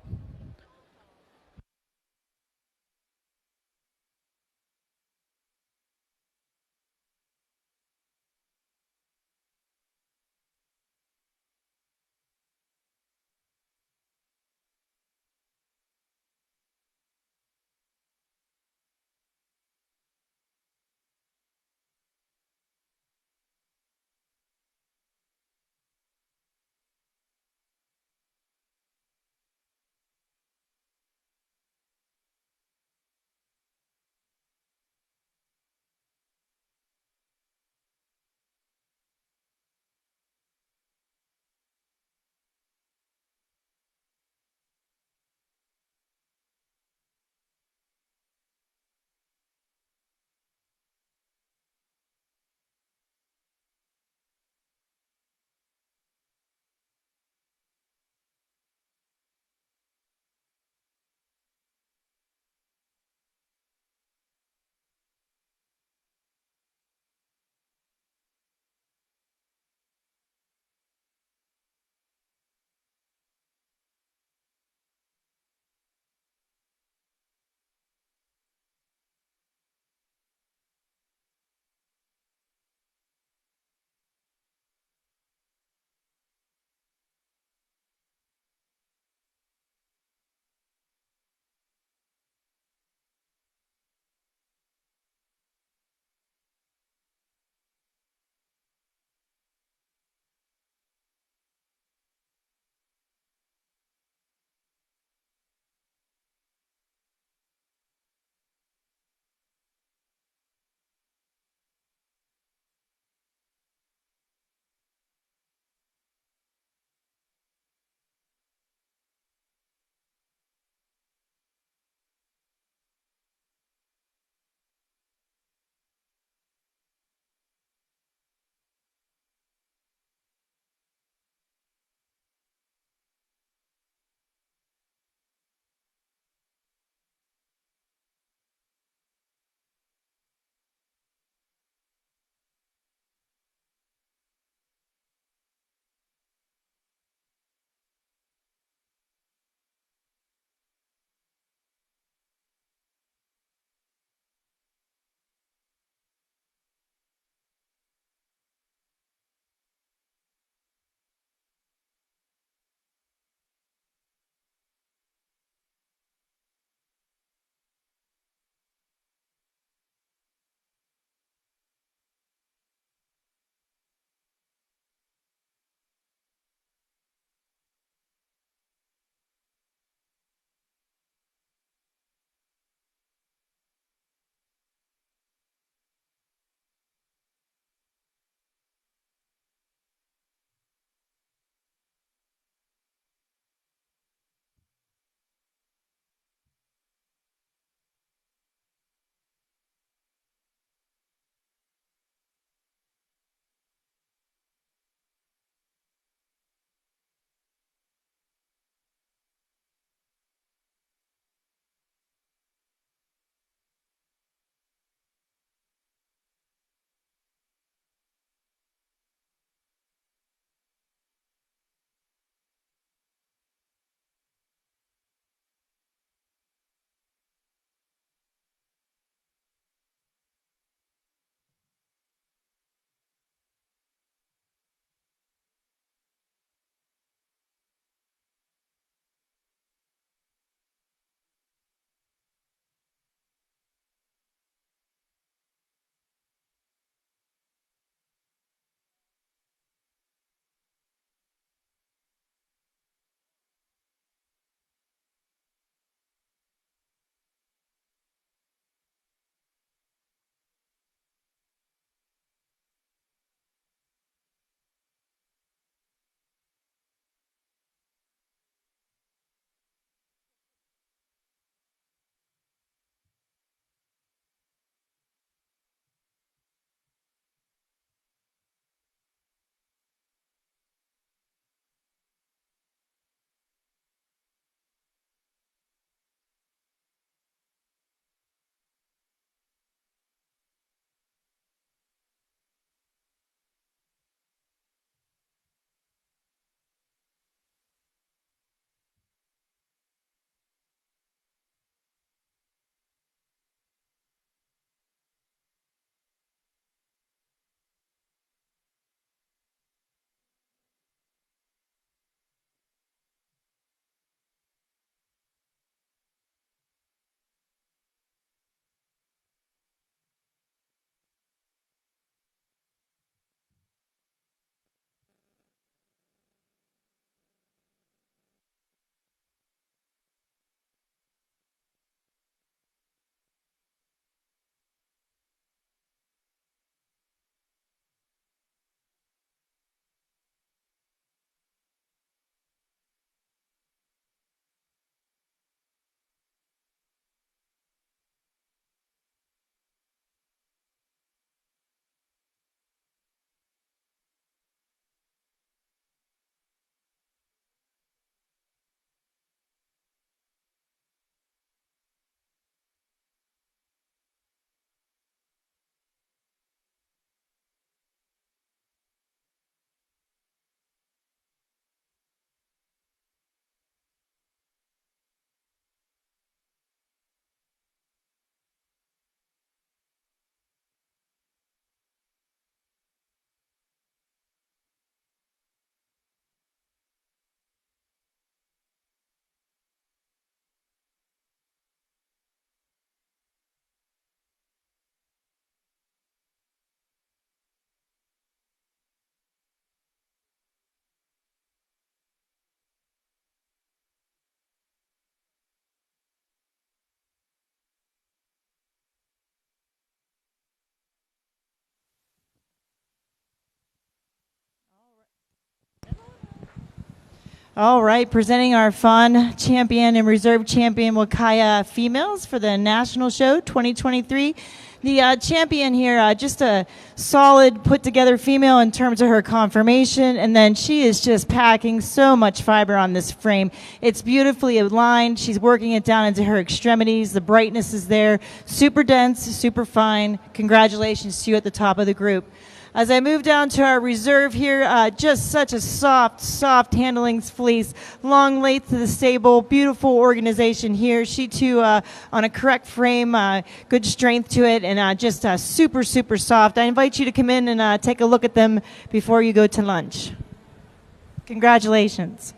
All right, presenting our fun champion and reserve champion Huacaya females for the National Show 2023. The champion here, just a solid put together female in terms of her conformation, and then she is just packing so much fiber on this frame. It's beautifully aligned. She's working it down into her extremities. The brightness is there. Super dense, super fine. Congratulations to you at the top of the group. As I move down to our reserve here, just such a soft handling fleece, long length to the stable, beautiful organization here. She too on a correct frame, good strength to it, and just super soft. I invite you to come in and take a look at them before you go to lunch. Congratulations.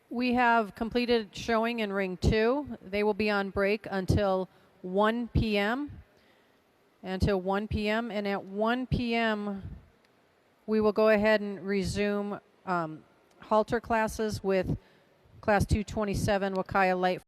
We have completed showing in ring 2. They will be on break until 1 p.m. And at 1 p.m. we will go ahead and resume halter classes with class 227 Huacaya light